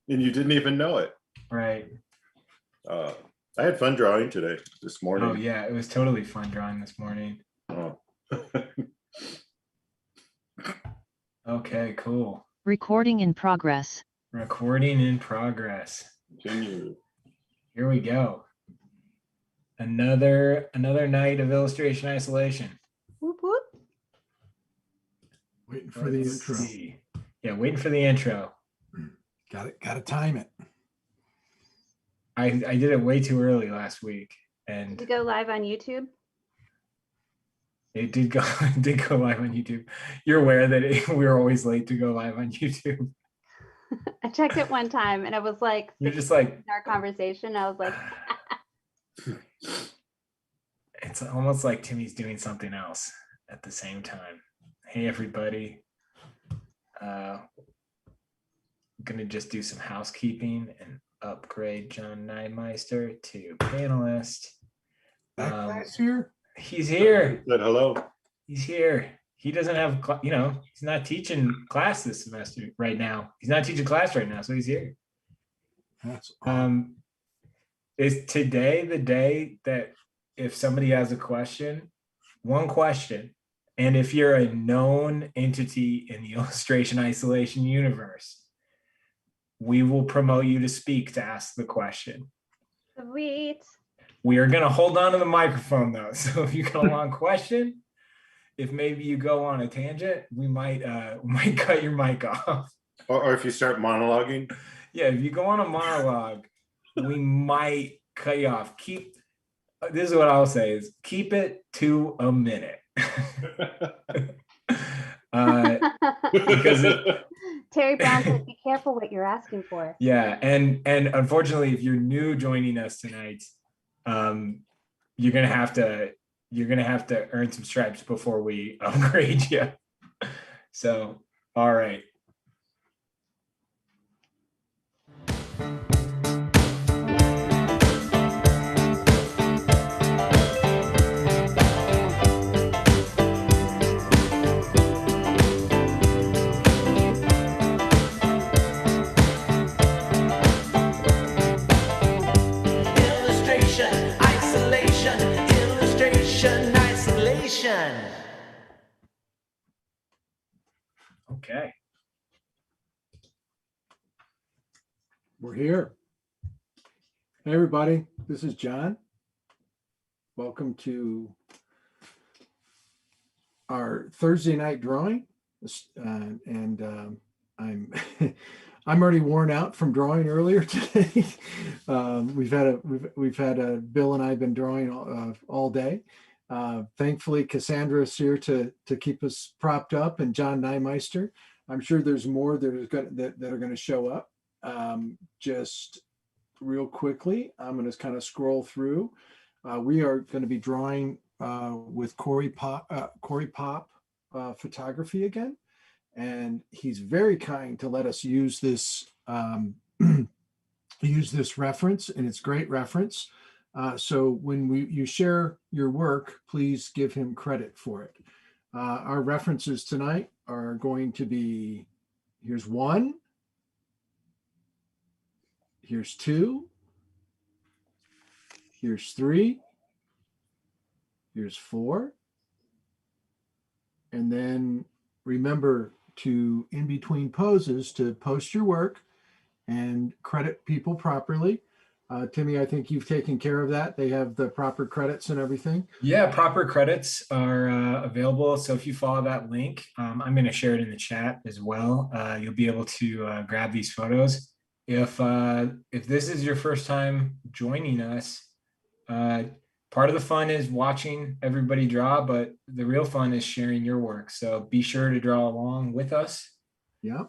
And you didn't even know it. Right. I had fun drawing today, this morning. Oh yeah, it was totally fun drawing this morning. Oh. Okay, cool. Recording in progress. Recording in progress. Continue. Here we go. Another night of illustration isolation. Whoop, whoop. Waiting for the intro. See. Yeah, waiting for the intro. Gotta time it. I did it way too early last week, and Did you go live on YouTube? it did go live on YouTube. You're aware that we were always late to go live on YouTube. I checked it one time and it was like, You're just like, in our conversation, I was like, it's almost like Timmy's doing something else at the same time. Hey everybody. I'm gonna just do some housekeeping and upgrade John Nymeister to panelist. Backpack's here. He's here. Said hello. He's here. He doesn't have, he's not teaching class this semester right now. He's not teaching class right now, so he's here. That's Is today the day that if somebody has a question, one question, and if you're a known entity in the illustration isolation universe, we will promote you to speak to ask the question. sweet. We are going to hold on to the microphone though. So if you got a long question, if maybe you go on a tangent, we might cut your mic off. Or if you start monologuing. Yeah, if you go on a monologue, we might cut you off. This is what I'll say is keep it to a minute. Because Terry Brown said, be careful what you're asking for. yeah, and unfortunately, if you're new joining us tonight, you're gonna have to earn some stripes before we upgrade you. So, all right. Okay. We're here. Hey everybody, this is John. Welcome to our Thursday night drawing. I'm I'm already worn out from drawing earlier today. We've had a Bill and I've been drawing all day. Thankfully, Cassandra is here to keep us propped up, and John Nymeister. I'm sure there's more that are going to show up. Just real quickly, I'm going to kind of scroll through. We are going to be drawing with Corey Pop photography again, and he's very kind to let us use this reference, and it's great reference. So when you share your work, please give him credit for it. Our references tonight are going to be, here's 1, here's 2, here's 3, here's 4, and then remember to, in between poses, to post your work and credit people properly. Timmy, I think you've taken care of that. They have the proper credits and everything. Yeah, proper credits are available. So if you follow that link, I'm going to share it in the chat as well. You'll be able to grab these photos. If this is your first time joining us, part of the fun is watching everybody draw, but the real fun is sharing your work. So be sure to draw along with us. Yeah.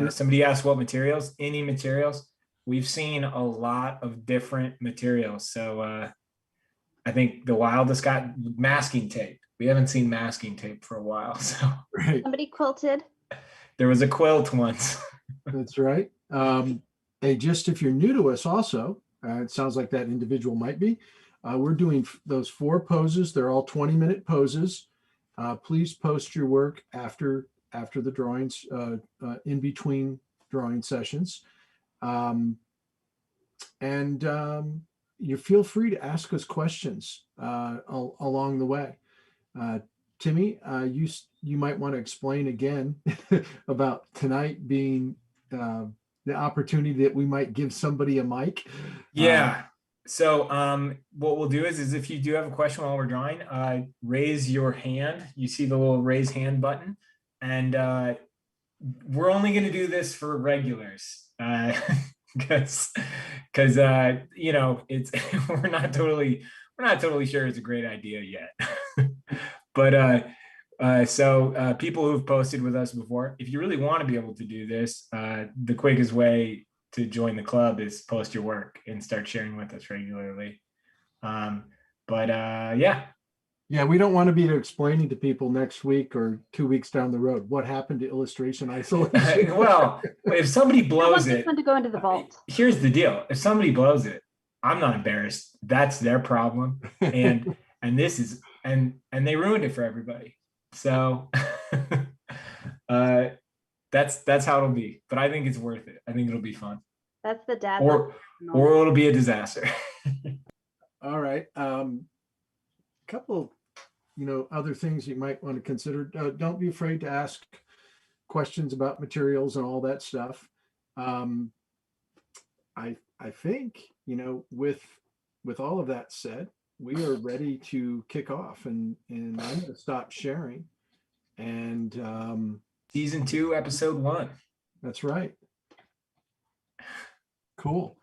Somebody asked what materials, any materials. We've seen a lot of different materials. So I think the wildest got masking tape. We haven't seen masking tape for a while. So Right. Somebody quilted. There was a quilt once. That's right. Hey, just if you're new to us also, it sounds like that individual might be. We're doing those 4 poses. They're all 20-minute poses. Please post your work after the drawings, in between drawing sessions. And you feel free to ask us questions along the way. Timmy, you might want to explain again about tonight being the opportunity that we might give somebody a mic. Yeah. So what we'll do is if you do have a question while we're drawing, raise your hand. You see the little raise hand button, and we're only going to do this for regulars because you know, it's we're not totally sure it's a great idea yet. But so people who've posted with us before, if you really want to be able to do this, the quickest way to join the club is post your work and start sharing with us regularly. Yeah, we don't want to be explaining to people next week or 2 weeks down the road what happened to illustration isolation. well, if somebody I want blows this it, one to go into the vault. here's the deal: if somebody blows it, I'm not embarrassed. That's their problem, and this is and they ruined it for everybody. So that's how it'll be. But I think it's worth it. I think it'll be fun. That's the dad. Or it'll be a disaster. All right. Couple, other things you might want to consider. Don't be afraid to ask questions about materials and all that stuff. I think, with all of that said, we are ready to kick off, and I'm going to stop sharing. And Season 2, episode 1. That's right. Cool.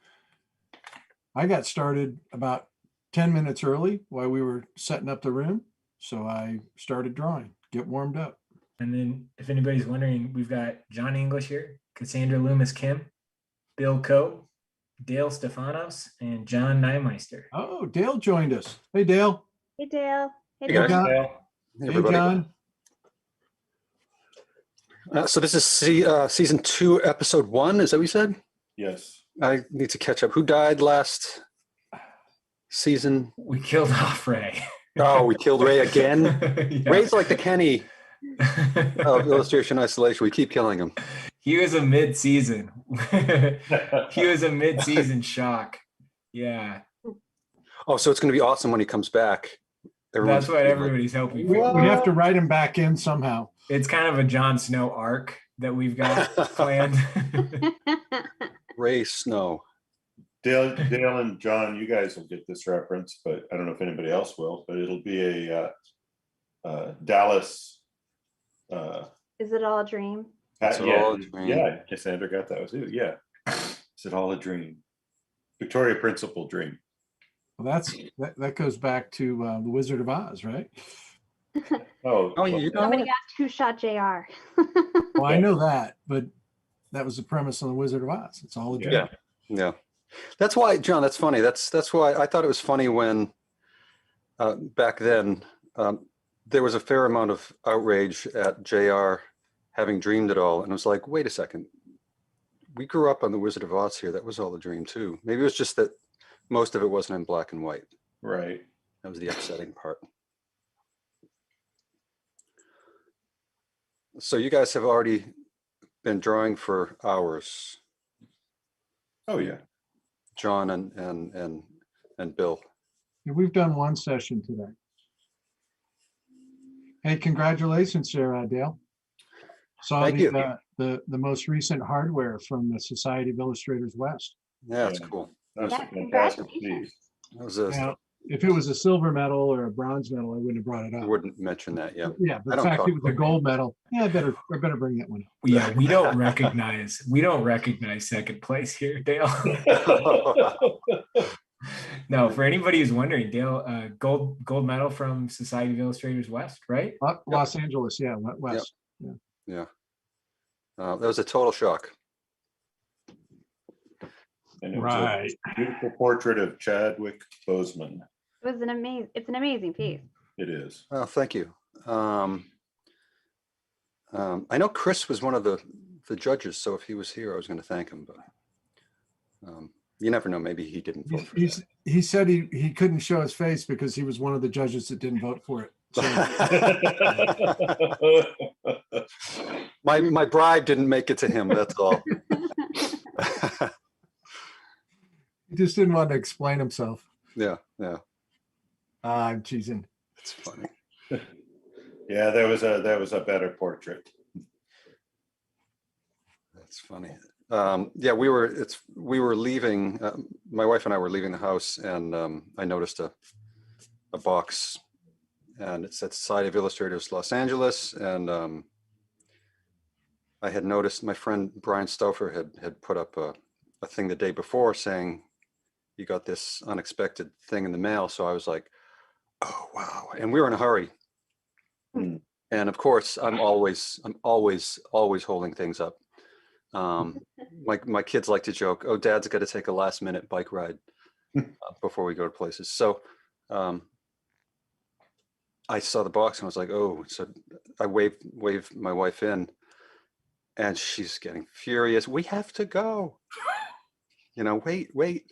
I got started about 10 minutes early while we were setting up the room. So I started drawing, get warmed up. And then if anybody's wondering, we've got John English here, Cassandra Loomis Kim, Bill Coe, Dale Stefanos, and John Neimeister. Oh, Dale joined us. Hey, Dale. Hey, Dale. Hey, guys. John. Dale. Hey, John. So this is season 2, episode 1. Is that what you said? Yes. I need to catch up. Who died last season? We killed off Ray. Oh, we killed Ray again. Yeah. Ray's like the Kenny of illustration isolation. We keep killing him. He was a mid-season. He was a mid-season shock. Yeah. Oh, so it's going to be awesome when he comes back. That's what everybody's hoping for. We have to write him back in somehow. It's kind of a Jon Snow arc that we've got planned. Ray Snow. Dale and John, you guys will get this reference, but I don't know if anybody else will, but it'll be a Dallas. Is it all a dream? It's all a dream. Yeah, Cassandra got that too. Yeah. Is it all a dream? Victoria Principal dream. Well, that goes back to the Wizard of Oz, right? Oh, you know. Somebody asked who shot JR. Well, I know that, but that was the premise on the Wizard of Oz. It's all a dream. Yeah. That's why, John, that's funny. That's why I thought it was funny when back then there was a fair amount of outrage at JR having dreamed it all. And it was like, wait a second. We grew up on the Wizard of Oz here. That was all a dream too. Maybe it was just that most of it wasn't in black and white. Right. That was the upsetting part. So you guys have already been drawing for hours, Oh yeah. John and Bill. We've done one session today. Hey, congratulations, Sarah, Dale. Saw Thank you. the most recent hardware from the Society of Illustrators West. Yeah, that's Yeah. cool. That's a Yeah, fantastic congratulations. piece. That was a, Now, if it was a silver medal or a bronze medal, I wouldn't have brought it I up. wouldn't mention that. Yeah. Yeah, I but the don't fact talk it was a about gold medal, yeah, I better bring that one up. Yeah, we don't recognize second place here, Dale. No, for anybody who's wondering, Dale, gold medal from Society of Illustrators West, right? Los Angeles, yeah, West. Yeah. That was a total shock. And it was Right. a beautiful portrait of Chadwick Boseman. It's an amazing piece. It is. Oh, thank you. I know Chris was one of the judges, so if he was here, I was going to thank him, but you never know. Maybe he didn't vote for that. He said he couldn't show his face because he was one of the judges that didn't vote for it. So, My bribe didn't make it to him. That's all. He just didn't want to explain himself. Yeah. I'm teasing. It's funny. Yeah, that was a better portrait. That's funny. Yeah, we were leaving. My wife and I were leaving the house, and I noticed a box, and it said Society of Illustrators, Los Angeles, and I had noticed my friend Brian Stouffer had put up a thing the day before saying he got this unexpected thing in the mail. So I was like, oh wow! And we were in a hurry. Hmm. And of course, I'm always holding things up. My kids like to joke, "Oh, Dad's got to take a last minute bike ride before we go to places." So I saw the box and I was like, "Oh!" So I waved my wife in, and she's getting furious. We have to go. Wait.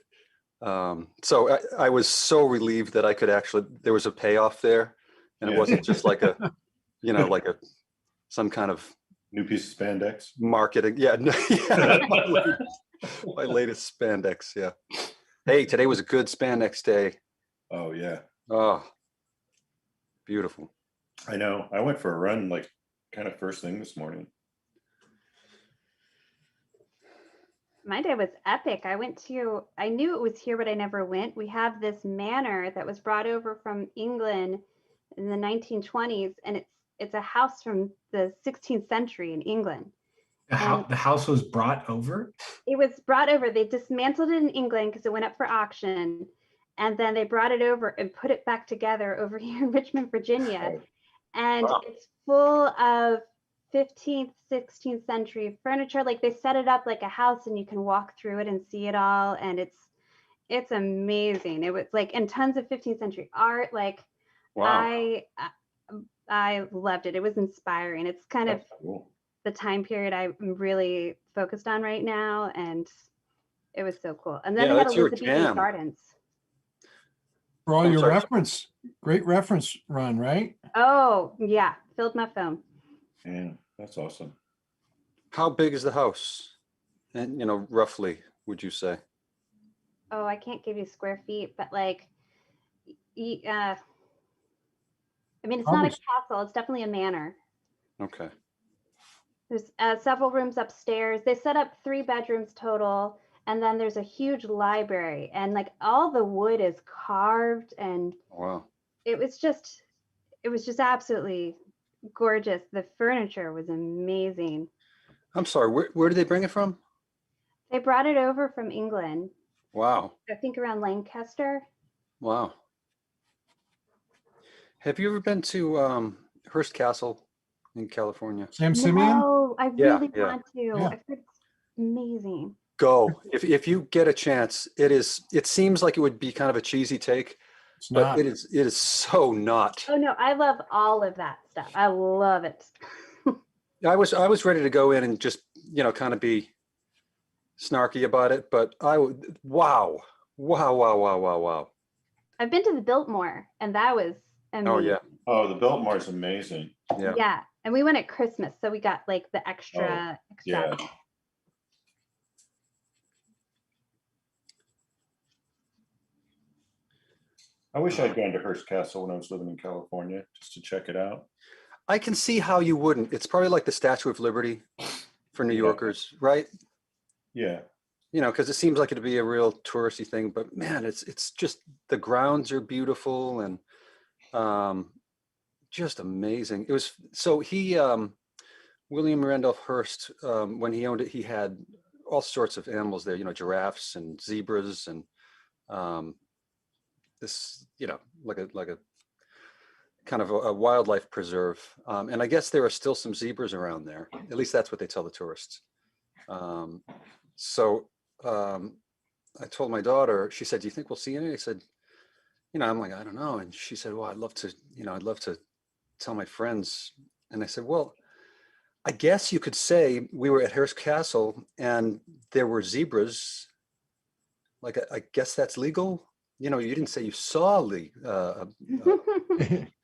So I was so relieved that I could there was a payoff there, and it wasn't just like some kind of New piece of spandex. marketing. Yeah, my latest spandex. Yeah. Hey, today was a good spandex day. Oh yeah, Oh, beautiful. I know. I went for a run like kind of first thing this morning. My day was epic. I knew it was here, but I never went. We have this manor that was brought over from England in the 1920s, and it's a house from the 16th century in England. The house was brought over? It was brought over. They dismantled it in England because it went up for auction. And then they brought it over and put it back together over here in Richmond, Virginia. And Wow. it's full of 15th, 16th century furniture. Like they set it up like a house and you can walk through it and see it all. And it's amazing. It was like, and tons of 15th century art. Like Wow. I loved it. It was inspiring. It's kind of That's cool. the time period I'm really focused on right now, and it was so cool. And then Yeah, they had that's your Elizabethan jam. gardens. For all I'm your sorry. reference, great reference run, right? Oh yeah, filled my phone. Yeah, that's awesome. How big is the house? And roughly, would you say? Oh, I can't give you square feet, but like, I mean, it's not a Probably- castle. It's definitely a manor. Okay. There's several rooms upstairs. They set up 3 bedrooms total, and then there's a huge library, and like all the wood is carved, and Wow. it was just absolutely gorgeous. The furniture was amazing. I'm sorry. Where did they bring it from? They brought it over from England, Wow. I think around Lancaster. Wow. Have you ever been to Hearst Castle in California? Sam Simeon? No, I Yeah, really yeah. want to. Yeah. I've heard it's amazing. Go. If you get a chance, it seems like it would be kind of a cheesy take, It's but not. it is so not. Oh no, I love all of that stuff. I love it. I was ready to go in and just, kind of be snarky about it, but wow. I've been to the Biltmore, and that was amazing. Oh yeah. Oh, the Biltmore's amazing. Yeah. Yeah, and we went at Christmas, so we got like the extra. Yeah. I wish I'd gone to Hearst Castle when I was living in California just to check it out. I can see how you wouldn't. It's probably like the Statue of Liberty for New Yeah. Yorkers, right? Yeah. Because it seems like it'd be a real touristy thing, but man, it's just the grounds are beautiful and just amazing. It was so William Randolph Hearst, when he owned it, he had all sorts of animals there, giraffes and zebras and this, like a kind of a wildlife preserve. And I guess there are still some zebras around there. At least that's what they tell the tourists. I told my daughter, she said, "Do you think we'll see any?" I said, I'm like, "I don't know." And she said, "Well, I'd love to tell my friends." And I said, "Well, I guess you could say we were at Hearst Castle and there were zebras. Like, I guess that's legal. You didn't say you saw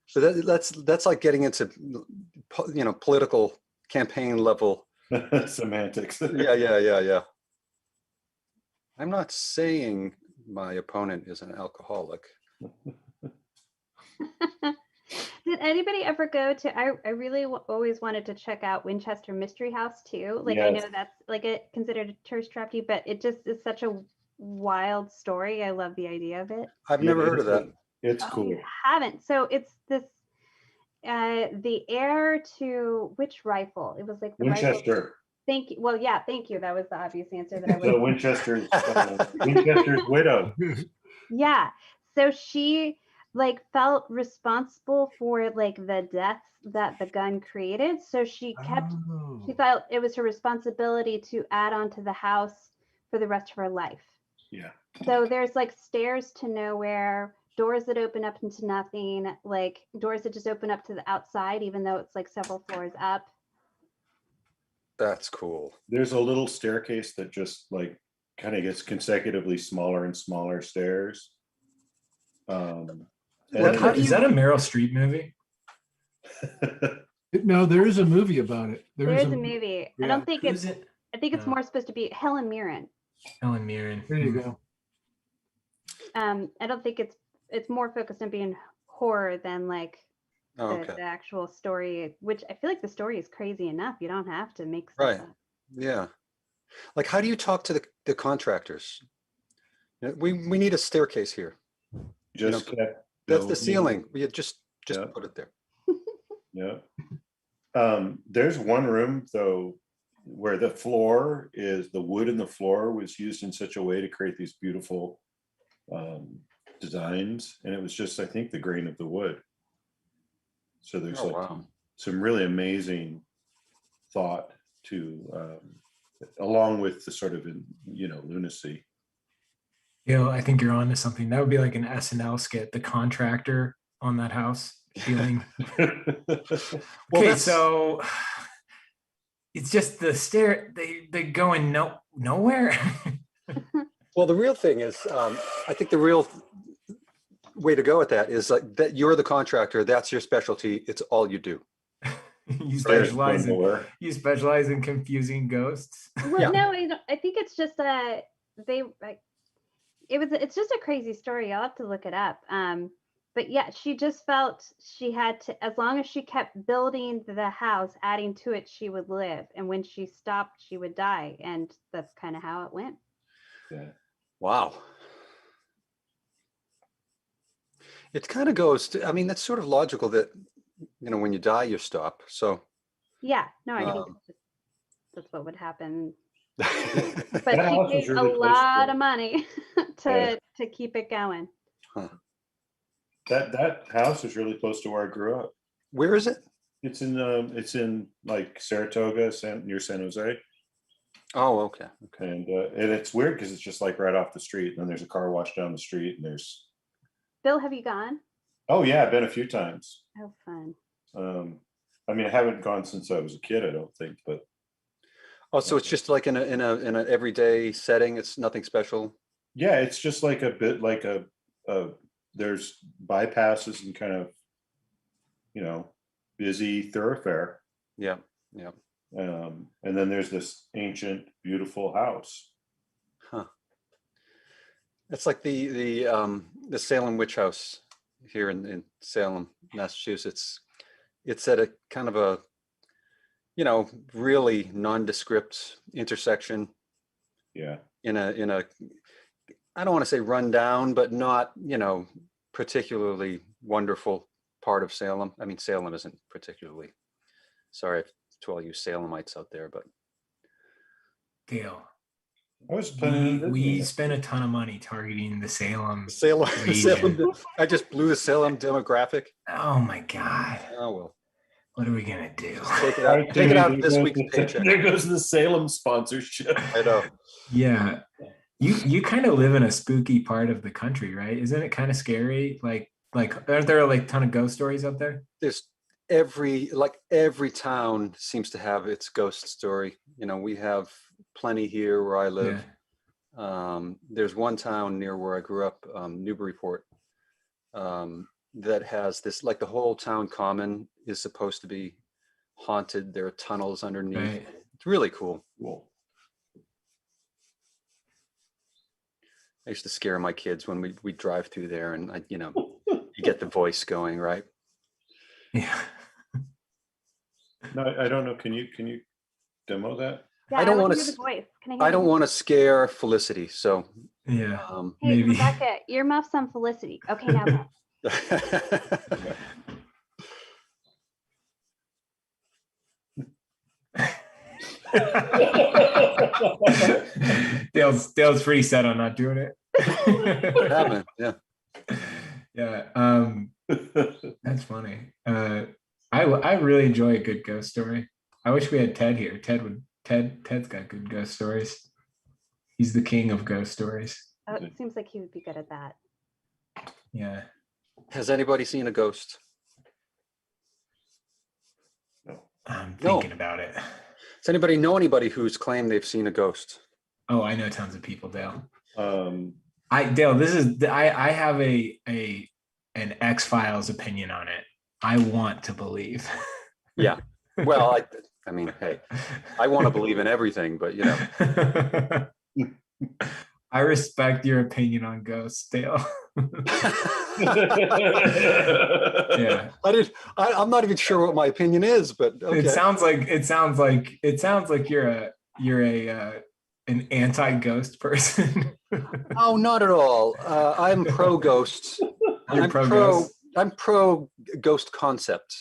so that's like getting into, political campaign level. Semantics. Yeah. I'm not saying my opponent is an alcoholic. Did anybody ever go to, I really always wanted to check out Winchester Mystery House too. Like I know Yes. that's like a considered a tourist trapty, but it just is such a wild story. I love the idea of it. I've never heard of that. It's Oh, cool. you haven't. So it's this the heir to which rifle? It was like the rifle. Winchester. Thank you. Well, yeah, thank you. That was the obvious answer that I So would. Winchester's widow. Yeah. So she like felt responsible for like the deaths that the gun created. So she kept, she Oh. felt it was her responsibility to add on to the house for the rest of her life. Yeah. So there's like stairs to nowhere, doors that open up into nothing, like doors that just open up to the outside, even though it's like several floors up. That's cool. There's a little staircase that just like kind of gets consecutively smaller and smaller stairs. What- how do Is that a Meryl Streep movie? No, there is a movie about it. There is a movie. I yeah. don't think Who's it's, it? I think it's No. more supposed to be Helen Mirren. Helen Mirren. There you go. I don't think it's more focused on being horror than like Oh, the okay. actual story, which I feel like the story is crazy enough. You don't have to make stuff Right. up. Yeah. Like, how do you talk to the contractors? You know, we need a staircase here. Just That's kept the building. ceiling. We had just Yeah. put it there. Yeah. There's one room though where the floor is, the wood in the floor was used in such a way to create these beautiful designs, and it was just, I think, the grain of the wood. So there's Oh, like wow. some really amazing thought to along with the sort of, you know, lunacy. I think you're onto something. That would be like an SNL skit, the contractor on that house feeling. Okay, so it's just the stair, they going nowhere. Well, the real thing is, I think the real way to go at that is like that you're the contractor. That's your specialty. It's all you do. you Stairs specialize going in nowhere. confusing ghosts. Well, Yeah. no, I think it's just it's just a crazy story. I'll have to look it up. But yeah, she just felt she had to, as long as she kept building the house, adding to it, she would live. And when she stopped, she would die. And that's kind of how it went. Yeah. Wow. It kind of goes to, I mean, that's sort of logical that, you know, when you die, you stop. So. Yeah, no, I think that's what would happen. But That she house was paid a really close to lot it. of money Yeah. to keep it going. Huh. That house is really close to where I grew up. Where is it? It's in like Saratoga, near San Jose, Oh, okay. Okay. and it's weird because it's just like right off the street, and then there's a car wash down the street, and there's, Bill, have you gone? oh yeah, I've been a few times. Oh, fun. I mean, I haven't gone since I was a kid, I don't think, but Oh, so it's just like in a everyday setting. It's nothing special. yeah, it's just like a bit like a there's bypasses and kind of, you know, busy thoroughfare. Yeah. Yeah. And then there's this ancient, beautiful house. Huh. It's like the Salem witch house here in Salem, Massachusetts. It's at a kind of a, you know, really nondescript intersection Yeah. in a I don't want to say rundown, but not, you know, particularly wonderful part of Salem. I mean, Salem isn't particularly, sorry to all you Salemites out there, but Dale, I was planning on we visiting it. spent a ton of money targeting the Salem. Salem, region. I just blew the Salem demographic. Oh my God. Oh, well, What are we gonna do? take it out of this week's paycheck. There goes the Salem sponsorship. I know. Yeah. You kind of live in a spooky part of the country, right? Isn't it kind of scary? Like aren't there like a ton of ghost stories up there? There's every town seems to have its ghost story. You know, we have plenty here where I live. Yeah. There's one town near where I grew up, Newburyport, that has this, like the whole town common is supposed to be haunted. There are tunnels underneath. Right. It's really cool. Cool. I used to scare my kids when we drive through there, and you get the voice going, right? Yeah. No, I don't know. Can you demo that? Yeah, I don't wanna want hear the to. voice. Can I hear I don't the want to scare Felicity, so. Yeah. Hey, Maybe. Rebecca, earmuffs on Felicity. Okay, now go. Dale's pretty set on not doing it. Happened, yeah. Yeah. That's funny. I really enjoy a good ghost story. I wish we had Ted here. Ted's got good ghost stories. He's the king of ghost stories. Oh, it seems like he would be good at that. Yeah. Has anybody seen a ghost? I'm No. thinking about it. Does anybody know anybody who's claimed they've seen a ghost? Oh, I know tons of people, Dale. Dale, This is I have an X-Files opinion on it. I want to believe. Yeah. Well, I mean, hey, I want to believe in everything, but I respect your opinion on ghosts, Dale. Yeah. I'm not even sure what my opinion is, but okay. It sounds like you're an anti-ghost person. Oh, not at all. I'm pro ghosts. You're pro ghost. I'm pro ghost concept.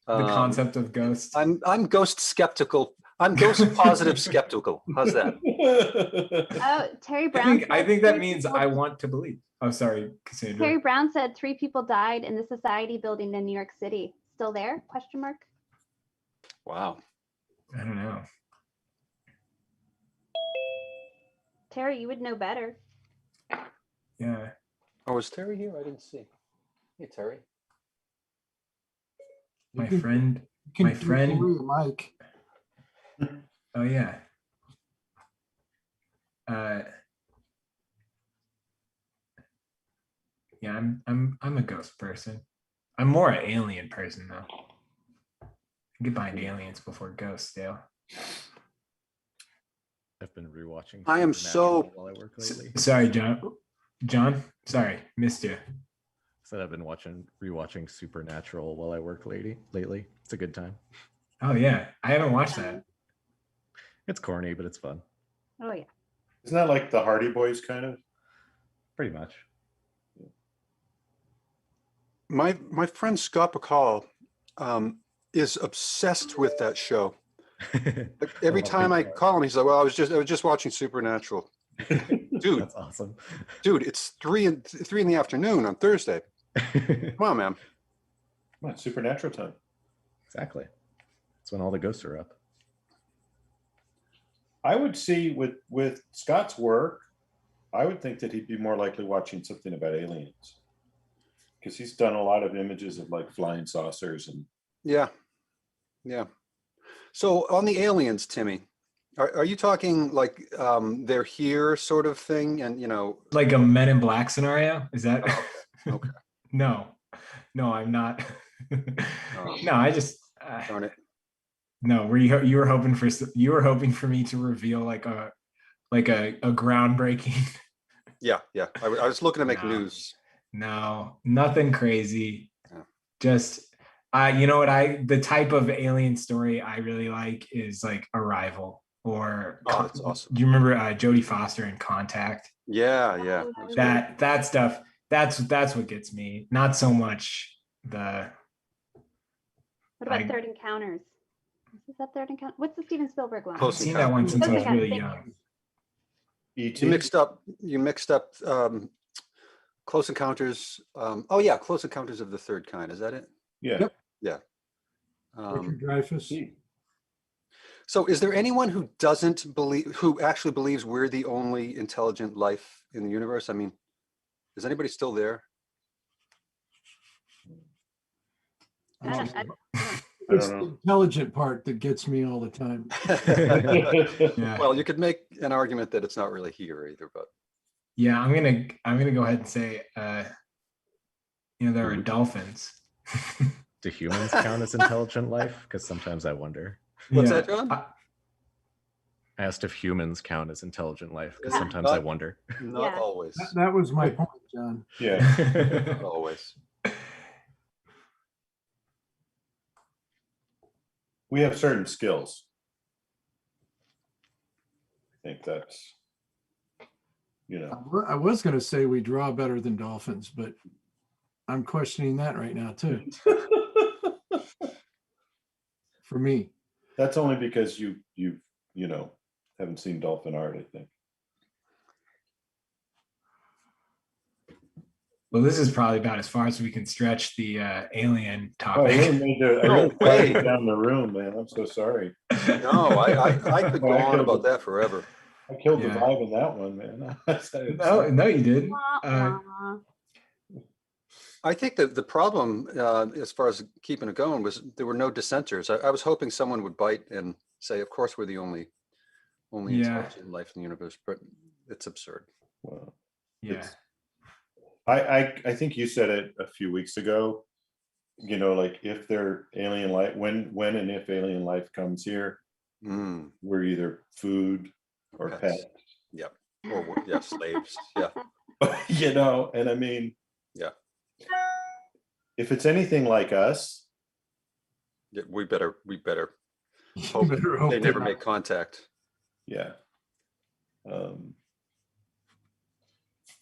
The concept of ghosts. I'm ghost skeptical. I'm ghost positive skeptical. How's that? Oh, Terry Brown. I think that means I want to believe. Oh, sorry, Cassandra. Terry Brown said 3 people died in the Society building in New York City. Still there? Question mark. Wow. I don't know. Terry, you would know better. Yeah. Oh, was Terry here? I didn't see. Hey, Terry. My friend. Mike. Oh yeah. Yeah, I'm a ghost person. I'm more an alien person though. I get behind aliens before ghosts, Dale. I've been rewatching. I am Supernatural so- while I work lately. Sorry, John. Sorry, missed you. Said I've been rewatching Supernatural while I work lately. It's a good time. Oh yeah, I haven't watched that. It's corny, but it's fun. Oh yeah. Isn't that like the Hardy Boys kind of? Pretty much. My friend Scott Bacall is obsessed with that show. Like, every time I call him, he's like, "Well, I was just watching Supernatural." Dude, That's awesome. Dude, it's 3 in the afternoon on Thursday. Come on, man. Come on, Supernatural time. Exactly. That's when all the ghosts are up. I would see with Scott's work, I would think that he'd be more likely watching something about aliens, because he's done a lot of images of like flying saucers and Yeah. So on the aliens, Timmy, are you talking like they're here sort of thing, and Like a Men in Black scenario? Is that? Okay. No, I'm not. Oh. No, I just. Darn it. No, you were hoping for me to reveal like a groundbreaking. Yeah. I was looking to make No. news. No, nothing crazy. Yeah. Just you know what, the type of alien story I really like is like Arrival or Oh, that's awesome. Do you remember Jodie Foster in Contact? Yeah. That stuff. That's what gets me. Not so much the. What about Third Encounters? Is that Third Encounter? What's the Steven Spielberg one? Close I've seen that one since I was Okay, really thank young. ET. You mixed up Close Encounters. Oh yeah, Close Encounters of the Third Kind. Is that it? Yeah. Yep. Yeah. Richard Dreyfuss. So is there anyone who who actually believes we're the only intelligent life in the universe? I mean, is anybody still there? I don't It's know. the intelligent part that gets me all the time. Yeah. Well, you could make an argument that it's not really here either, but Yeah, I'm gonna go ahead and say, there are dolphins. Do humans count as intelligent life? Because sometimes I wonder. what's Yeah, that, John? I asked if humans count as intelligent life because Yeah. sometimes I wonder. Not Yeah. always. That was my point, John. Yeah. Not always. We have certain skills. I think that's, I was going to say we draw better than dolphins, but I'm questioning that right now too. For me, that's only because you haven't seen dolphin art, I think. Well, this is probably about as far as we can stretch the alien Oh, I really topic. made I No really way. quieted down the room, man. I'm so sorry. No, I could go I on killed about it. that forever. I killed the Yeah. vibe in that one, man. No, you didn't. Wah, wah. I think that the problem, as far as keeping it going, was there were no dissenters. I was hoping someone would bite and say, "Of course, we're the only Yeah. intelligent life in the universe," but it's absurd. Well, Yeah. I think you said it a few weeks ago. Like if they're alien life, when and if alien life comes here, Mm, we're either food or Pets. pet. yep. Or yeah, slaves. Yeah. And I mean, Yeah. if it's anything like us, Yeah, we better you hope better hope they they're never not. make contact. yeah.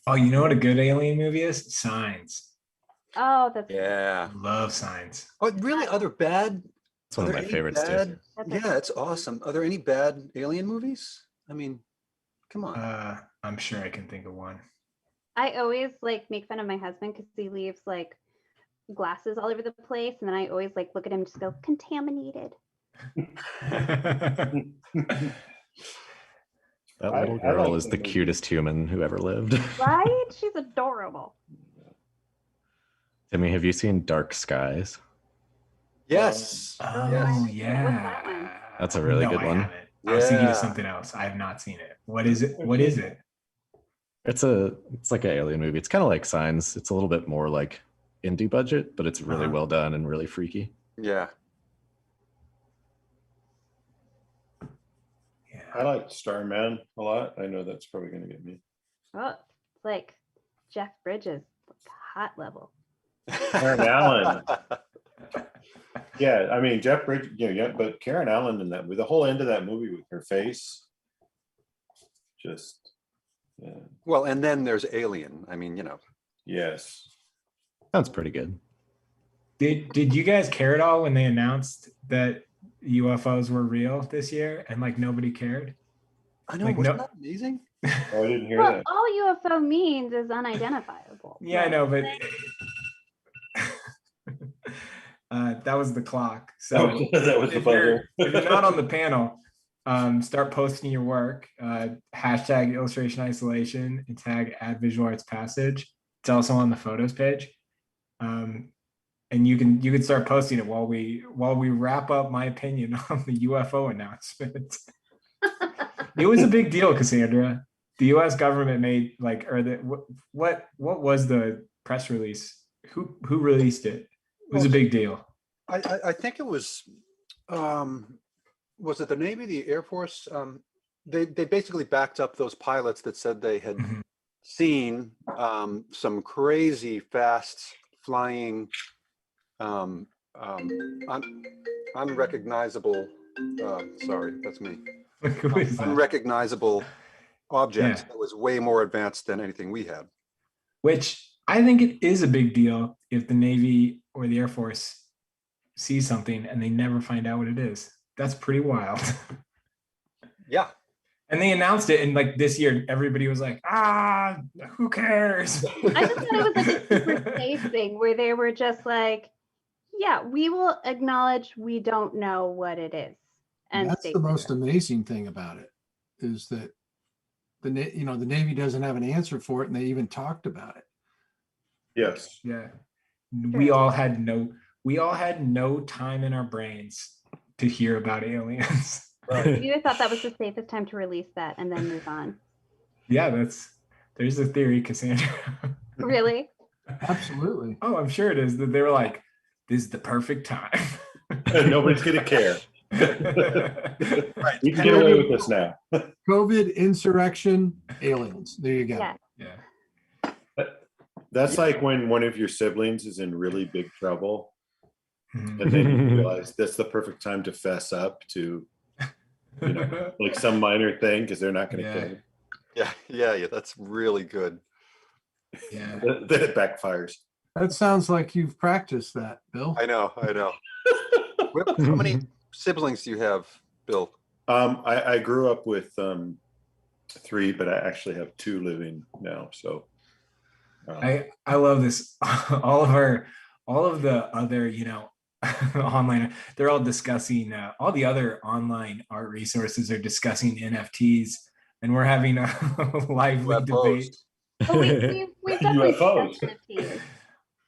Oh, you know what a good alien movie is? Signs. Oh, that's Yeah. Love Signs. Oh, really? Are there bad? It's one are of there my any favorites too. bad- That's Yeah, it's awesome. Are there any bad alien movies? I mean, come on. I'm sure I can think of one. I always make fun of my husband because he leaves glasses all over the place, and then I always look at him and just go contaminated. That I- little I girl like is the the movie. cutest human who ever lived. Right? She's adorable. Timmy, have you seen Dark Skies? Yes. Oh Yes. yeah. What's that one? That's a really No, good I one. haven't. I was thinking of Yeah. something else. I have not seen it. What is it? What is it? It's like an alien movie. It's kind of like Signs. It's a little bit more like indie budget, but it's really Uh-huh. well done and really freaky. Yeah. Yeah. I like Starman a lot. I know that's probably going to get me. Oh, it's like Jeff Bridges, hot level. Karen Allen. Yeah, I mean Jeff Bridges. Yeah, but Karen Allen in that with the whole end of that movie with her face, just Well, and then there's Alien. I mean, yes. Sounds pretty good. Did you guys care at all when they announced that UFOs were real this year and nobody cared? I know. Like, Wasn't no- that amazing? Oh, I didn't hear Well, that. all UFO means is unidentifiable. Yeah, I know, but that was the clock. So That was the buzzer. if you're not on the panel, start posting your work. Hashtag illustration isolation and tag add visual arts passage. It's also on the photos page. And you can start posting it while we wrap up my opinion on the UFO announcement. It was a big deal, Cassandra. The U.S. government made what was the press release? Who released it? It was a big deal. I think it was it the Navy, the Air Force? They basically backed up those pilots that said they had Mhm. seen some crazy fast flying, unrecognizable. Sorry, that's me. Who is that? Unrecognizable objects Yeah. that was way more advanced than anything we had. Which I think it is a big deal if the Navy or the Air Force sees something and they never find out what it is. That's pretty wild. Yeah. And they announced it, and this year, everybody was like, who cares? I just thought it was a super safe thing where they were just yeah, we will acknowledge we don't know what it is. And That's stay the most clear. amazing thing about it is that the Navy doesn't have an answer for it, and they even talked about it. Yes. Yeah. We all had no time in our brains to hear about aliens. You thought that was the safest time to release that and then move on. Yeah, there's a theory, Cassandra. Really? Absolutely. Oh, I'm sure it is. That they were like, this is the perfect time. Nobody's gonna care. You can get away with this now. COVID, insurrection, aliens. There you go. Yeah. Yeah. That's Yeah. like when one of your siblings is in really big trouble, Mhm. and then you realize that's the perfect time to fess up to, you know, like some minor thing because they're not going to Yeah. kill you. Yeah. That's really good. Yeah. Then it backfires. That sounds like you've practiced that, Bill. I know. How many siblings do you have, Bill? I grew up with 3, but I actually have 2 living now. So I love this. All of the other, you know, online, they're all discussing all the other online art resources are discussing NFTs, and we're having a lively UFOs. debate. Oh, we've definitely UFOs. discussed NFTs.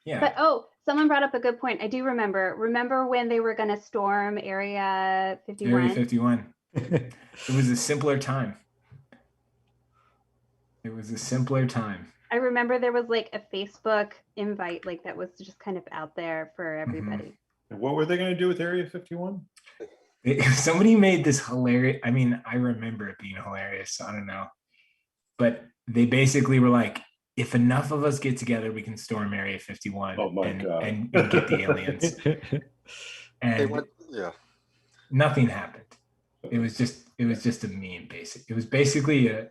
Yeah. But someone brought up a good point. I do remember. Remember when they were going to storm Area 51? Area 51. It was a simpler time. It was a simpler time. I remember there was like a Facebook invite, like that was just kind of out there for everybody. what were they going to do with Area 51? Somebody made this hilarious. I mean, I remember it being hilarious. I don't know. But they basically were like, if enough of us get together, we can storm Area 51 Oh my God. and get the aliens. They And went, yeah. nothing happened. It was just a meme, It was basically a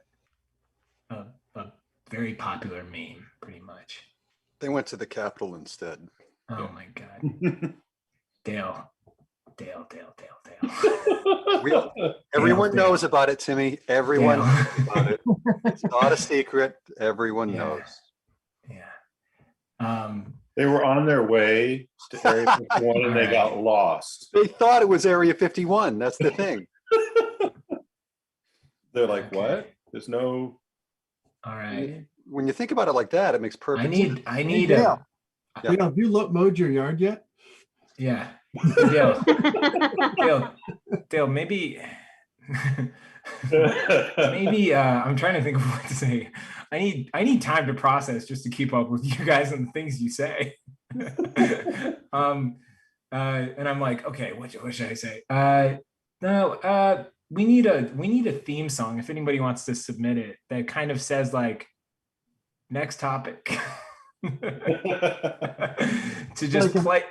very popular meme, pretty much. They went to the Capitol instead. Oh my God. Dale. Everyone Dale. knows about it, Timmy. Everyone Dale. knows about it. It's not a secret. Everyone Yeah. knows. Yeah. They were on their way to Area 51 and they got lost. They thought it was Area 51. That's the thing. They're like, Okay. what? There's no. All right. When you think about it like that, it makes perfect sense. I need Dale. Yeah. You know, have you mowed your yard yet? yeah. Dale, maybe I'm trying to think of what to say. I need time to process just to keep up with you guys and the things you say. And I'm like, okay, what should I say? No, we need a theme song if anybody wants to submit it that kind of says like next topic. To just play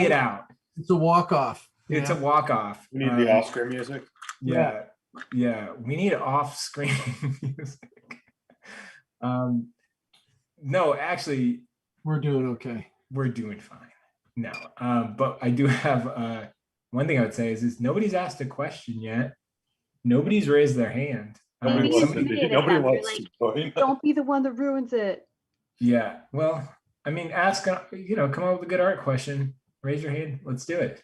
it out. It's a walk-off. It's a walk-off. We need the Oscar music. Yeah. We need off-screen music. No, actually, We're doing okay. we're doing fine. No, but I do have one thing I would say is nobody's asked a question yet. Nobody's raised their hand. Maybe you Nobody submitted it nobody after, wants like, to join. Don't be the one that ruins it. Yeah. Well, I mean, ask. Come up with a good art question. Raise your hand. Let's do it.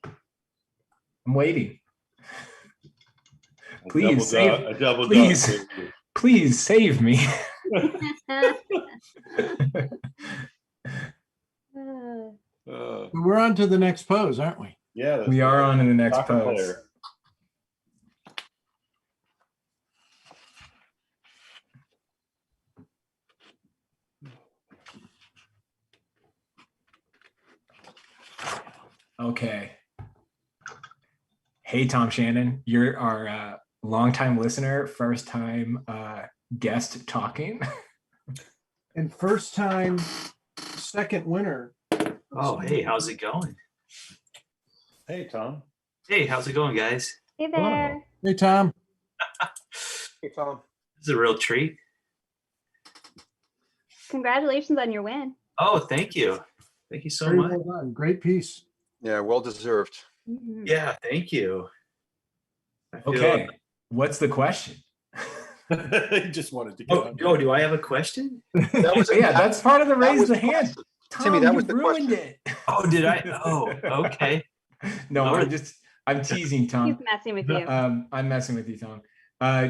I'm waiting. Please save. Please save me. We're on to the next pose, aren't we? Yeah, that's We are right. on to the next Soccer pose. player. Okay. Hey, Tom Shannon, you're our longtime listener, first time guest talking. And first time, second winner. Oh, hey, how's it going? Hey, Tom. Hey, how's it going, guys? Hey there. Hey, Tom. Hey, Tom. This is a real treat. Congratulations on your win. Oh, thank you. Thank you so Very much. well done. Great piece. Yeah, well deserved. Mhm. Yeah, thank you. I feel- Okay. What's the question? He just wanted to get on. do I have a question? That was Yeah, that's part of the that raise was the the hand. question. Tom, Timmy, that you was the ruined question. it. Oh, did I? Oh, okay. No, All right. I'm teasing, Tom. He's messing with you. I'm messing with you, Tom.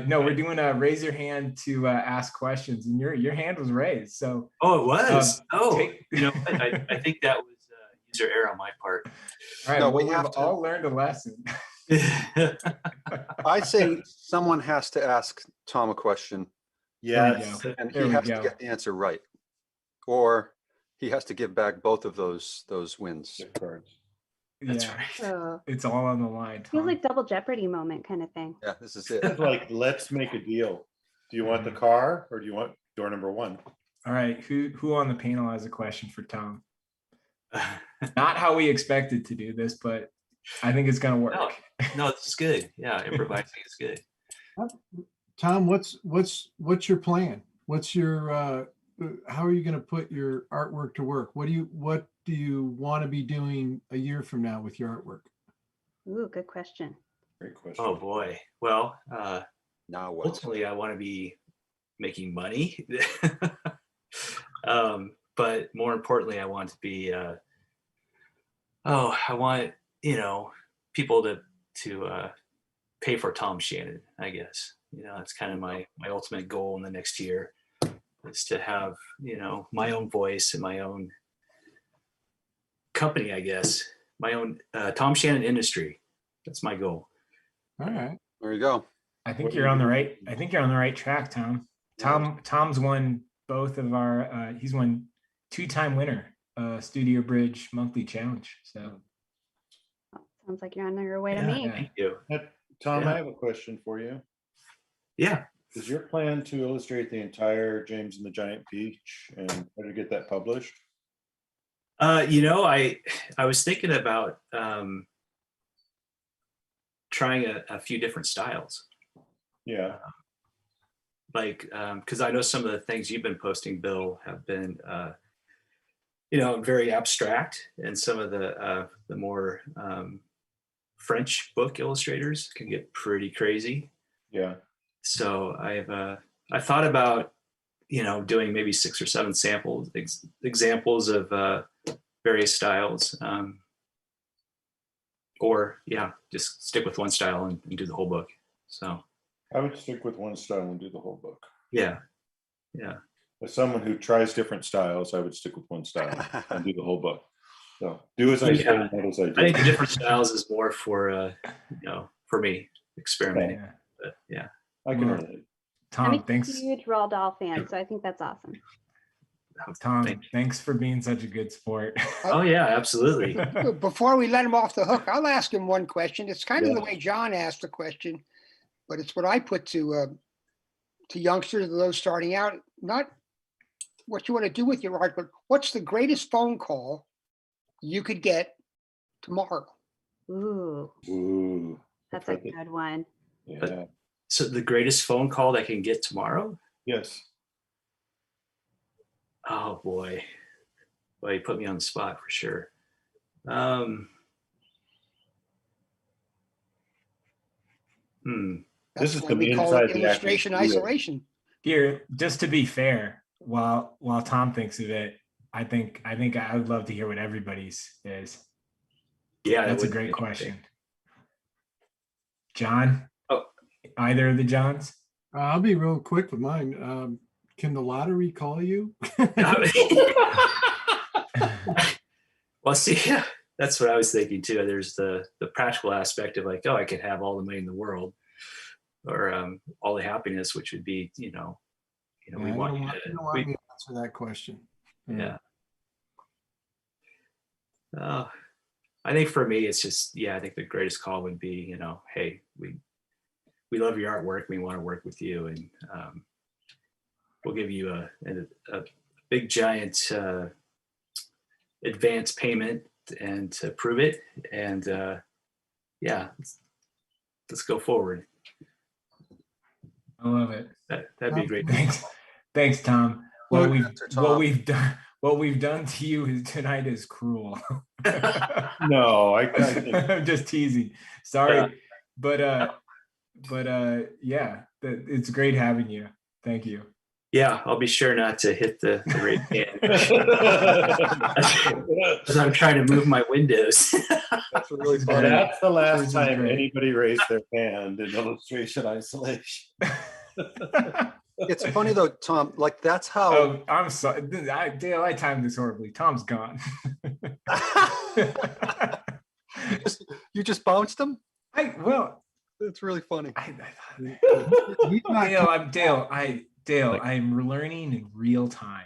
No, we're doing a raise your hand to ask questions, and your hand was raised. So Oh, it was. take- You know what? I think that was user error on my part. all right, No, well, we have we've to- all learned a lesson. I say someone has to ask Tom a question, Yes. There and we he has go. to get the answer right, or he has to give back both of those wins. Gift cards. That's Yeah, right. Oh, it's all on the line. feels Tom. like double Jeopardy moment kind of thing. Yeah, this is it. It's like, let's make a deal. Do you want the car or do you want door number one? All right, who on the panel has a question for Tom? Not how we expected to do this, but I think it's gonna work. No, this is good. Yeah, improvising is good. Tom, what's your plan? What's your how are you going to put your artwork to work? What do you want to be doing a year from now with your artwork? Ooh, good question. Great question. Oh boy. Well, Now what? ultimately, I want to be making money, but more importantly, I want to be. I want people to pay for Tom Shannon. I guess that's kind of my ultimate goal in the next year, is to have my own voice and my own company. I guess my own Tom Shannon industry. That's my goal. All right. There you go. I think you're on the right track, Tom. Tom's won both of our he's won 2-time winner Studio Bridge monthly challenge. So Sounds like you're on your way to Yeah, me. yeah. Thank you. Tom, Yeah. I have a question for you. Yeah. Is your plan to illustrate the entire James and the Giant Peach and try to get that published? I was thinking about trying a few different styles, Yeah. like because I know some of the things you've been posting, Bill, have been very abstract, and some of the more French book illustrators can get pretty crazy. Yeah. So I thought about doing maybe 6 or 7 examples of various styles, or just stick with one style and do the whole book. So I would stick with one style and do the whole book. yeah. As someone who tries different styles, I would stick with one style and do the whole book. So do as I say, not as I do. I think the different styles is more for for me experimenting. Yeah. But yeah. I can Well, relate. Tom, I'm a thanks. huge Roald Dahl fan, so I think that's awesome. Tom, Thank you. thanks for being such a good sport. Oh yeah, absolutely. Before we let him off the hook, I'll ask him one question. It's kind of Yeah. the way John asked the question, but it's what I put to youngsters, those starting out. Not what you want to do with your art, but what's the greatest phone call you could get tomorrow? Ooh, Ooh. that's a good one. Yeah. So the greatest phone call that I can get tomorrow? Yes. Oh boy. Well, you put me on the spot for sure. This is why from we call inside it the illustration actual studio. isolation. Here, just to be fair, while Tom thinks of it, I think I would love to hear what everybody's is. Yeah, That's a that would great be question. John? Oh. Either of the Johns? I'll be real quick with mine. Can the lottery call you? Well, see, yeah, that's what I was thinking too. There's the practical aspect of like, oh, I could have all the money in the world, or all the happiness, which would be, we Yeah, want you you don't want me to answer that question. yeah. I think for me, it's just, I think the greatest call would be, hey, we love your artwork. We want to work with you, and we'll give you a big giant advance payment and to prove it. And let's go forward. I love it. That'd be a great. Thanks, Tom. Well, What we've done to you tonight is cruel. No, I think I'm just teasing. Sorry, but it's great having you. Thank you. Yeah, I'll be sure not to hit the rate as I'm trying to move my windows. That's really This is funny. great. that's the last This is time great. anybody raised their hand in illustration isolation. It's funny though, Tom. Like that's how. Oh, I'm sorry, Dale. I timed this horribly. Tom's gone. You just bounced him. It's really funny. He's not Dale. I'm learning in real time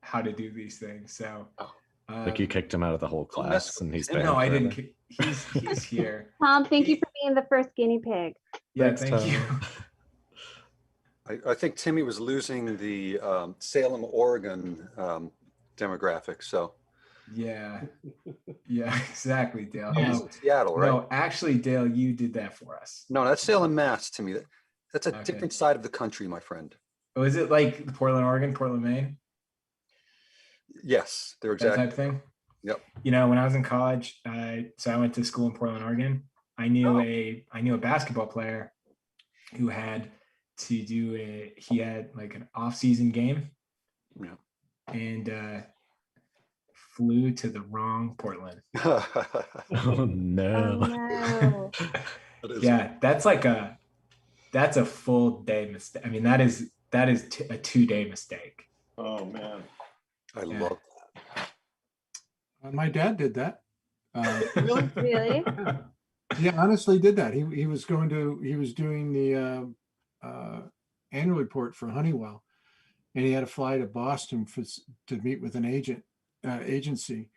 how to do these things. So Like you kicked him out of the whole Don't mess class, with and he's him. banned No, I forever. didn't. He's here. Tom, thank you He- for being the first guinea pig. Yeah, Thanks, thank you. Tom. I think Timmy was losing the Salem, Oregon demographic. So Yeah, yeah, exactly, Dale. I was in Seattle, right? No, actually, Dale, you did that for us. No, that's Salem, Mass. Timmy. That's a Okay. different side of the country, my friend. Oh, is it like Portland, Oregon, Portland, Maine, Yes, they're that exactly. type thing? Yep. You know, when I was in college, so I went to school in Portland, Oregon. I knew a basketball player who had to do he had like an off-season game. Yeah. And flew to the wrong Portland. Oh Oh no. no. Yeah, that's a full day mistake. I mean, that is a 2-day mistake. Oh man. I Yeah. love My dad did that. Really? Really? Yeah, honestly did that. He was doing the annual report for Honeywell, and he had to fly to Boston to meet with an agency,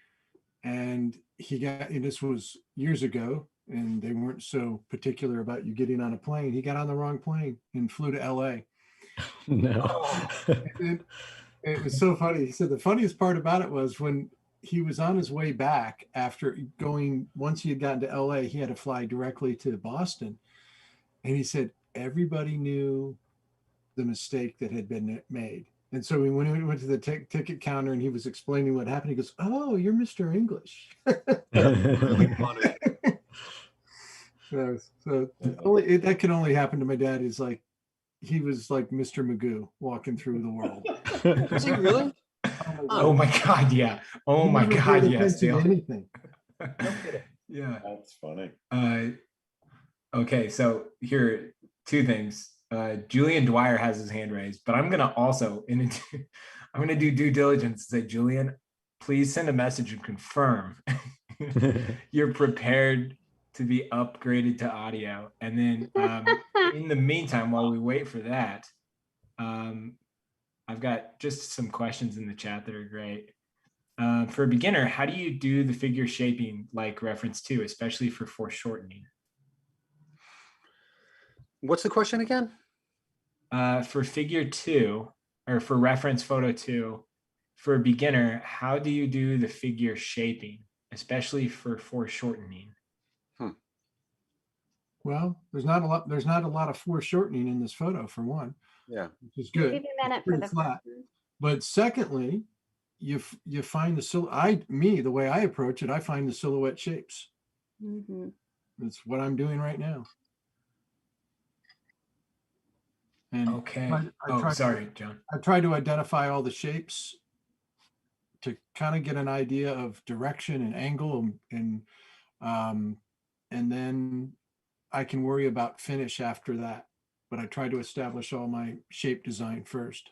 and and this was years ago, and they weren't so particular about you getting on a plane. He got on the wrong plane and flew to LA. No. And it was so funny. He said the funniest part about it was when he was on his way back after once he had gotten to LA, he had to fly directly to Boston. And he said everybody knew the mistake that had been made. And so when we went to the ticket counter and he was explaining what happened, he goes, "Oh, you're Mr. English." really funny. So that can only happen to my dad. Is like he was like Mr. Magoo walking through the world. Was he really? Oh my God, yeah. Oh He my never God, paid yes, attention to Dale. anything. Yeah. That's funny. Okay, so here are 2 things. Julian Dwyer has his hand raised, but I'm gonna also I'm gonna do due diligence and say, Julian, please send a message and confirm you're prepared to be upgraded to audio. And then in the meantime, while we wait for that, I've got just some questions in the chat that are great. For a beginner, how do you do the figure shaping like reference 2, especially for foreshortening? What's the question again? For figure 2, or for reference photo 2, for a beginner, how do you do the figure shaping, especially for foreshortening? Well, there's not a lot of foreshortening in this photo, for one. Yeah. Which is Give good. me a minute for Pretty the flat. first one. But secondly, you find the way I approach it, I find the silhouette shapes. Mhm. That's what I'm doing right now. And Okay. I Sorry, John. I try to identify all the shapes to kind of get an idea of direction and angle, and then I can worry about finish after that. But I try to establish all my shape design first.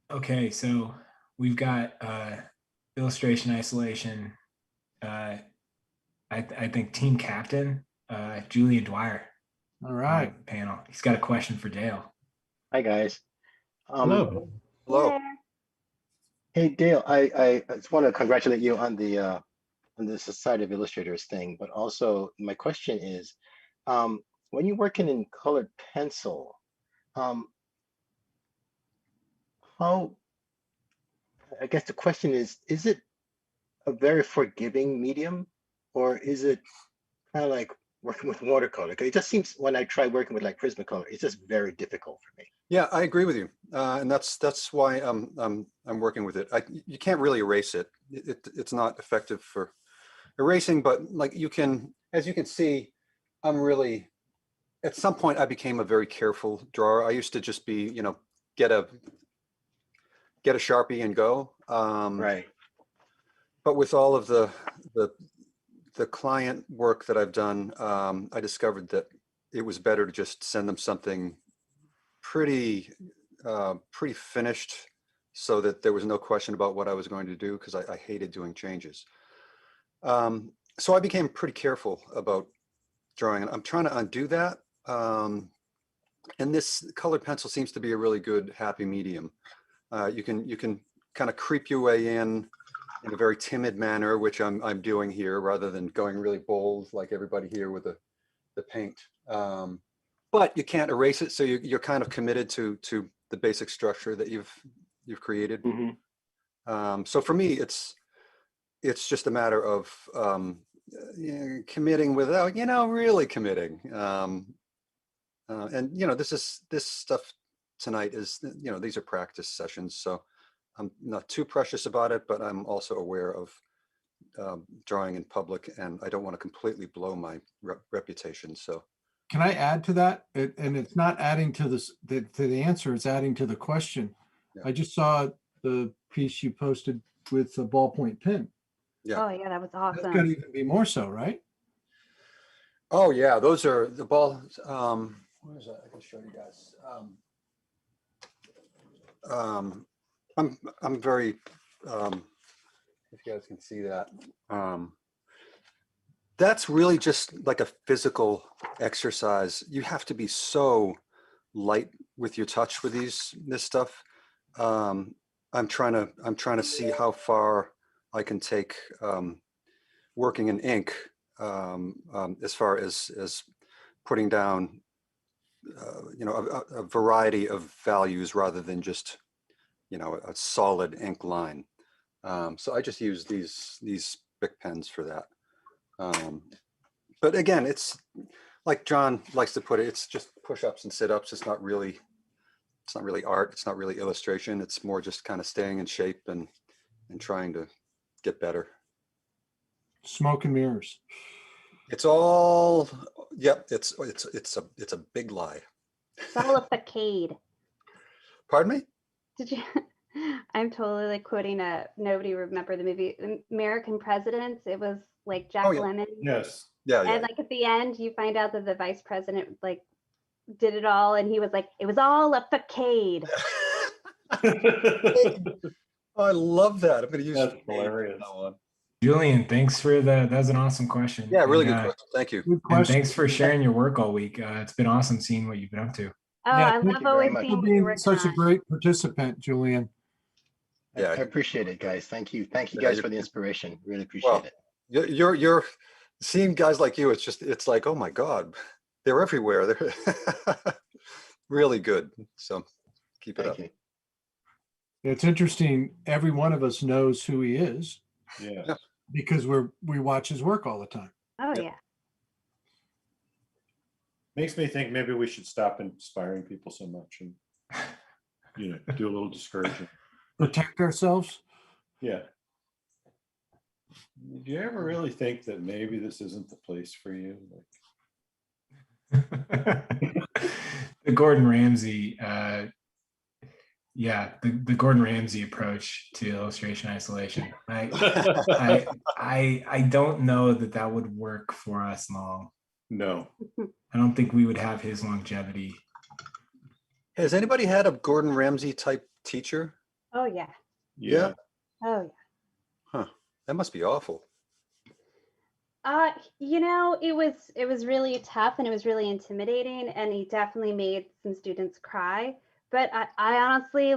Okay, so we've got illustration isolation. I think team captain, Julian Dwyer. All right. Panel. He's got a question for Dale. Hi guys. Hello. Hello. There. Hey Dale, I just want to congratulate you on the Society of Illustrators thing, but also my question is, when you're working in colored pencil, how, I guess the question is it a very forgiving medium, or is it kind of like working with watercolor? Because it just seems when I try working with like Prismacolor, it's just very difficult for me. Yeah, I agree with you, and that's why I'm working with it. You can't really erase it. It's not effective for erasing, but like you can, as you can see, I'm really. At some point, I became a very careful drawer. I used to just be, get a Sharpie and go. Right. But with all of the client work that I've done, I discovered that it was better to just send them something pretty finished, so that there was no question about what I was going to do, because I hated doing changes. So I became pretty careful about drawing, and I'm trying to undo that. And this colored pencil seems to be a really good happy medium. You can kind of creep your way in in a very timid manner, which I'm doing here, rather than going really bold like everybody here with the paint. But you can't erase it, so you're kind of committed to the basic structure that you've created. So for me, it's just a matter of committing without really committing. And this stuff tonight is these are practice sessions, so I'm not too precious about it, but I'm also aware of drawing in public, and I don't want to completely blow my reputation. So Can I add to that? And it's not adding to the answer, it's adding to the question. Yeah. I just saw the piece you posted with the ballpoint pen. Yeah. Oh yeah, that was That's got to awesome. even be more so, right? oh yeah, those are the ball. Where is that? I can show you guys. I'm very if you guys can see that. That's really just like a physical exercise. You have to be so light with your touch with this stuff. I'm trying to see how far I can take working in ink, as far as putting down a variety of values rather than just a solid ink line. So I just use these Bic pens for that. But again, it's like John likes to put it, it's just push-ups and sit-ups. It's not really art. It's not really illustration. It's more just kind of staying in shape and trying to get better. Smoke and mirrors. It's all, yep. It's a big lie. It's all a facade. Pardon me? Did you? I'm totally like quoting nobody remember the movie American Presidents. It was like Jack Lemmon. Yes. Yeah. And like at the end, you find out that the vice president like did it all, and he was like, it was all a facade. I love that. I'm going to use That's hilarious. Julian, thanks for that was an awesome question. Yeah, really good question. Thank you. Good And question. thanks for sharing your work all week. It's been awesome seeing what you've been up to. Oh, Yeah, I thank love you very always much. seeing For what you're being working such a on. great participant, Julian. Yeah. I appreciate it, guys. Thank you. Thank you Yeah, guys you're- for the inspiration. Really appreciate it. You're seeing guys like you. It's like, oh my God, they're everywhere. They're really good. So keep it Thank up. you. It's interesting. Every one of us knows who he is Yeah. because we watch his work all the time. Oh Yep. yeah. Makes me think maybe we should stop inspiring people so much and do a little discouraging. Protect ourselves. Yeah. Do you ever really think that maybe this isn't the place for you? The Gordon Ramsay, the Gordon Ramsay approach to illustration isolation. I don't know that would work for us long. No. I don't think we would have his longevity. Has anybody had a Gordon Ramsay type teacher? Oh yeah. Yeah. Oh yeah. That must be awful. It was really tough and it was really intimidating, and he definitely made some students cry. But I honestly,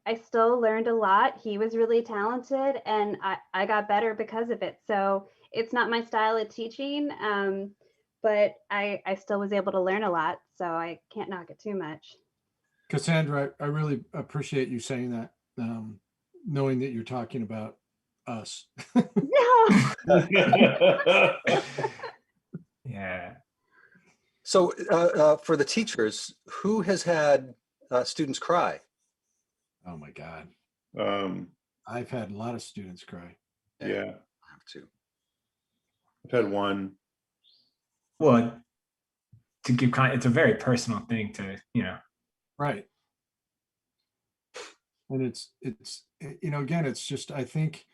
I still learned a lot. He was really talented, and I got better because of it. So it's not my style of teaching, but I still was able to learn a lot. So I can't knock it too much. Cassandra, I really appreciate you saying that, knowing that you're talking about us. No. Yeah. So for the teachers, who has had students cry? Oh my God. Um, I've had a lot of students cry. yeah. I have to. I've had one. Well, to give it's a very personal thing to, Right. And it's again, it's just, I think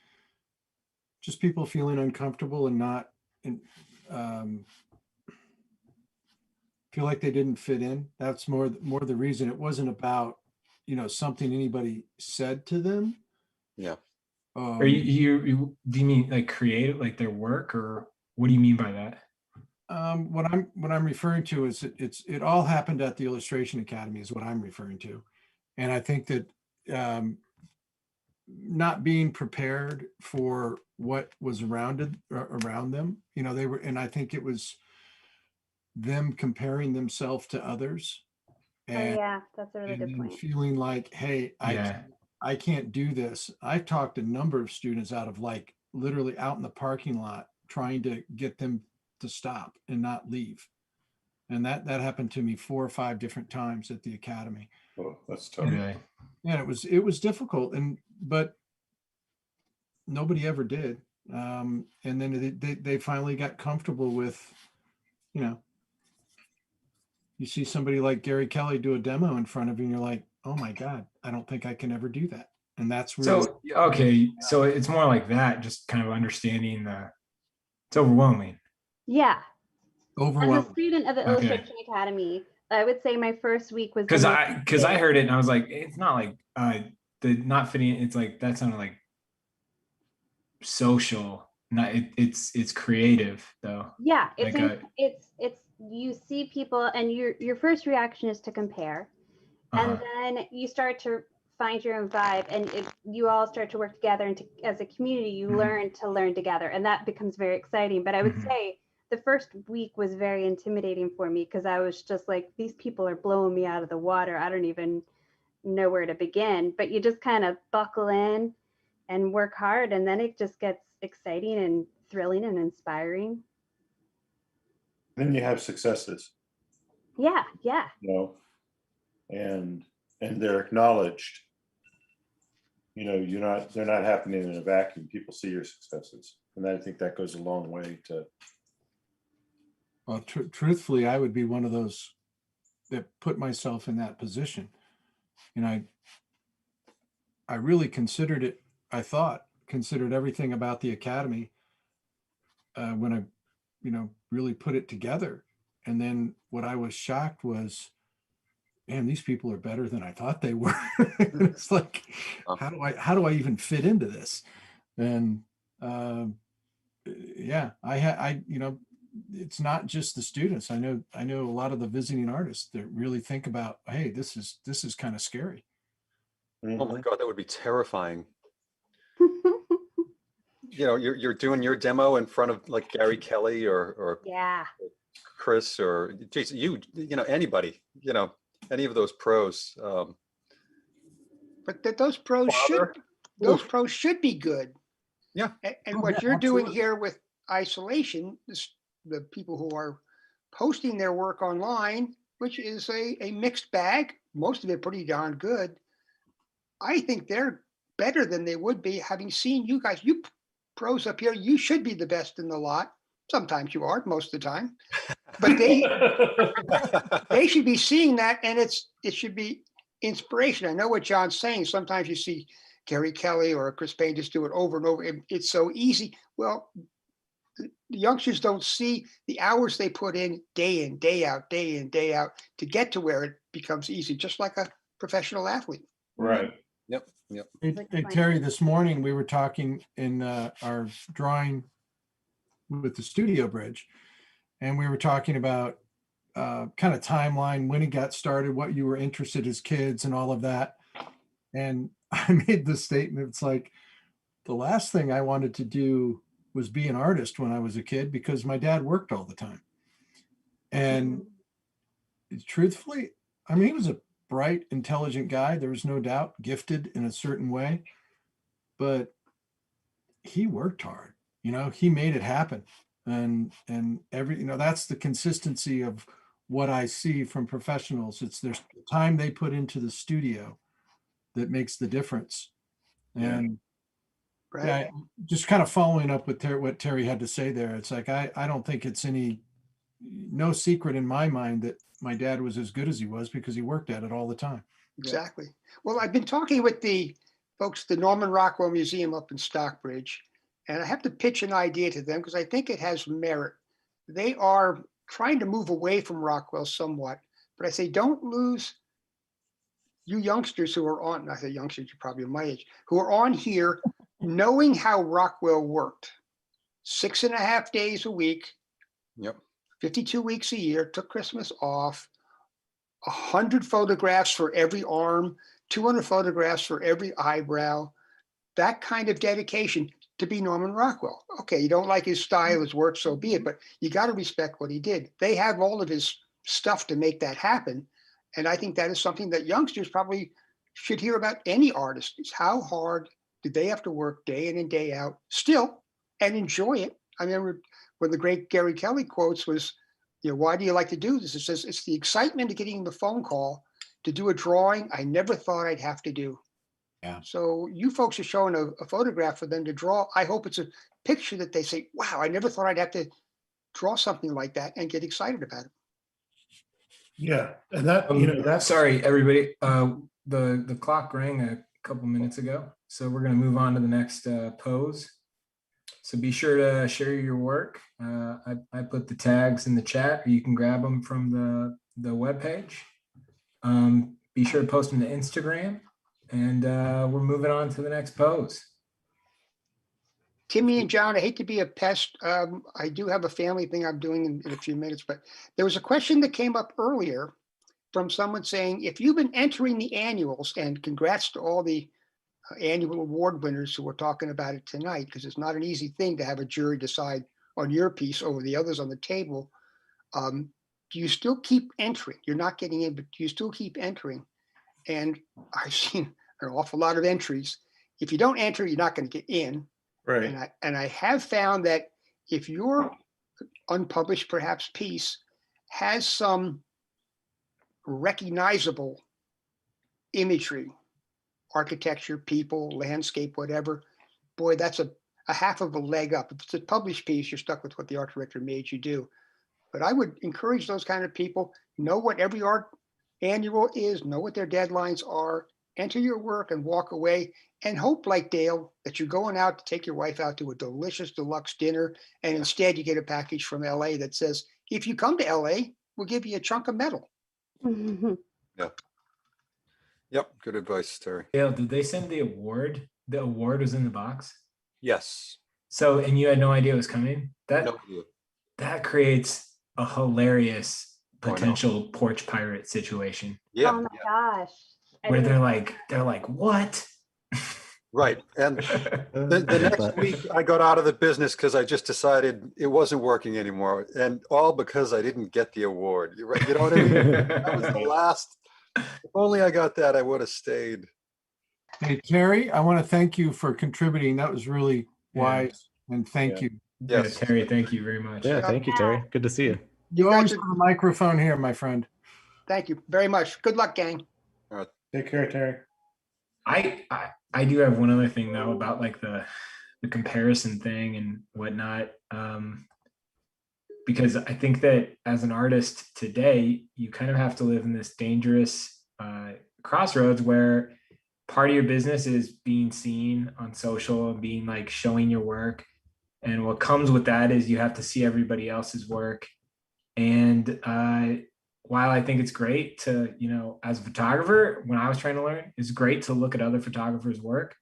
just people feeling uncomfortable and not feel like they didn't fit in. That's more the reason. It wasn't about, something anybody said to them. Yeah. Or you do you mean like creative, like their work, or what do you mean by that? What I'm referring to is it all happened at the Illustration Academy is what I'm referring to. And I think that not being prepared for what was around them. You know, and I think it was them comparing themselves to others, Oh and, yeah, that's a really good and point. feeling like, hey, Yeah. I can't do this. I've talked a number of students out of like literally out in the parking lot trying to get them to stop and not leave. And that happened to me 4 or 5 different times at the academy. Oh, that's tough. Really. And it was difficult, but nobody ever did. And then they finally got comfortable with, you know, you see somebody like Gary Kelly do a demo in front of you and you're like, oh my God, I don't think I can ever do that. And that's really, So, okay. So it's more like that, just kind of understanding it's overwhelming. Yeah. As a overwhelming. student of the Okay. Illustration Academy, I would say my first week was the Cause most I heard it and I was like, it's not like, the not fitting. It's like, that sounded like social, not, it's creative though. Yeah, it's Like it's you see people and your first reaction is to compare, and then you start to find your own vibe, and you all start to work together, and as a community you Mhm. learn together, and that becomes very exciting. But I would Mhm. say the first week was very intimidating for me because I was just like, these people are blowing me out of the water. I don't even know where to begin. But you just kind of buckle in and work hard, and then it just gets exciting and thrilling and inspiring. Then you have successes, Yeah, yeah. you know, and they're acknowledged. You know, they're not happening in a vacuum. People see your successes, and I think that goes a long way to. Well, truthfully, I would be one of those that put myself in that position. And I really considered it. Considered everything about the academy when I, really put it together. And then what I was shocked was, man, these people are better than I thought they were. It's like, how do I even fit into this? And yeah, it's not just the students. I know a lot of the visiting artists that really think about, hey, this is kind of scary. Oh my God, that would be terrifying. You know, you're doing your demo in front of like Gary Kelly or Yeah. Chris or Jason, anybody, any of those pros. But those pros should be good. Yeah. And what you're doing here with isolation, the people who are posting their work online, which is a mixed bag, most of it pretty darn good. I think they're better than they would be having seen you guys. You pros up here, you should be the best in the lot. Sometimes you are, most of the time. But they should be seeing that, and it should be inspiration. I know what John's saying. Sometimes you see Gary Kelly or Chris Payne just do it over and over. It's so easy. Well, the youngsters don't see the hours they put in, day in, day out to get to where it becomes easy, just like a professional athlete. Right. Yep. Hey, Terry, this morning we were talking in our drawing with the studio bridge, and we were talking about kind of timeline, when it got started, what you were interested as kids and all of that. And I made the statement, it's like, the last thing I wanted to do was be an artist when I was a kid because my dad worked all the time. And truthfully, I mean, he was a bright, intelligent guy. There was no doubt, gifted in a certain way, but he worked hard. He made it happen. And that's the consistency of what I see from professionals. There's the time they put into the studio that makes the difference. And Right. yeah, just kind of following up with what Terry had to say there. It's like, I don't think it's no secret in my mind that my dad was as good as he was because he worked at it all the time. Exactly. Well, I've been talking with the folks at the Norman Rockwell Museum up in Stockbridge, and I have to pitch an idea to them because I think it has merit. They are trying to move away from Rockwell somewhat, but I say don't lose you youngsters who are on, I say youngsters, you're probably my age, who are on here knowing how Rockwell worked. 6.5 days a week. Yep. 52 weeks a year, took Christmas off, 100 photographs for every arm, 200 photographs for every eyebrow. that kind of dedication to be Norman Rockwell. Okay, you don't like his style, his work, so be it, but you got to respect what he did. They have all of his stuff to make that happen. And I think that is something that youngsters probably should hear about any artist, is how hard did they have to work day in and day out still and enjoy it. I remember when the great Gary Kelly quotes was, why do you like to do this? It says, it's the excitement of getting the phone call to do a drawing I never thought I'd have to do. Yeah. So you folks are showing a photograph for them to draw. I hope it's a picture that they say, wow, I never thought I'd have to draw something like that and get excited about it. Yeah, and that that's Sorry, everybody. The clock rang a couple minutes ago, so we're going to move on to the next pose. So be sure to share your work. I put the tags in the chat, or you can grab them from the webpage. Be sure to post them to Instagram, and we're moving on to the next pose. Timmy and John, I hate to be a pest. I do have a family thing I'm doing in a few minutes, but there was a question that came up earlier from someone saying, if you've been entering the annuals, and congrats to all the annual award winners who are talking about it tonight, because it's not an easy thing to have a jury decide on your piece over the others on the table. Do you still keep entering? You're not getting in, but do you still keep entering? And I've seen an awful lot of entries. If you don't enter, you're not going to get in. right. And I have found that if your unpublished perhaps piece has some recognizable imagery, architecture, people, landscape, whatever, boy, that's a half of a leg up. If it's a published piece, you're stuck with what the art director made you do. But I would encourage those kind of people, know what every art annual is, know what their deadlines are, enter your work and walk away, and hope, like Dale, that you're going out to take your wife out to a delicious deluxe dinner, and instead you get a package from LA that says, if you come to LA, we'll give you a chunk of metal. Yep, good advice, Terry. Dale, did they send the award? The award was in the box. Yes. So, and you had no idea it was coming? No idea. That creates a hilarious Oh, I know. potential porch pirate situation Yeah, Oh my gosh. I where didn't- they're like, what? right. And the next week I got out of the business because I just decided it wasn't working anymore, and all because I didn't get the award. You know what I mean? That was the last. If only I got that, I would have stayed. Hey, Terry, I want to thank you for contributing. That was really wise. And thank Yeah. you. Yes. Yeah, Terry, thank you very much. Yeah, thank you, Terry. Good to see you. You guys always are- have a microphone here, my friend. Thank you very much. Good luck, gang. Take care, Terry. I do have one other thing though about like the comparison thing and whatnot. Because I think that as an artist today, you kind of have to live in this dangerous crossroads where part of your business is being seen on social and being like showing your work. And what comes with that is you have to see everybody else's work. And while I think it's great to, as a photographer, when I was trying to learn, it's great to look at other photographers' work.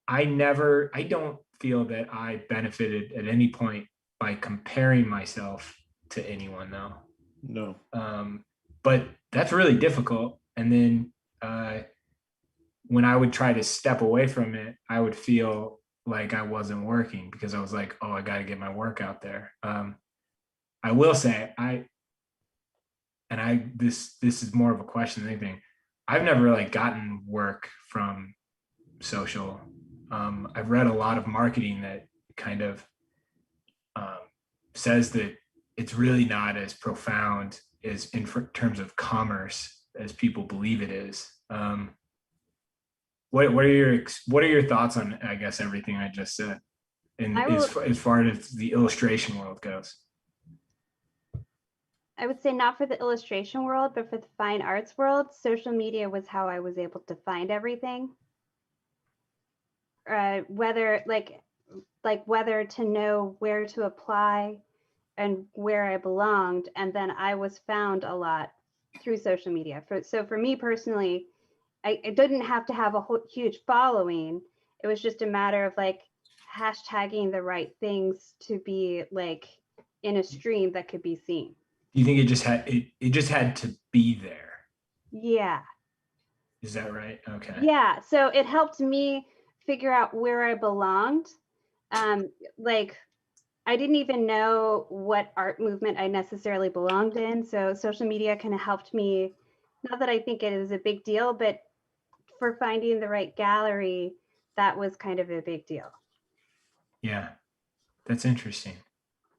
I don't feel that I benefited at any point by comparing myself to anyone though. No. But that's really difficult. And then when I would try to step away from it, I would feel like I wasn't working because I was like, oh, I got to get my work out there. I will say this is more of a question than anything. I've never like gotten work from social. I've read a lot of marketing that kind of says that it's really not as profound as in terms of commerce as people believe it is. What are your thoughts on, I guess, everything I just said, and as far as the illustration world goes? I would say not for the illustration world, but for the fine arts world, social media was how I was able to find everything. Whether to know where to apply and where I belonged. And then I was found a lot through social media. So for me personally, I didn't have to have a huge following. It was just a matter of like hashtagging the right things to be like in a stream that could be seen. Do you think it just had to be there? Yeah. Is that right? Okay. Yeah. So it helped me figure out where I belonged. Like I didn't even know what art movement I necessarily belonged in. So social media kind of helped me. Not that I think it is a big deal, but for finding the right gallery, that was kind of a big deal. Yeah, that's interesting.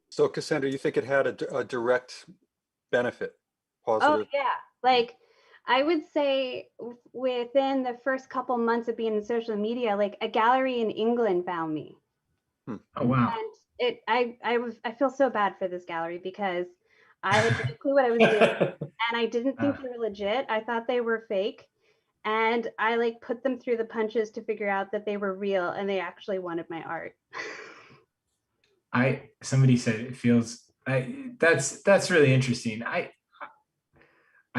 So Cassandra, you think it had a direct benefit, Oh positive? yeah, like I would say within the first couple months of being in social media, like a gallery in England found me. Oh wow. And I feel so bad for this gallery because I had no clue what I was doing and I didn't think they were legit. I thought they were fake. And I like put them through the punches to figure out that they were real and they actually wanted my art. Somebody said it feels that's really interesting. I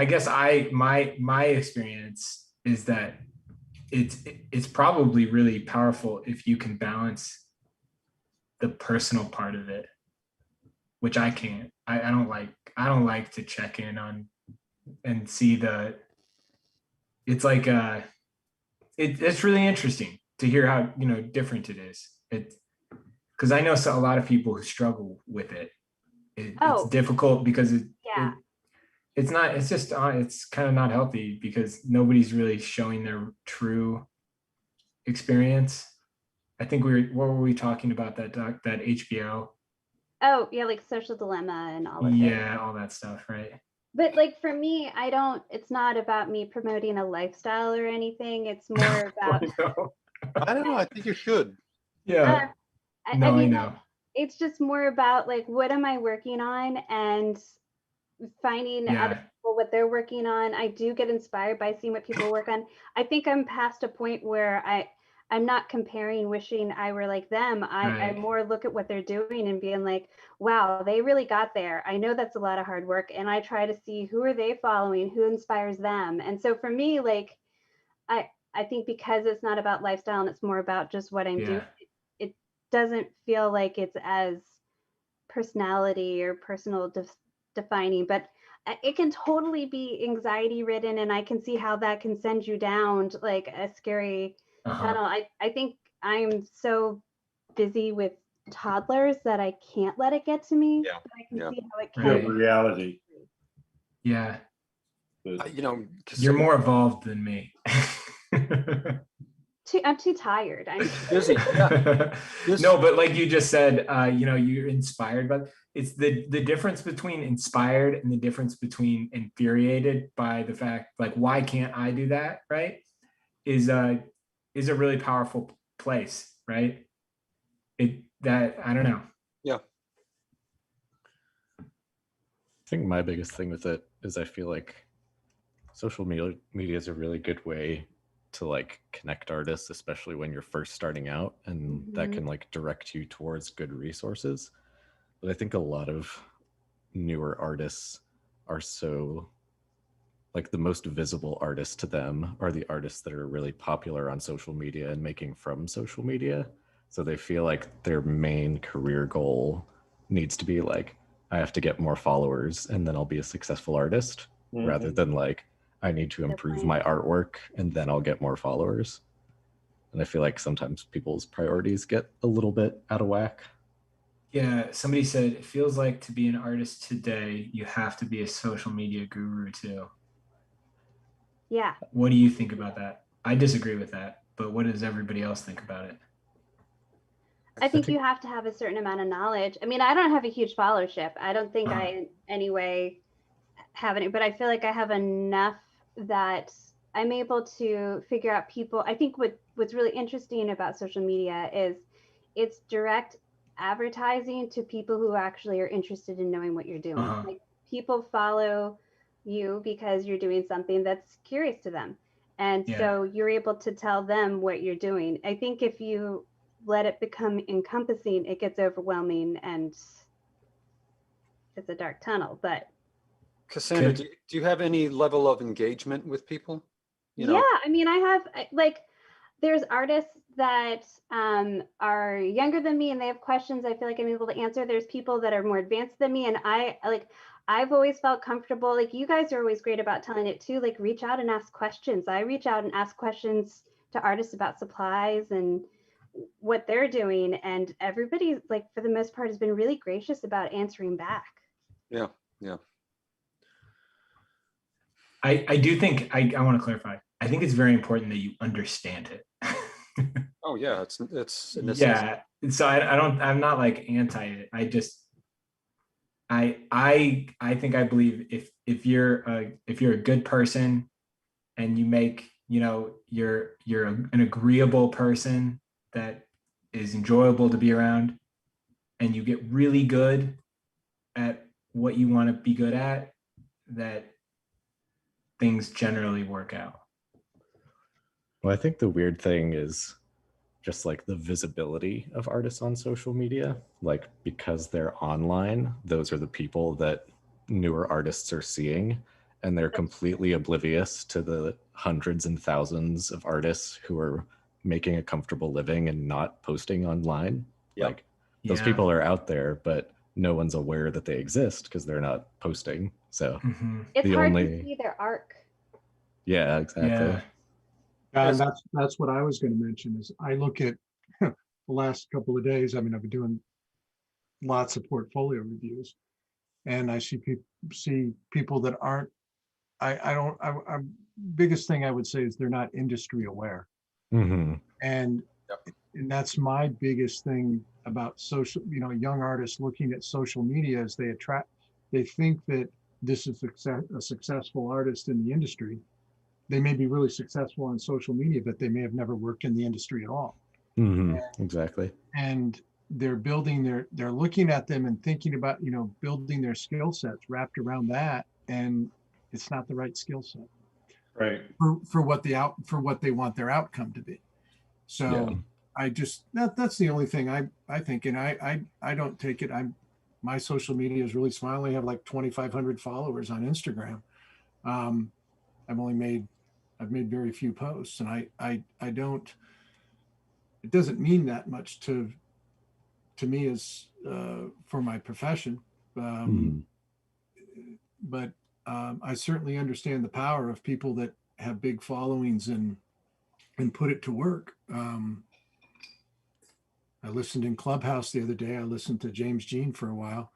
guess my experience is that it's probably really powerful if you can balance the personal part of it, which I can't. I don't like to check in on and see it's like it's really interesting to hear how different it is. Because I know a lot of people who struggle with it. It's difficult because it's kind of not healthy because nobody's really showing their true experience. I think what were we talking about that HBO? Oh yeah, like Social Dilemma and all of it. Yeah, all that stuff, right? But like for me, it's not about me promoting a lifestyle or anything. It's more about I don't know. I think you should. Yeah. I No, I mean, know. it's just more about like what am I working on and finding other people what they're working on. I do get inspired by seeing what people work on. I think I'm past a point where I'm not comparing, wishing I were like them. I more look at what they're doing and being like, wow, they really got there. I know that's a lot of hard work. And I try to see who are they following, who inspires them. And so for me, like, I think because it's not about lifestyle and it's more about just what I'm doing, it doesn't feel like it's as personality or personal defining, but it can totally be anxiety ridden. And I can see how that can send you down like a scary tunnel. I think I'm so busy with toddlers that I can't let it get to me. Yeah. But I can see how it The can. reality. Yeah. You're more evolved than me. I'm too tired. I'm busy. Yeah. No, but like you just said, you're inspired, but it's the difference between inspired and the difference between infuriated by the fact, like, why can't I do that? Right. Is a really powerful place, right? I don't know. Yeah. I think my biggest thing with it is I feel like social media is a really good way to like connect artists, especially when you're first starting out, and that can like direct you towards good resources. But I think a lot of newer artists are so like the most visible artists to them are the artists that are really popular on social media and making from social media. So they feel like their main career goal needs to be like, I have to get more followers and then I'll be a successful artist, rather than like, I need to improve my artwork and then I'll get more followers. And I feel like sometimes people's priorities get a little bit out of whack. Yeah, somebody said it feels like to be an artist today, you have to be a social media guru too. Yeah. What do you think about that? I disagree with that, but what does everybody else think about it? I think you have to have a certain amount of knowledge. I mean, I don't have a huge followership. I don't think I in any way have any, but I feel like I have enough that I'm able to figure out people. I think what's really interesting about social media is it's direct advertising to people who actually are interested in knowing what you're doing. Like people follow you because you're doing something that's curious to them. And so you're able to tell them what you're doing. I think if you let it become encompassing, it gets overwhelming and it's a dark tunnel. But Cassandra, do you have any level of engagement with people? Yeah, I mean, I have like, there's artists that are younger than me and they have questions I feel like I'm able to answer. There's people that are more advanced than me, and I've always felt comfortable. Like you guys are always great about telling it too. Like reach out and ask questions. I reach out and ask questions to to artists about supplies and what they're doing, and everybody, like, for the most part, has been really gracious about answering back. Yeah. I do think I want to clarify. I think it's very important that you understand it. Oh yeah, it's a necessity. Yeah. So I'm not like anti it. I think I believe if you're a good person and you make, you're an agreeable person that is enjoyable to be around, and you get really good at what you want to be good at, that things generally work out. Well, I think the weird thing is just like the visibility of artists on social media. Like, because they're online, those are the people that newer artists are seeing, and they're completely oblivious to the hundreds and thousands of artists who are making a comfortable living and not posting online. Yep. Like, those people are out there, but no one's aware that they exist because they're not posting. So It's hard to see their arc. Yeah, exactly. Yeah. And that's what I was going to mention is I look at the last couple of days. I mean, I've been doing lots of portfolio reviews, and I see people that aren't. I biggest thing I would say is they're not industry aware, and that's my biggest thing about social. Young artists looking at social media is they think that this is a successful artist in the industry. They may be really successful on social media, but they may have never worked in the industry at all. Exactly. And they're looking at them and thinking about, building their skill sets wrapped around that. And it's not the right skill set. Right. For what they want their outcome to be. So I just, that's the only thing I think. And I don't take it. My social media is really small. I only have like 2,500 followers on Instagram. I've made very few posts, and I don't, it doesn't mean that much to me as for my profession. But I certainly understand the power of people that have big followings and put it to work. I listened in Clubhouse the other day. I listened to James Jean for a while.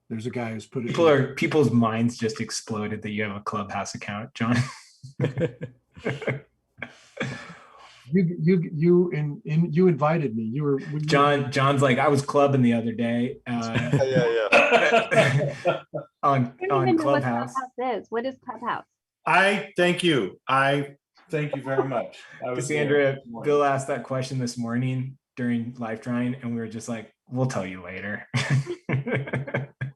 There's a guy who's put it. People's minds just exploded that you have a Clubhouse account, John. You invited me. You were John's like, I was clubbing the other day. On Clubhouse. What is Clubhouse? I thank you. Thank you very much. Cassandra, Bill asked that question this morning during live drawing, and we were just like, we'll tell you later.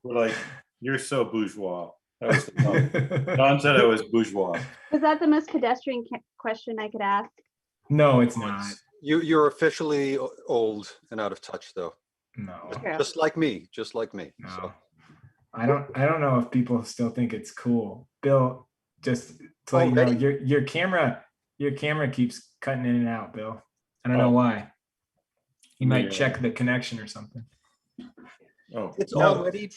We're like, you're so bourgeois. Don said I was bourgeois. Was that the most pedestrian question I could ask? No, it's not. You're officially old and out of touch, though. No. Just like me. No. So. I don't know if people still think it's cool. Bill, just to let you know, your camera keeps cutting in and out, Bill. I don't know why. You might check the connection or something. Oh, it's already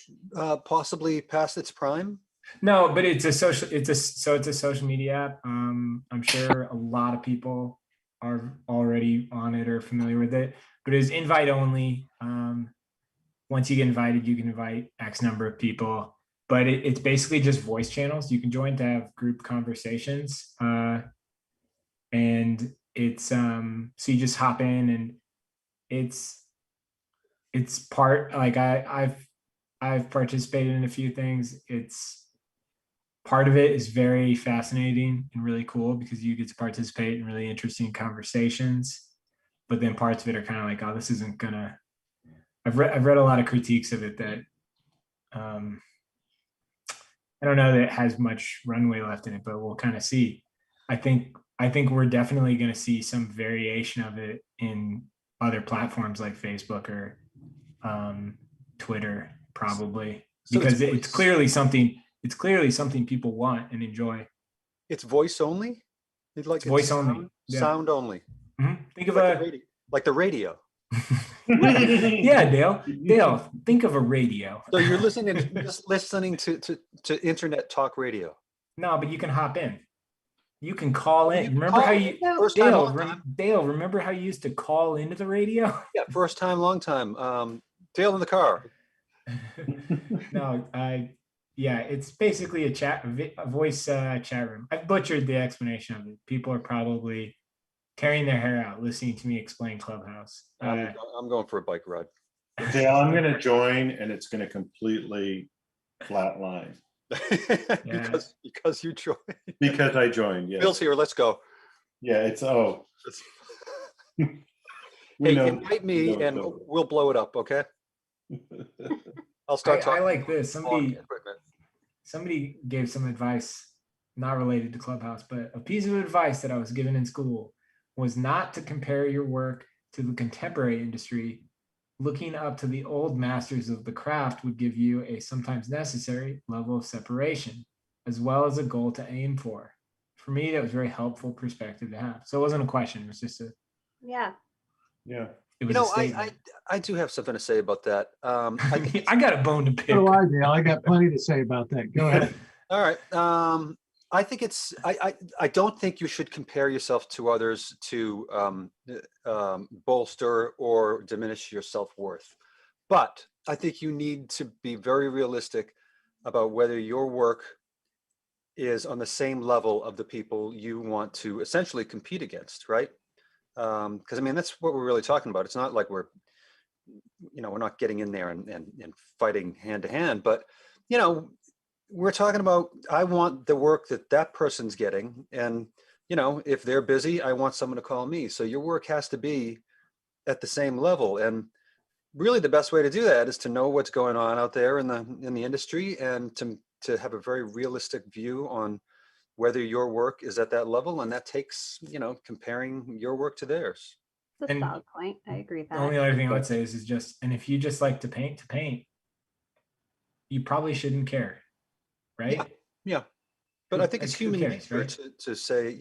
possibly past its prime. No, but it's a social media app. I'm sure a lot of people are already on it or familiar with it, but it is invite only. Once you get invited, you can invite X number of people, but it's basically just voice channels you can join to have group conversations. And it's so you just hop in, and it's part, like I've participated in a few things. It's part of it is very fascinating and really cool because you get to participate in really interesting conversations, but then parts of it are kind of like, oh, this isn't gonna. I've read a lot of critiques of it that I don't know that it has much runway left in it, but we'll kind of see. I think we're definitely going to see some variation of it in other platforms like Facebook or Twitter, probably, because it's clearly something people want and enjoy. It's voice only. It's voice only. Sound only. Mm-hmm. Think of like the radio. Yeah, Dale, think of a radio. So you're listening to internet talk radio. No, but you can hop in. You can call in. can Remember how call you, So- First time, Dale, long time. Dale, remember how you used to call into the radio? Yeah, first time, long time. Dale in the car. No, yeah, it's basically a voice chat room. I've butchered the explanation of it. People are probably tearing their hair out listening to me explain Clubhouse. I'm going for a bike ride. Dale, I'm gonna join and it's gonna completely flatline because you joined. because I joined, yes. Bill's here. Let's go. Yeah, it's We Hey, know- invite me we know and Bill. we'll blow it up. Okay. I'll start I talking. like this. Equipment. Somebody gave some advice not related to Clubhouse, but a piece of advice that I was given in school was not to compare your work to the contemporary industry. Looking up to the old masters of the craft would give you a sometimes necessary level of separation, as well as a goal to aim for. For me, that was a very helpful perspective to have. So it wasn't a question, it was just Yeah. Yeah. it You was know, a statement. I do have something to say about that. I think I got a bone to pick. So do I, Dale. I got plenty to say about that. Go ahead. All right. I think I don't think you should compare yourself to others to bolster or diminish your self-worth. But I think you need to be very realistic about whether your work is on the same level of the people you want to essentially compete against, right? Because I mean, that's what we're really talking about. It's not like we're not getting in there and fighting hand to hand, but we're talking about, I want the work that person's getting. And, if they're busy, I want someone to call me. So your work has to be at the same level. And really the best way to do that is to know what's going on out there in the industry and to have a very realistic view on whether your work is at that level. And that takes, comparing your work to theirs. That's a And solid point. I agree with The that. only other thing I would say is just, and if you just like to paint, you probably shouldn't care, right? Yeah. But I think it's Like, who human cares, nature right? to say,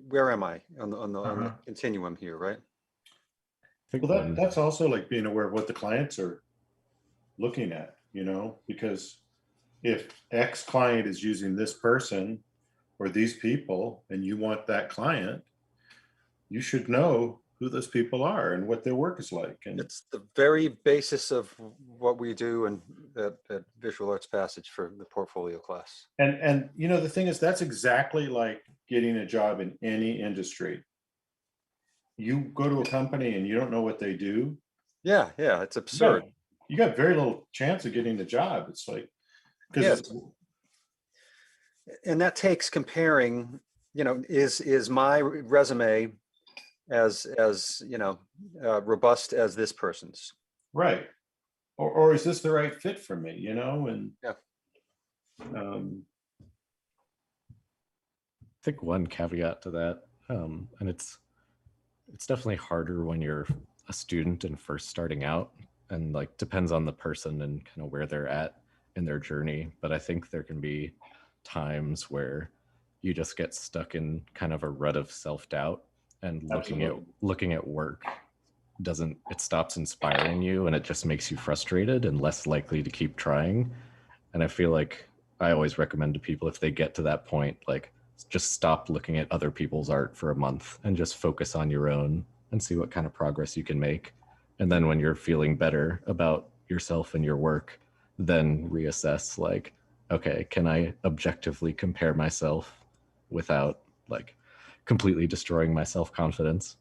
where am I on the Uh-huh. continuum here, right? I think Well, one- that's also like being aware of what the clients are looking at, because if X client is using this person or these people and you want that client, you should know who those people are and what their work is like. And It's the very basis of what we do in at Visual Arts Passage for the portfolio class. and the thing is, that's exactly like getting a job in any industry. You go to a company and you don't know what they do. Yeah, it's absurd. You got very little chance of getting the job. It's like, because And that takes comparing, is my resume as robust as this person's? right. Or is this the right fit for me, and Yeah. I think one caveat to that, and it's definitely harder when you're a student and first starting out, and like depends on the person and kind of where they're at in their journey. But I think there can be times where you just get stuck in kind of a rut of self-doubt, and looking at work it stops inspiring you, and it just makes you frustrated and less likely to keep trying. And I feel like I always recommend to people, if they get to that point, like, just stop looking at other people's art for a month and just focus on your own and see what kind of progress you can make. And then when you're feeling better about yourself and your work, then reassess, like, okay, can I objectively compare myself without like completely destroying my self-confidence?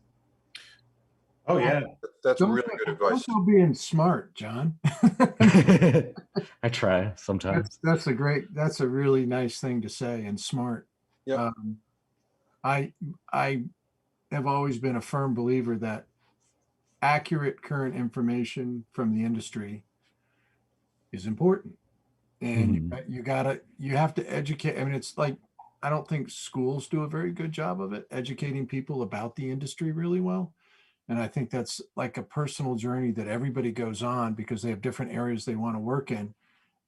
oh yeah, That's Don't really go- good advice. Also being smart, John. I try sometimes. That's a really nice thing to say, and smart. Yep. I have always been a firm believer that accurate current information from the industry is important, and you have to educate. I mean, it's like, I don't think schools do a very good job of it, educating people about the industry really well. And I think that's like a personal journey that everybody goes on because they have different areas they want to work in.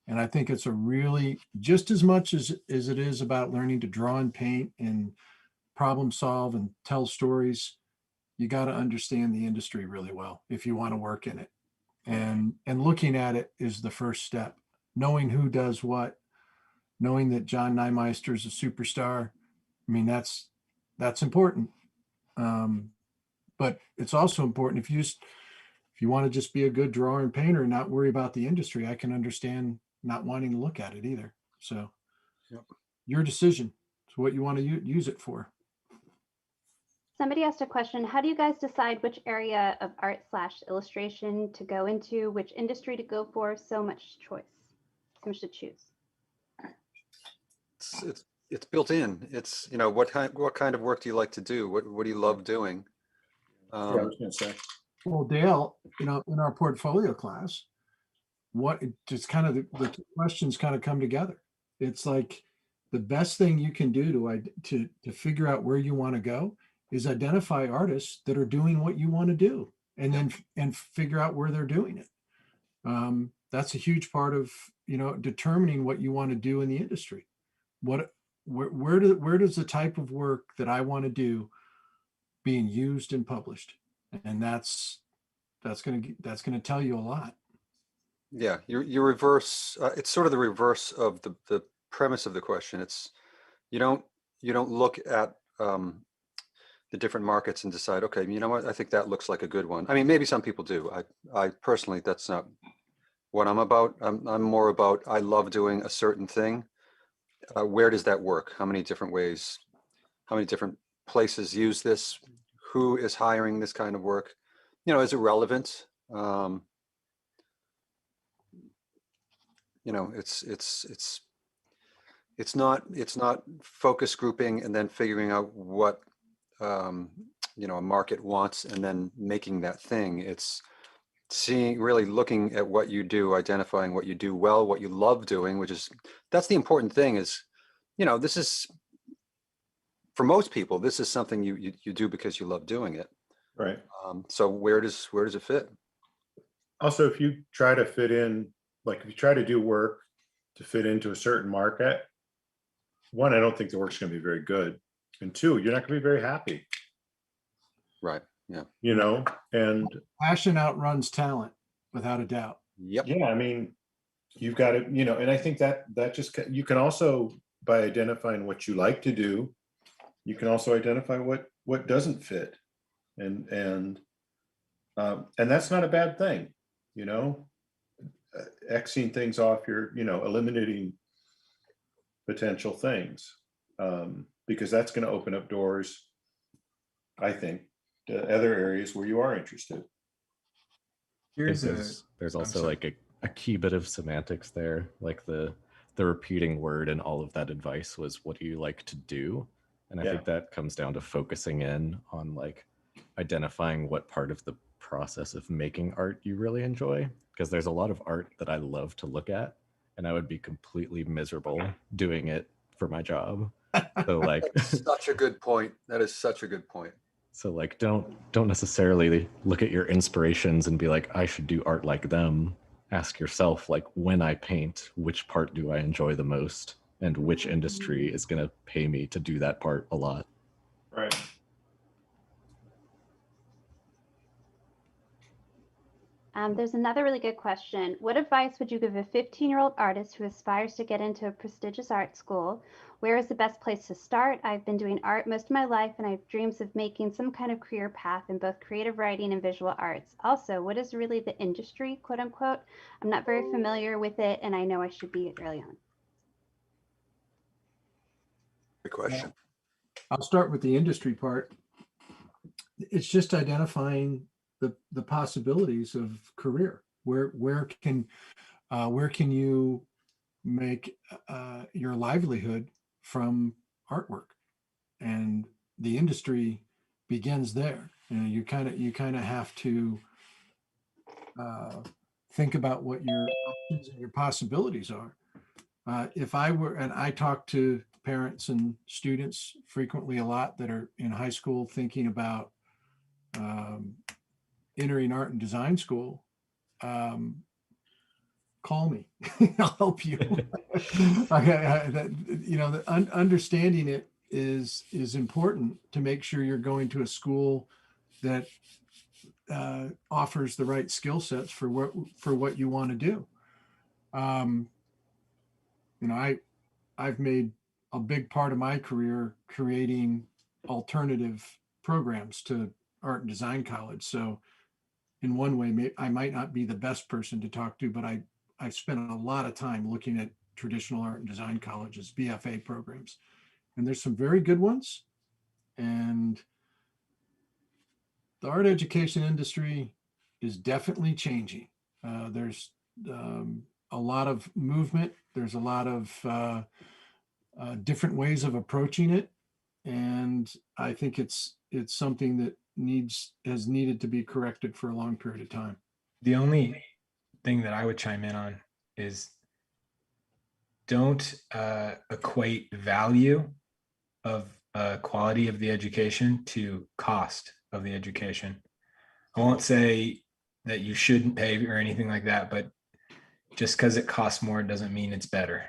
And I think it's a really, just as much as it is about learning to draw and paint and problem solve and tell stories, you got to understand the industry really well if you want to work in it. And looking at it is the first step. Knowing who does what, knowing that John Neumeister is a superstar. I mean, that's important. But it's also important if you want to just be a good drawer and painter and not worry about the industry, I can understand not wanting to look at it either. So Yep. your decision. It's what you want to use it for. Somebody asked a question. How do you guys decide which area of art / illustration to go into, which industry to go for? So much choice, so much to choose. It's built in. It's, you know, what kind of work do you like to do? What do you love doing? Yeah, I was gonna say. Well, Dale, you know, in our portfolio class, what it just kind of the two questions kind of come together. It's like the best thing you can do to figure out where you want to go is identify artists that are doing what you want to do, and then figure out where they're doing it. That's a huge part of, you know, determining what you want to do in the industry. Where does the type of work that I want to do being used and published, and that's gonna tell you a lot. Yeah, you reverse. It's sort of the reverse of the premise of the question. It's you don't look at the different markets and decide, okay, you know what, I think that looks like a good one. I mean, maybe some people do. I personally, that's not what I'm about. I'm more about, I love doing a certain thing. Where does that work? How many different ways? How many different places use this? Who is hiring this kind of work? You know, is it relevant? You know, it's not focus grouping and then figuring out what you know, a market wants and then making that thing. It's really looking at what you do, identifying what you do well, what you love doing, that's the important thing. Is, you know, this is, for most people, this is something you do because you love doing it. Right. So where does it fit? Also, if you try to fit in, like if you try to do work to fit into a certain market, one, I don't think the work's going to be very good. And two, you're not going to be very happy. Right. Yeah. You know, and Passion outruns talent, without a doubt. Yep. yeah, I mean, you've got to, you know, and I think that just, you can also, by identifying what you like to do, you can also identify what doesn't fit. And that's not a bad thing, you know, Xing things off your, you know, eliminating potential things, because that's going to open up doors, I think, to other areas where you are interested. There's also like a key bit of semantics there, like the repeating word and all of that advice was, what do you like to do? And I think that comes down to focusing in on like identifying what part of the process of making art you really enjoy, because there's a lot of art that I love to look at and I would be completely miserable doing it for my job. So like That's such a good point. That is such a good point. So like don't necessarily look at your inspirations and be like, I should do art like them. Ask yourself, like, when I paint, which part do I enjoy the most, and which industry is going to pay me to do that part a lot. Right. There's another really good question. What advice would you give a 15-year-old artist who aspires to get into a prestigious art school? Where is the best place to start? I've been doing art most of my life and I have dreams of making some kind of career path in both creative writing and visual arts. Also, what is really the industry, quote unquote? I'm not very familiar with it and I know I should be early on. Good question. I'll start with the industry part. It's just identifying the possibilities of career. Where can you make your livelihood from artwork? And the industry begins there. You know, you kind of have to think about what your options and your possibilities are. If I were, and I talk to parents and students frequently a lot that are in high school thinking about entering art and design school, call me. I'll help you. You know, understanding it is important to make sure you're going to a school that offers the right skill sets for what you want to do. You know, I've made a big part of my career creating alternative programs to art and design college. So in one way, I might not be the best person to talk to, but I spent a lot of time looking at traditional art and design colleges, BFA programs. And there's some very good ones. And the art education industry is definitely changing. There's a lot of movement. There's a lot of different ways of approaching it. And I think it's something that has needed to be corrected for a long period of time. The only thing that I would chime in on is don't equate value of quality of the education to cost of the education. I won't say that you shouldn't pay or anything like that, but just because it costs more doesn't mean it's better.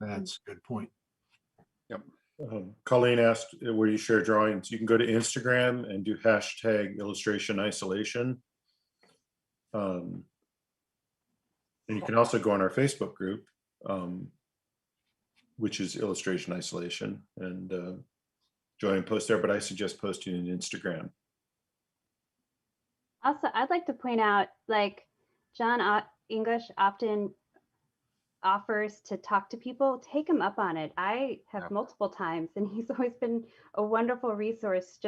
That's a good point. Yep. Colleen asked where you share drawings. You can go to Instagram and do hashtag illustration isolation. And you can also go on our Facebook group, which is illustration isolation, and join and post there, but I suggest posting on Instagram. Also, I'd like to point out, like, John English often offers to talk to people. Take him up on it. I have multiple times, and he's always been a wonderful resource.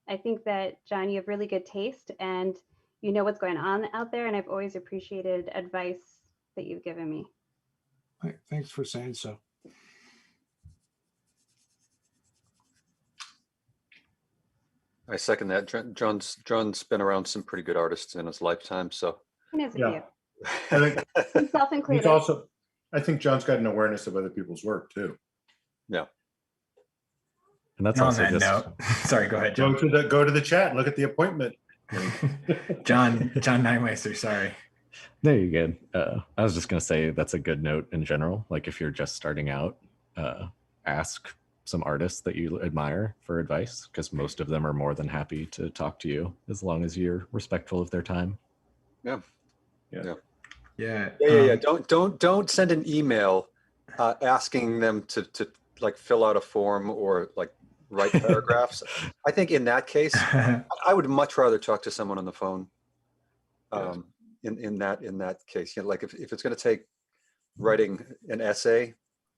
I think that, John, you have really good taste and you know what's going on out there, and I've always appreciated advice that you've given me. Thanks for saying so. I second that. John's been around some pretty good artists in his lifetime, so. There's a Yeah. few. I think Himself he's included. also, I think John's got an awareness of other people's work too. Yeah. And that's On also that just note, sorry, go ahead, Go John. to the chat and look at the appointment. John Nymeister, sorry. there you go. I was just gonna say that's a good note in general. Like if you're just starting out, ask some artists that you admire for advice, because most of them are more than happy to talk to you as long as you're respectful of their time. Yeah. Don't send an email asking them to like fill out a form or like write paragraphs. I think in that case, I would much rather talk to someone on the phone. In that case, like if it's going to take writing an essay,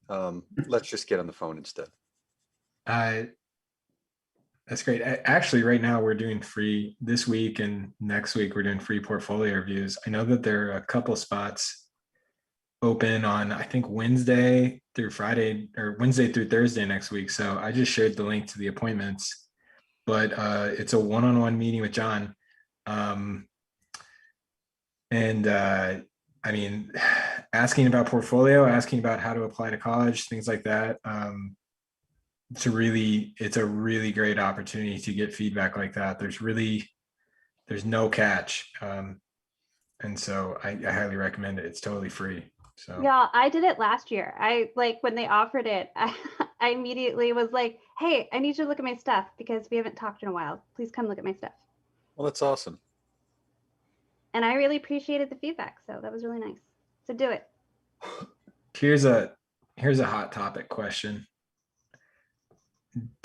let's just get on the phone instead. That's great. Actually, right now we're doing free this week, and next week we're doing free portfolio reviews. I know that there are a couple spots open on, I think, Wednesday through Friday, or Wednesday through Thursday next week. So I just shared the link to the appointments, but it's a one-on-one meeting with John. I mean, asking about portfolio, asking about how to apply to college, things like that. It's a really great opportunity to get feedback like that. There's no catch. And so I highly recommend it. It's totally free. So Yeah, I did it last year. When they offered it, I immediately was like, hey, I need you to look at my stuff because we haven't talked in a while. Please come look at my stuff. Well, that's awesome. And I really appreciated the feedback. So that was really nice. So do it. here's a hot topic question.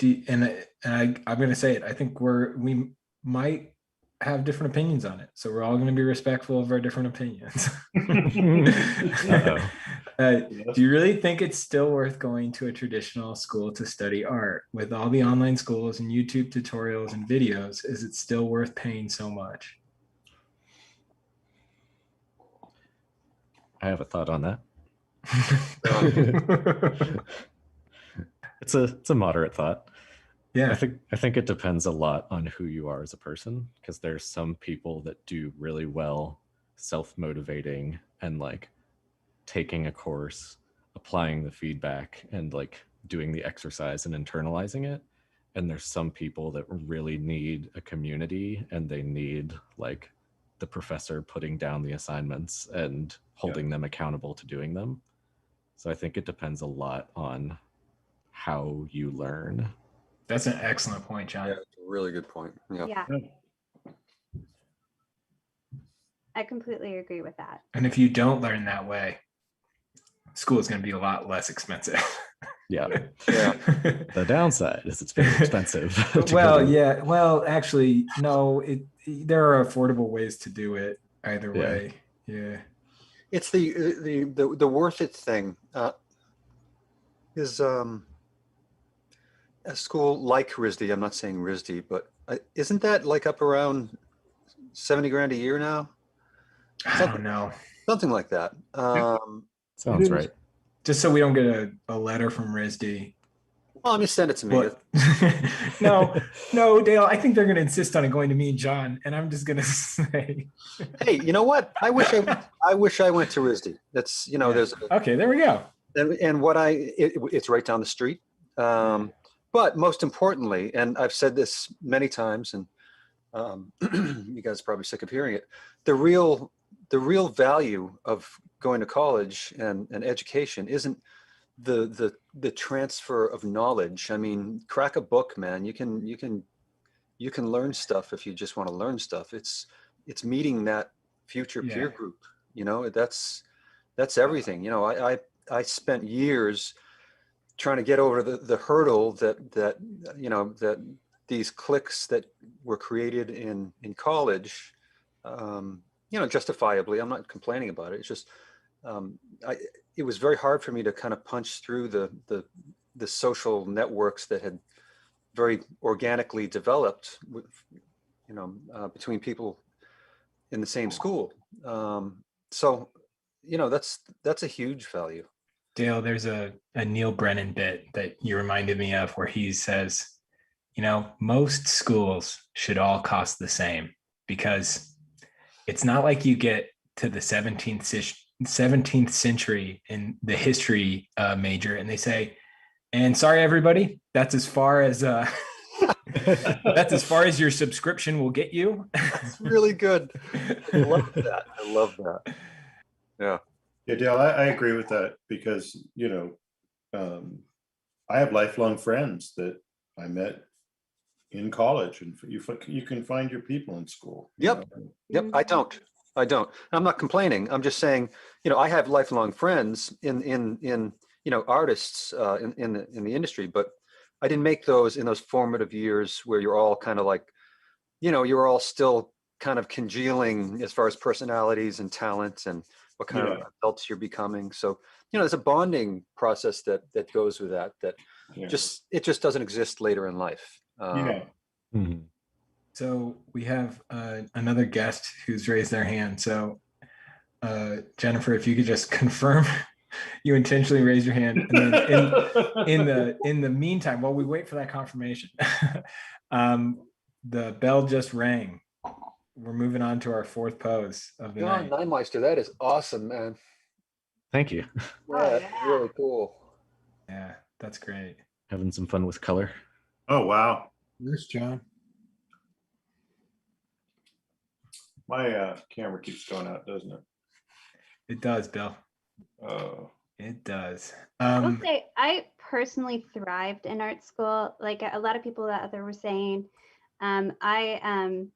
I'm going to say it. I think we might have different opinions on it. So we're all going to be respectful of our different opinions. Do you really think it's still worth going to a traditional school to study art? With all the online schools and YouTube tutorials and videos, is it still worth paying so much? I have a thought on that. It's a moderate thought. Yeah, I think it depends a lot on who you are as a person, because there's some people that do really well self-motivating and like taking a course, applying the feedback, and like doing the exercise and internalizing it. And there's some people that really need a community, and they need like the professor putting down the assignments and holding them accountable to doing them. So I think it depends a lot on how you learn. that's an excellent point, John. Yeah, it's a really good point. Yeah. I completely agree with that. And if you don't learn that way, school is going to be a lot less expensive. Yeah. Yeah. The downside is it's very expensive. to go Well, to- yeah. Well, actually, no. There are affordable ways to do it either Yeah. way. Yeah. It's the worth it thing is a school like RISD. I'm not saying RISD, but isn't that like up around 70 grand a year now? I don't know. Something like that. Sounds is. right. Just so we don't get a letter from RISD. Well, just send it to me. But no, Dale. I think they're going to insist on it going to me and John, and I'm just going to say, Hey, you know what? I wish I went to RISD. That's Yeah. there's okay, there we go. and what it's right down the street. But most importantly, and I've said this many times, and you guys are probably sick of hearing it, the real value of going to college and education isn't the transfer of knowledge. I mean, crack a book, man. You can learn stuff if you just want to learn stuff. It's meeting that future peer group. That's everything. I spent years trying to get over the hurdle that these cliques that were created in college, justifiably. I'm not complaining about it. It's just it was very hard for me to kind of punch through the social networks that had very organically developed with, between people in the same school. So that's a huge value. Dale, there's a Neil Brennan bit that you reminded me of where he says, most schools should all cost the same, because it's not like you get to the 17th century in the history major and they say, and sorry, everybody, that's as far as that's as far as your subscription will get you. It's really good. I love that. Yeah. Yeah, Dale, I agree with that because, I have lifelong friends that I met in college, and you can find your people in school. Yep. I don't. I'm not complaining. I'm just saying, I have lifelong friends in artists in the industry, but I didn't make those in those formative years where you're all kind of like, you're all still kind of congealing as far as personalities and talents and what kind of adults you're becoming. So, there's a bonding process that goes with that it just doesn't exist later in life. Mhm. So we have another guest who's raised their hand. So Jennifer, if you could just confirm you intentionally raised your hand, and then in the meantime, while we wait for that confirmation, the bell just rang. We're moving on to our fourth pose of the John night. Nymeister, that is awesome, man. Thank you. That's really cool. Yeah, that's great. Having some fun with color. Oh, wow. Yes, John. My camera keeps going out, doesn't it? It does, Bill. Oh. It does. I will say I personally thrived in art school. Like a lot of people that were saying, I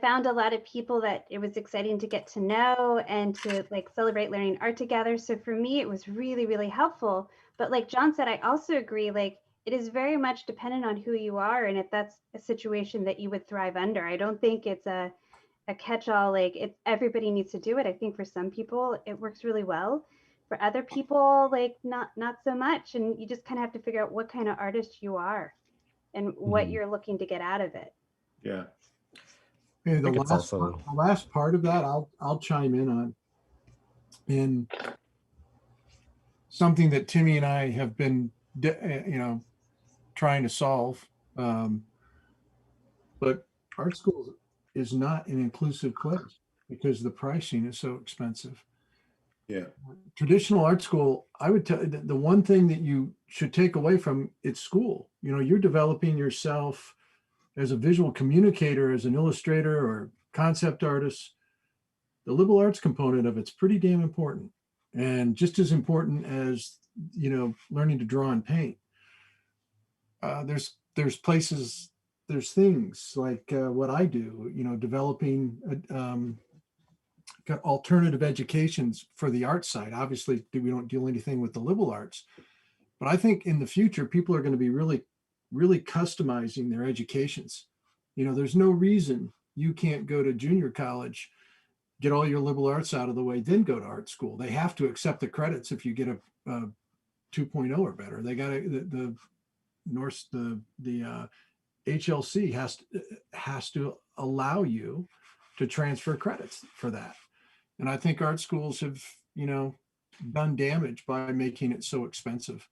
found a lot of people that it was exciting to get to know and to like celebrate learning art together. So for me, it was really, really helpful. But like John said, I also agree, like it is very much dependent on who you are and if that's a situation that you would thrive under. I don't think it's a catch-all, like everybody needs to do it. I think for some people it works really well. For other people, like not so much. And you just kind of have to figure out what kind of artist you are and what you're looking to get out of it. Yeah. Yeah, think it's also- the last part of that I'll chime in on. And something that Timmy and I have been, trying to solve. But art school is not an inclusive place because the pricing is so expensive. Yeah. Traditional art school, I would tell the one thing that you should take away from it's school. You're developing yourself as a visual communicator, as an illustrator or concept artist. The liberal arts component of it's pretty damn important, and just as important as learning to draw and paint. There's places, there's things like what I do, developing got alternative educations for the art side. Obviously, we don't do anything with the liberal arts, but I think in the future, people are going to be really, really customizing their educations. You know, there's no reason you can't go to junior college, get all your liberal arts out of the way, then go to art school. They have to accept the credits if you get a 2.0 or better. They got the HLC has to allow you to transfer credits for that. And I think art schools have, you know, done damage by making it so expensive.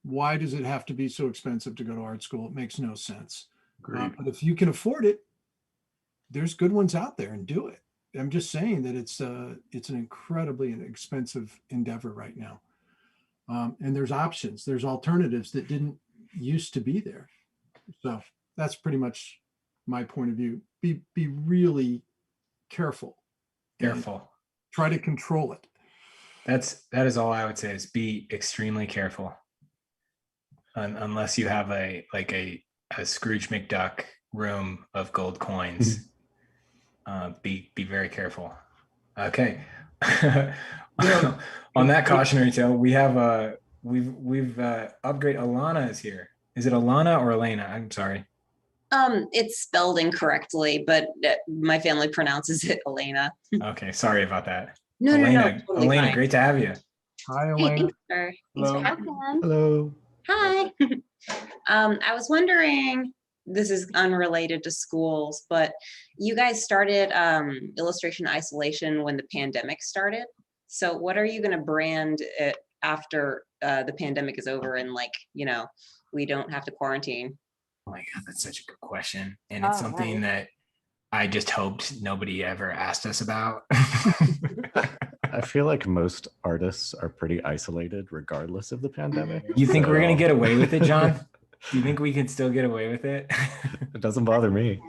Why does it have to be so expensive to go to art school? It makes no sense. But if you can afford it, there's good ones out there, and do it. I'm just saying that it's an incredibly expensive endeavor right now. And there's options, there's alternatives that didn't used to be there. So that's pretty much my point of view. Be really careful. Careful. Try to control it. That is all I would say, is be extremely careful. Unless you have a Scrooge McDuck room of gold coins. Be very careful. Okay. On that cautionary tale, we have we've upgrade. Alana is here. Is it Alana or Elena? I'm sorry. It's spelled incorrectly, but my family pronounces it Elena. Okay, sorry about that. No, Elena, totally Elena, fine. great to have you. Hi, Hey, Elena. thanks Hello. for having me. Hello. Hi. I was wondering, this is unrelated to schools, but you guys started illustration isolation when the pandemic started. So what are you going to brand it after the pandemic is over and, like, you know, we don't have to quarantine? Oh my God, that's such a good question. And it's something that I just hoped nobody ever asked us about. I feel like most artists are pretty isolated regardless of the pandemic. You think we're going to So- get away with it, John? Do you think we can still get away with it? It doesn't bother me.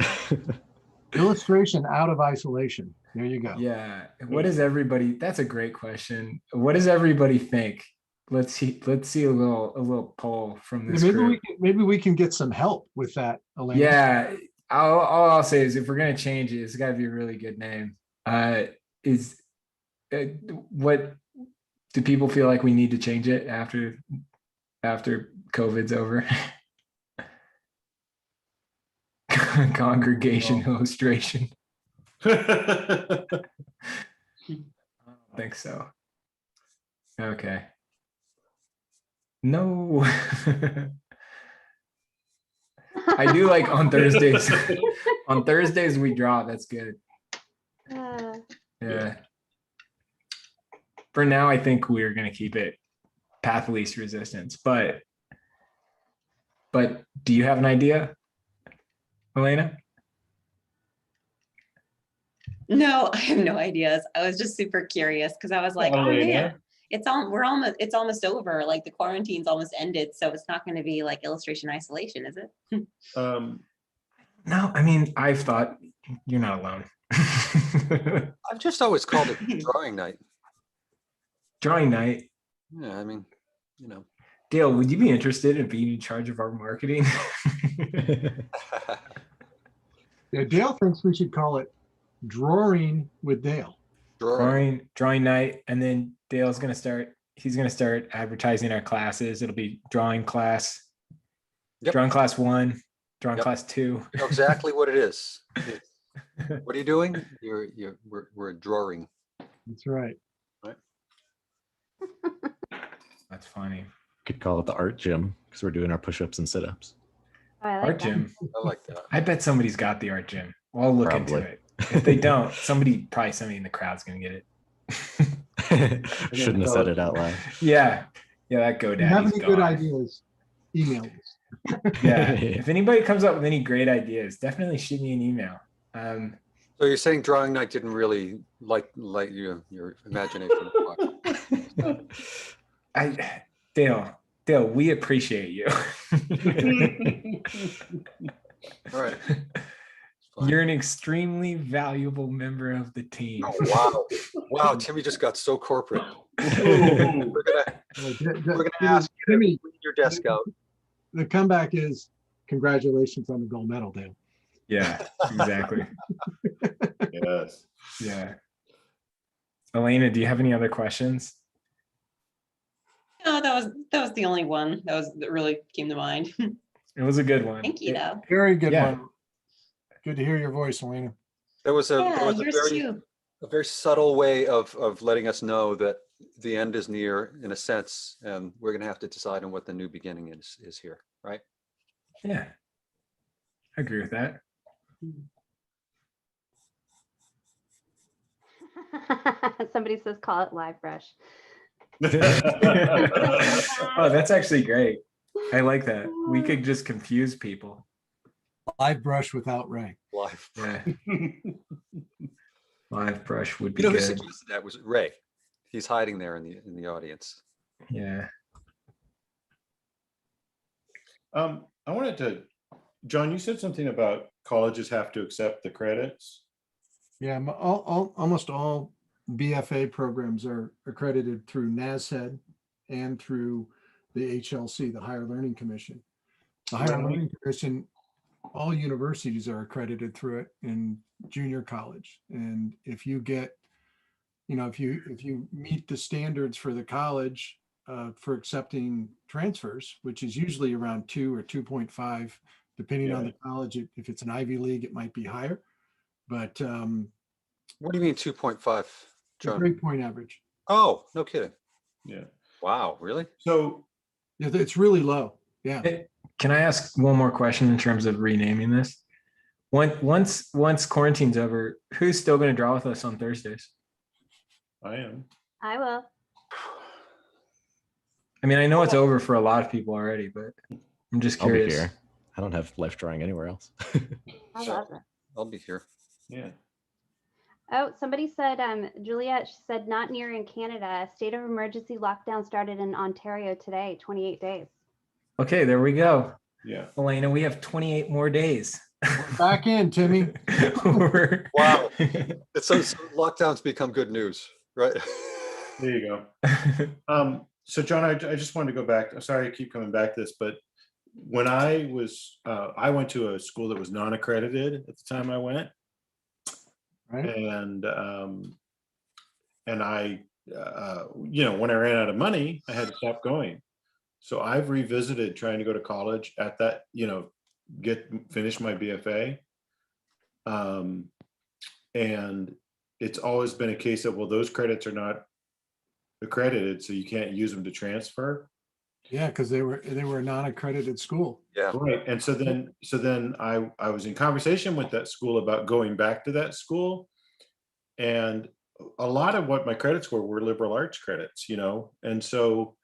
Illustration out of isolation. There you go. Yeah. What does everybody, that's a great question. What does everybody think? Let's see a little poll from this group. Maybe we can get some help with that, Elena. Yeah. All I'll say is, if we're going to change it, it's got to be a really good name. What do people feel like we need to change it after COVID's over? Congregation illustration. I don't think so. Okay. No. I do like on Thursdays. On Thursdays we draw. That's good. Yeah. For now, I think we're gonna keep it path of least resistance. But do you have an idea, Elena? No, I have no ideas. I was just super curious because I was like, oh man, it's almost over. Like, the quarantine's almost ended, so it's not going to be like illustration isolation, is it? No, I mean, I've thought you're not alone. I've just always called it drawing night. Drawing night. Yeah, I mean, you know. Dale, would you be interested in being in charge of our marketing? Yeah, Dale thinks we should call it Drawing with Dale. Drawing night, and then Dale's gonna start. He's gonna start advertising our classes. It'll be drawing class, drawing class 1, drawing class 2. You know exactly what it is. What are you doing? We're drawing. That's right. Right. That's funny. Could call it the art gym because we're doing our push-ups and sit-ups. Oh, I like Art that. gym. I like that. I bet somebody's got the art gym. I'll look into Probably. it. If they don't, somebody in the crowd's gonna get it. Shouldn't have said it out loud. Yeah, that GoDaddy's If you have any good gone. ideas, email us. Yeah, if anybody comes up with any great ideas, definitely shoot me an email. So you're saying drawing night didn't really light your imagination? Dale, we appreciate you. All right. You're an extremely valuable member of the team. Oh, wow, Timmy just got so corporate. We're gonna ask you to clean your desk out. The comeback is congratulations on the gold medal, Dale. Yeah, exactly. Yeah. does. Yeah. Elena, do you have any other questions? No, that was the only one that really came to mind. It was a good one. Thank you, though. Very good Yeah. one. Good to hear your voice, Elena. There was a Yours too. very subtle way of letting us know that the end is near, in a sense, and we're going to have to decide on what the new beginning is here, right? Yeah. I agree with that. Somebody says call it live brush. Oh, that's actually great. I like that. We could just confuse people. Live brush without Ray. Live. Yeah. Live brush would be You know who good. suggested that was Ray. He's hiding there in the audience. Yeah. I wanted to, John, you said something about colleges have to accept the credits. Yeah, almost all BFA programs are accredited through NASHED and through the HLC, the Higher Learning Commission. The Higher Right. Learning Commission, all universities are accredited through it in junior college. And if you get, if you meet the standards for the college for accepting transfers, which is usually around 2 or 2.5, depending on the college. If it's an Ivy League, it might be higher. But What do you mean 2.5, John? grade point average. Oh, no kidding. Yeah. Wow, really? So Yeah, it's really low. Yeah. Can I ask one more question in terms of renaming this? Once quarantine's over, who's still going to draw with us on Thursdays? I am. I will. I mean, I know it's over for a lot of people already, but I'm just I'll be curious. here. I don't have life drawing anywhere else. I love it. I'll be here. Yeah. Oh, somebody said, Juliet, she said, not near in Canada. State of emergency lockdown started in Ontario today, 28 days. Okay, there we go. Yeah. Elena, we have 28 more days. Back in, Timmy. Wow. So lockdowns become good news, right? There you go. So John, I just wanted to go back. I'm sorry I keep coming back to this, but when I went to a school that was non-accredited at the time I went. Right. And I, when I ran out of money, I had to stop going. So I've revisited trying to go to college at that, finish my BFA. And it's always been a case of, well, those credits are not accredited, so you can't use them to transfer. Yeah, because they were a non-accredited school. Yeah. Right. And so then I was in conversation with that school about going back to that school. And a lot of what my credits were liberal arts credits, And so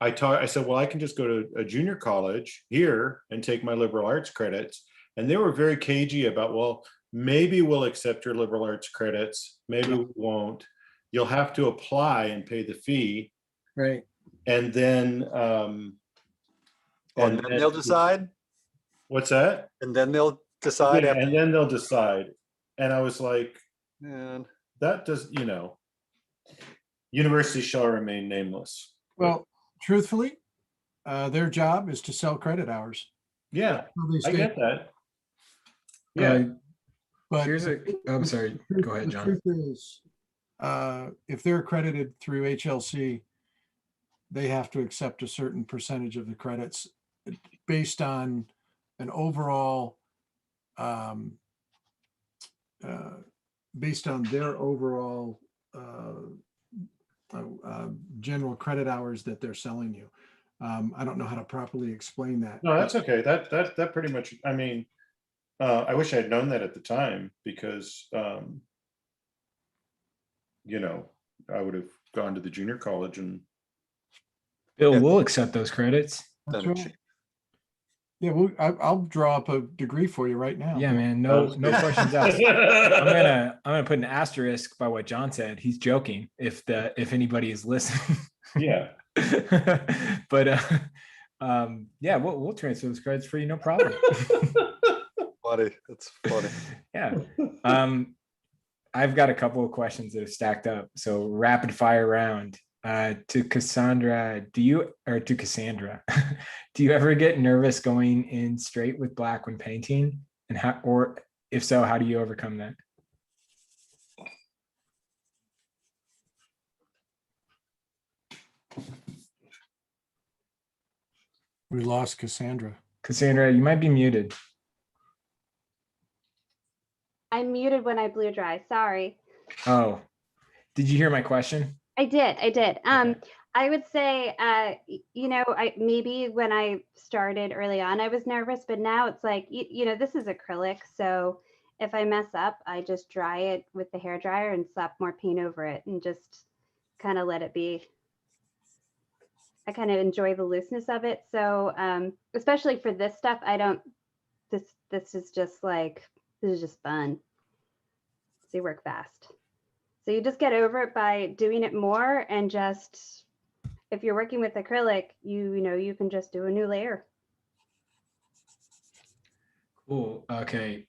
I said, well, I can just go to a junior college here and take my liberal arts credits. And they were very cagey about, well, maybe we'll accept your liberal arts credits. Maybe we won't. You'll have to apply and pay the fee. Right. And then And then they'll decide. What's that? And then they'll decide. Yeah, and then they'll decide. And I was like, Man. that does, university shall remain nameless. Well, truthfully, their job is to sell credit hours. Yeah, I get that. Yeah. But I'm sorry. Go ahead, the John. truth is, if they're accredited through HLC, they have to accept a certain percentage of the credits based on an overall, based on their overall general credit hours that they're selling you. I don't know how to properly explain that. No, that's okay. That pretty much, I wish I had known that at the time, because, I would have gone to the junior college and. Bill, we'll accept those credits. That's right. Yeah, well, I'll draw up a degree for you right now. Yeah, man. No questions asked. I'm gonna put an asterisk by what John said. He's joking. If anybody is listening. Yeah. But yeah, we'll transfer those credits for you, no problem. Funny. That's funny. Yeah. I've got a couple of questions that have stacked up. So rapid fire round. To Cassandra, do you ever get nervous going in straight with black when painting? And if so, how do you overcome that? We lost Cassandra. Cassandra, you might be muted. I'm muted when I blew dry. Sorry. Oh, did you hear my question? I did. Okay. I would say, maybe when I started early on, I was nervous, but now it's like, this is acrylic. So if I mess up, I just dry it with the hair dryer and slap more paint over it and just kind of let it be. I kind of enjoy the looseness of it. So especially for this stuff, this is just fun. So you work fast. So you just get over it by doing it more, and just, if you're working with acrylic, you can just do a new layer. Cool. Okay.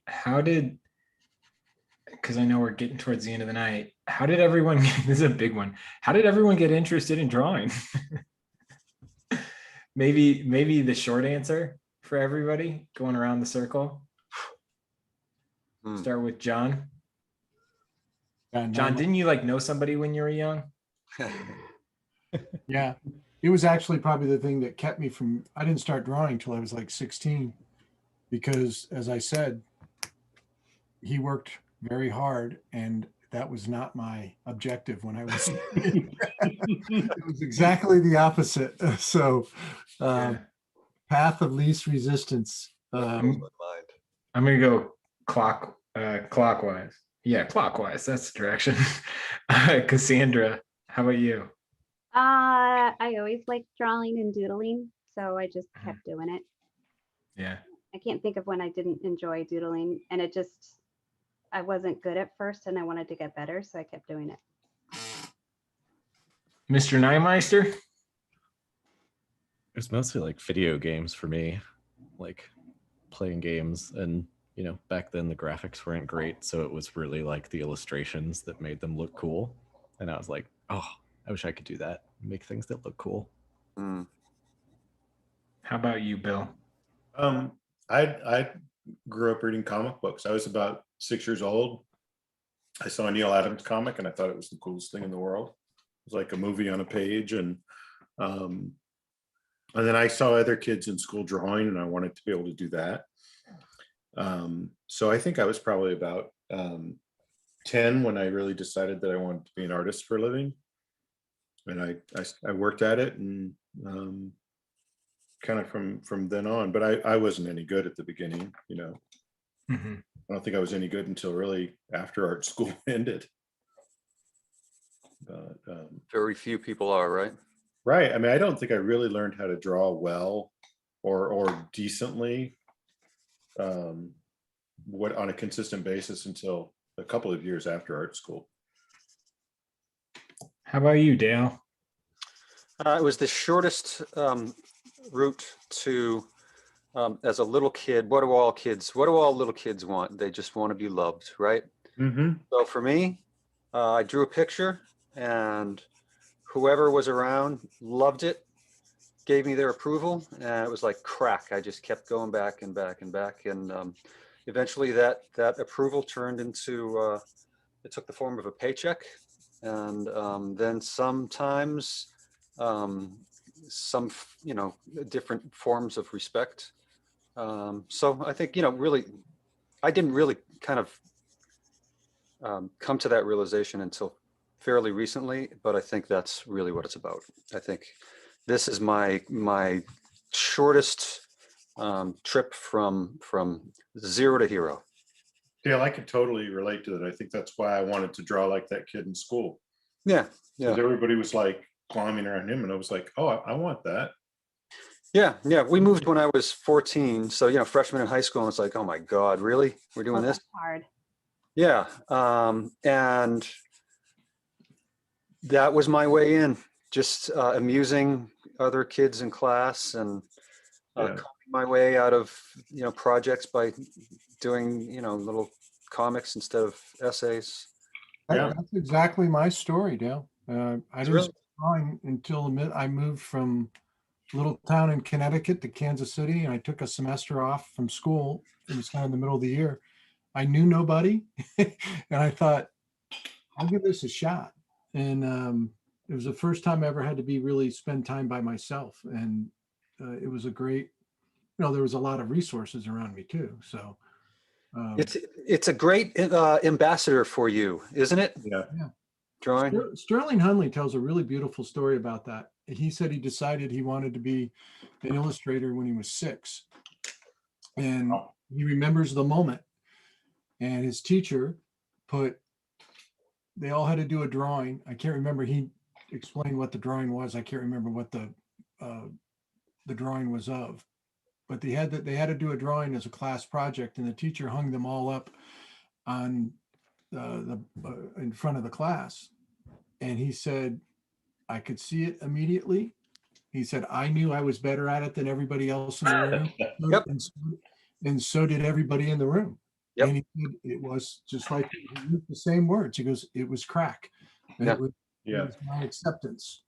Because I know we're getting towards the end of the night. How did everyone, this is a big one. How did everyone get interested in drawing? maybe the short answer for everybody going around the circle. Start with John. John, didn't you know somebody when you were young? Yeah, it was actually probably the thing that kept me from, I didn't start drawing till I was like 16, because as I said, he worked very hard and that was not my objective when I was, it was exactly the opposite. So path of least resistance. I'm going to go clockwise. Yeah, clockwise. That's the direction. Cassandra, how about you? I always liked drawing and doodling, so I just kept doing it. Yeah. I can't think of when I didn't enjoy doodling, and I wasn't good at first and I wanted to get better, so I kept doing it. Mr. Nymeister? It was mostly video games for me, playing games, and back then the graphics weren't great, so it was really the illustrations that made them look cool. And I was like, oh, I wish I could do that, make things that look cool. Mm. How about you, Bill? I grew up reading comic books. I was about 6 years old. I saw a Neil Adams comic and I thought it was the coolest thing in the world. It was like a movie on a page, and then I saw other kids in school drawing and I wanted to be able to do that. So I think I was probably about 10 when I really decided that I wanted to be an artist for a living. And I worked at it, and kind of from then on, but I wasn't any good at the beginning, Mm-hmm. I don't think I was any good until really after art school ended. But very few people are, right? Right. I mean, I don't think I really learned how to draw well or decently on a consistent basis until a couple of years after art school. How about you, Dale? It was the shortest route to, as a little kid, what do all little kids want? They just want to be loved, right? Mm-hmm. So for me, I drew a picture, and whoever was around loved it, gave me their approval, and it was like crack. I just kept going back and back and back, and eventually that approval turned into, it took the form of a paycheck, and then sometimes some different forms of respect. So I think really, I didn't really kind of come to that realization until fairly recently, but I think that's really what it's about. I think this is my shortest trip from zero to hero. Dale, I could totally relate to that. I think that's why I wanted to draw like that kid in school. Yeah. Because everybody was climbing around him, and I was like, oh, I want that. Yeah. We moved when I was 14, so freshman in high school, and it's like, oh my God, really? We're doing this? That's hard. Yeah, and that was my way in, just amusing other kids in class, and coming my way out of projects by doing little comics instead of essays. That's exactly my story, Dale. I didn't really start drawing until I moved from a little town in Connecticut to Kansas City, and I took a semester off from school. It was kind of in the middle of the year. I knew nobody, and I thought, I'll give this a shot. And it was the first time I ever had to really spend time by myself. And it was a great, there was a lot of resources around me too. So It's a great ambassador for you, isn't it? Yeah. Drawing. Sterling Hunley tells a really beautiful story about that. He said he decided he wanted to be an illustrator when he was 6. And he remembers the moment. And his teacher they all had to do a drawing. I can't remember. He explained what the drawing was. I can't remember what the drawing was of. But they had to do a drawing as a class project, and the teacher hung them all up on in front of the class. And he said, I could see it immediately. He said, I knew I was better at it than everybody else in the room. Yep. And so did everybody in the room. Yep. And he said, it was just like, he used the same words. He goes, it was crack. And Yeah. it was my acceptance.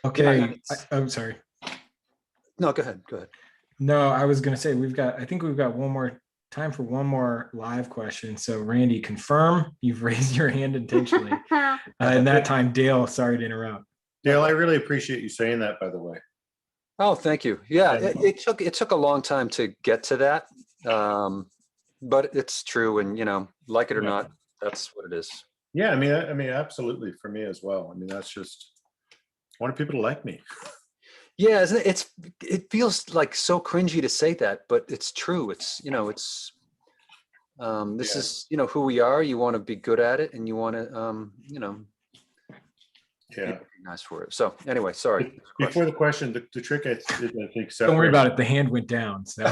Okay. I'm sorry. No, go ahead. No, I was going to say, I think we've got time for one more live question. So Randy, confirm you've raised your hand intentionally. And that time, Dale, sorry to interrupt. Dale, I really appreciate you saying that, by the way. Oh, thank you. Yeah, it took a long time to get to that. But it's true, and like it or not, that's what it is. Yeah, I mean, absolutely, for me as well. I mean, that's just, I want people to like me. Yeah, isn't it? It feels like so cringy to say that, but it's true. It's this is who we are. You want to be good at it, and you want to be recognized for it. So anyway, sorry. Before the question, the trick I think. Don't worry about it. The hand went down. So.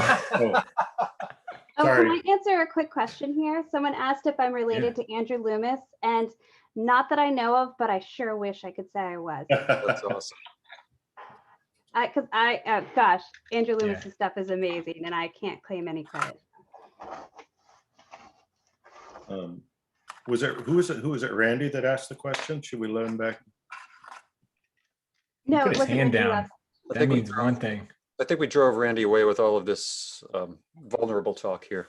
Oh, Sorry. can I answer a quick question here? Someone asked if I'm related to Andrew Loomis, and not that I know of, but I sure wish I could say I was. That's awesome. Gosh, Andrew Loomis's stuff is amazing, and I can't claim any credit. Who was it? Randy that asked the question? Should we let him back? No, Put it his wasn't hand Randy down. Love. That means one thing. I think we drove Randy away with all of this vulnerable talk here.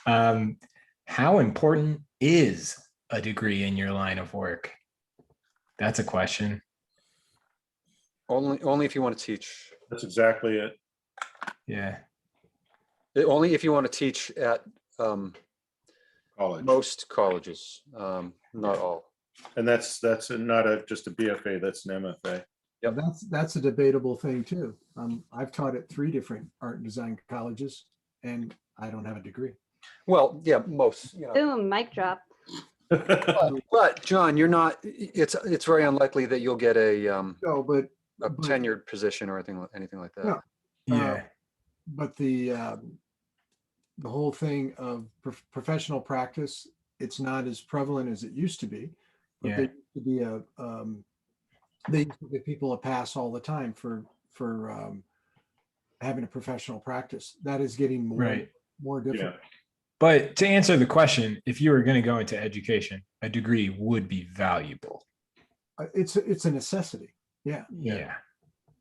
How important is a degree in your line of work? That's a question. Only if you want to teach. That's exactly it. Yeah. Only if you want to teach at College. most colleges, not all. And that's not just a BFA, that's an MFA. Yep. That's a debatable thing too. I've taught at 3 different art and design colleges, and I don't have a degree. Well, yeah, most. Boom, mic drop. But John, you're not. It's very unlikely that you'll get a tenured position or anything like that. No. Yeah. But the whole thing of professional practice, it's not as prevalent as it used to be. But Yeah. there used to be they used to give people a pass all the time for having a professional practice. That is getting more difficult. Yeah. But to answer the question, if you were going to go into education, a degree would be valuable. It's a necessity. Yeah.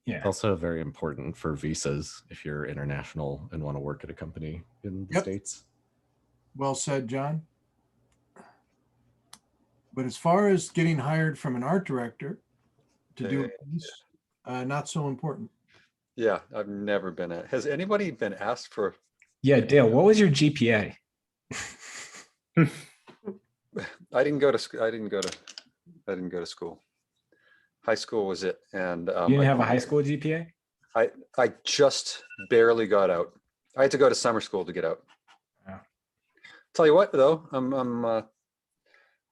Yeah. Also very important for visas if you're international and want to work at a company in the States. Well said, John. But as far as getting hired from an art director to do a piece, not so important. Yeah, I've never been at. Has anybody been asked for? Yeah, Dale, what was your GPA? I didn't go to school. High school was it, and You didn't have a high school GPA? I just barely got out. I had to go to summer school to get out. Wow. Tell you what, though,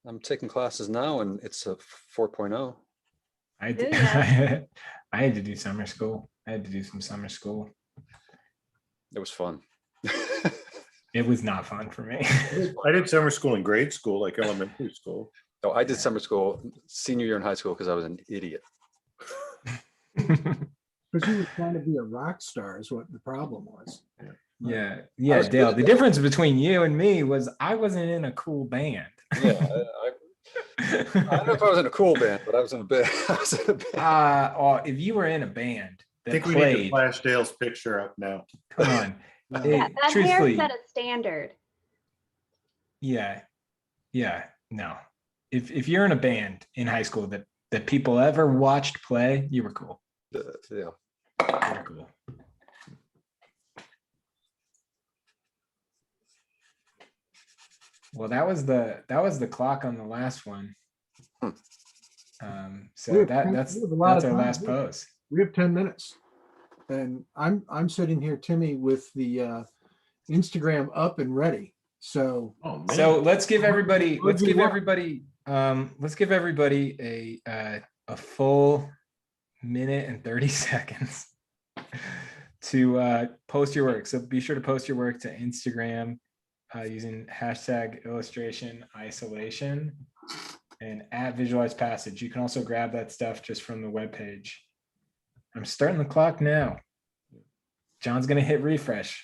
I'm taking classes now, and it's a 4.0. I had to do summer school. I had to do some summer school. It was fun. It was not fun for me. I did summer school in grade school, like elementary school. No, I did summer school senior year in high school because I was an idiot. Because you were trying to be a rock star is what the problem was. Yeah, Dale. The difference between you and me was I wasn't in a cool band. Yeah, I don't know if I was in a cool band, but I was in a band. If you were in a band I that think we need to played, flash Dale's picture up now. come on. Yeah, that hair Truthfully, set a standard. yeah, no. If you're in a band in high school that people ever watched play, you were cool. Yeah. Very cool. Well, that was the clock on the last one. Hmm. So We have that's a lot of our time. last pose. We have 10 minutes. And I'm sitting here, Timmy, with the Instagram up and ready. So Oh man. So let's give everybody What do you want? let's give everybody a full minute and 30 seconds to post your work. So be sure to post your work to Instagram using hashtag illustration isolation and at Visualize Passage. You can also grab that stuff just from the webpage. I'm starting the clock now. John's gonna hit refresh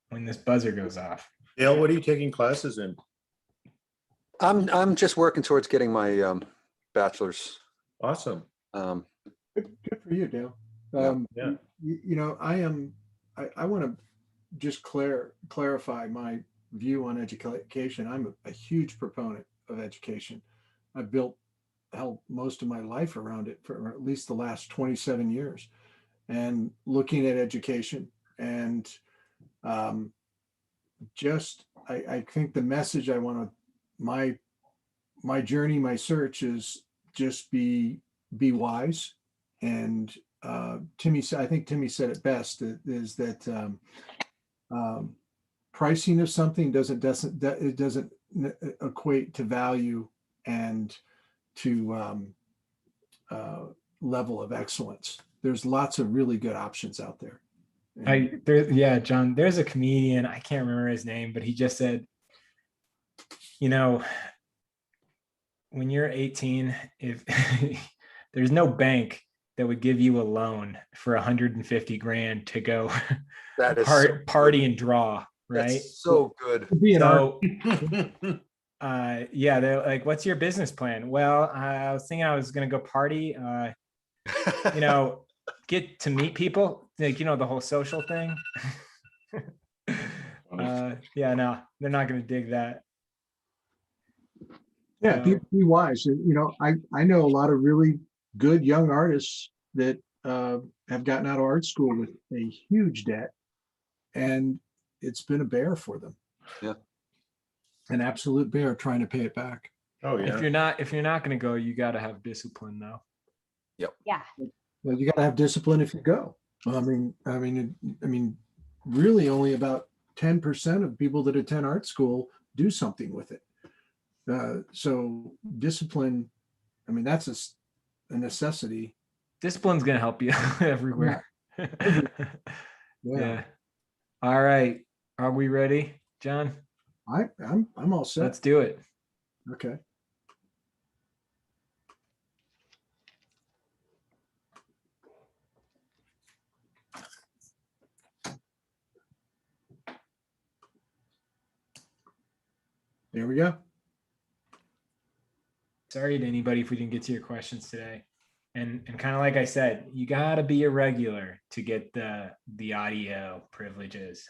when this buzzer goes off. Dale, what are you taking classes in? I'm just working towards getting my bachelor's. Awesome. good for you, Dale. Yeah. You know, I want to just clarify my view on education. I'm a huge proponent of education. I've held most of my life around it for at least the last 27 years, and looking at education and I think the message I want to, my journey, my search is just be wise. And I think Timmy said it best, is that pricing of something doesn't equate to value and to level of excellence. There's lots of really good options out there. John, there's a comedian, I can't remember his name, but he just said, you know, when you're 18, if there's no bank that would give you a loan for 150 grand to go That is party and draw, right? That's so good. So yeah, they're like, what's your business plan? Well, I was thinking I was gonna go party, you know, get to meet people, like, you know, the whole social thing. Yeah, no, they're not gonna dig that. Yeah, be wise. You know, I know a lot of really good young artists that have gotten out of art school with a huge debt, and it's been a bear for them. Yeah, an absolute bear trying to pay it back. Oh yeah. If you're not going to go, you got to have discipline, though. Yep. Yeah. Well, you got to have discipline if you go. I mean, really, only about 10% of people that attend art school do something with it. So discipline, I mean, that's a necessity. Discipline's going to help you everywhere. Yeah. All right. Are we ready, John? I'm all set. Let's do it. Okay. There we go. Sorry to anybody if we didn't get to your questions today. And kind of like I said, you got to be a regular to get the audio privileges.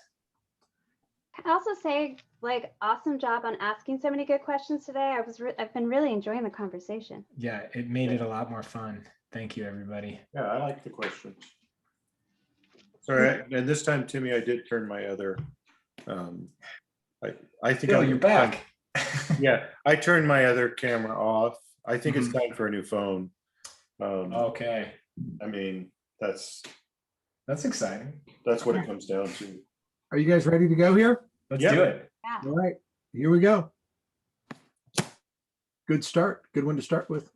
Can I also say, like, awesome job on asking so many good questions today. I've been really enjoying the conversation. Yeah, it made it a lot more fun. Thank you, everybody. Yeah, I like the questions. Sorry, and this time, Timmy, I did turn my other. I think Bill, you're back. Yeah, I turned my other camera off. I think it's time for a new phone. Okay. I mean, that's exciting. That's what it comes down to. Are you guys ready to go here? Let's do it. Yeah. All right, here we go. Good start. Good one to start with.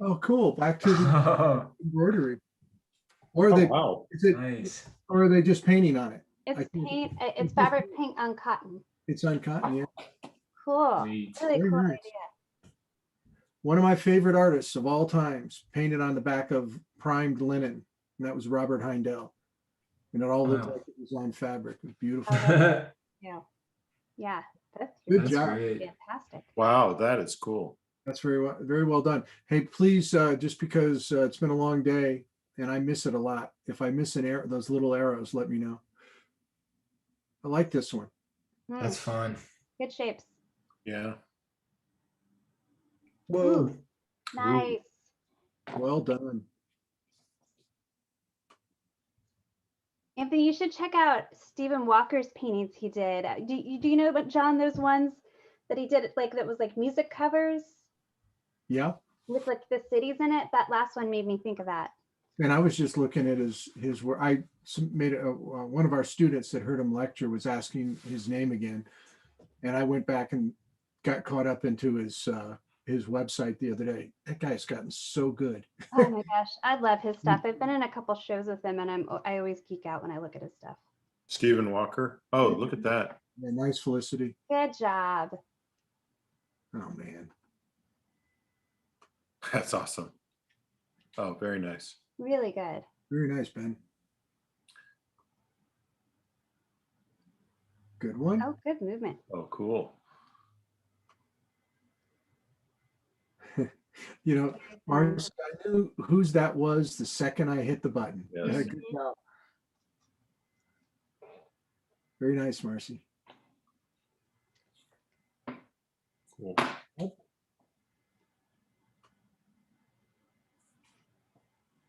Oh, cool. Back to the embroidery. Or are they, wow. is it, Nice. or are they just painting on it? It's paint. It's fabric paint on cotton. It's on cotton, yeah. Cool. Sweet. Really Very cool nice. idea. One of my favorite artists of all times painted on the back of primed linen, and that was Robert Heindel. And it all looked Wow. like it was on fabric. It was beautiful. Yeah. Yeah. That's Good That's job. great. fantastic. Wow, that is cool. That's very well done. Hey, please, just because it's been a long day and I miss it a lot, if I miss an arrow, those little arrows, let me know. I like this one. That's fun. Good shapes. Yeah. Whoa. Nice. Well done. Anthony, you should check out Stephen Walker's paintings he did. Do you know about John, those ones that he did like that was like music covers Yeah. with like the cities in it? That last one made me think of that. And I was just looking at his work. I made one of our students that heard him lecture was asking his name again, and I went back and got caught up into his website the other day. That guy's gotten so good. Oh my gosh, I love his stuff. I've been in a couple shows with him, and I always geek out when I look at his stuff. Stephen Walker. Oh, look at that. Yeah, nice, Felicity. Good job. Oh man, That's awesome. Oh, very nice. Really good. very nice, Ben. Good one. Oh, good movement. Oh, cool. You know, Marcy, I knew whose that was the second I hit the button. Yes. Yeah, good job. Very nice, Marcy. Cool.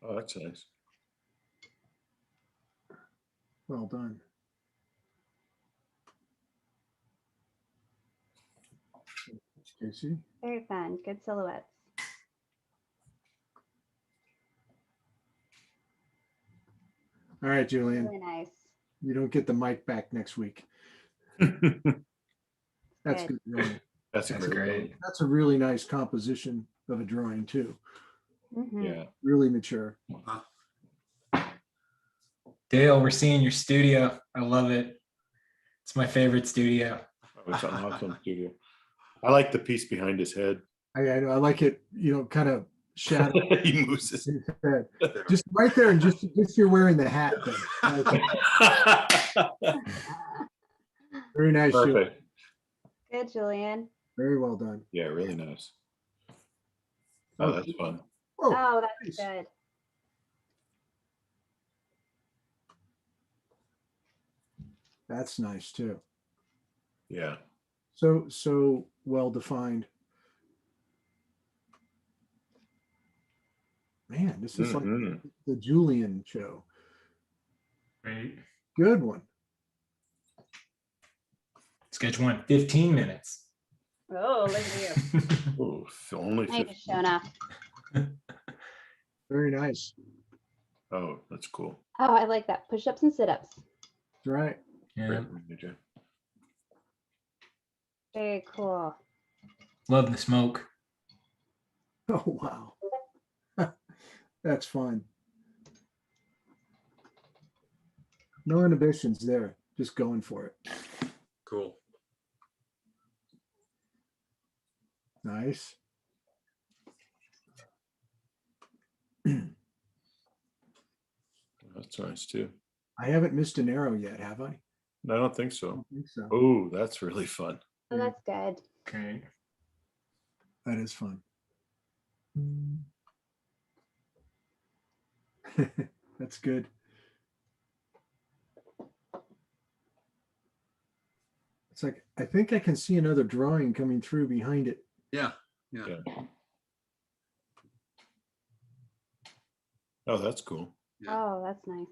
Oh, that's nice. Well done. Casey. Very fun. Good silhouettes. All right, Julian. Really nice. You don't get the mic back next week. That's Good. good drawing. That's a That's great. great. That's a really nice composition of a drawing too. Mhm. Yeah. Really mature. Dale, we're seeing your studio. I love it. It's my favorite studio. Oh, it's an awesome studio. I like the piece behind his head. I know. I like it. You know, kind of shadow He moves his his head. Just right there, and just you're wearing the hat. Then. Very nice. Julian. Perfect. Good, Julian. Very well done. Yeah, really nice. Oh, that's fun. Oh, that's nice. good. That's nice too. Yeah. So well defined. Man, this is like Mhm. the Julian show. Great. Good one. Schedule one, 15 minutes. Oh, look at you. Ooh, only I 50. just shown off. Very nice. Oh, that's cool. Oh, I like that. Push-ups and sit-ups. That's right. Yeah. Great manager. Very cool. Love the smoke. Oh wow. That's fun. No inhibitions there. Just going for it. Cool. Nice. That's nice too. I haven't missed an arrow yet, have I? I don't think I so. don't think so. Oh, that's really fun. Oh, that's good. Great. That is fun. That's good. It's like, I think I can see another drawing coming through behind it. Yeah. Yeah. Oh, that's cool. Yeah. Oh, that's nice.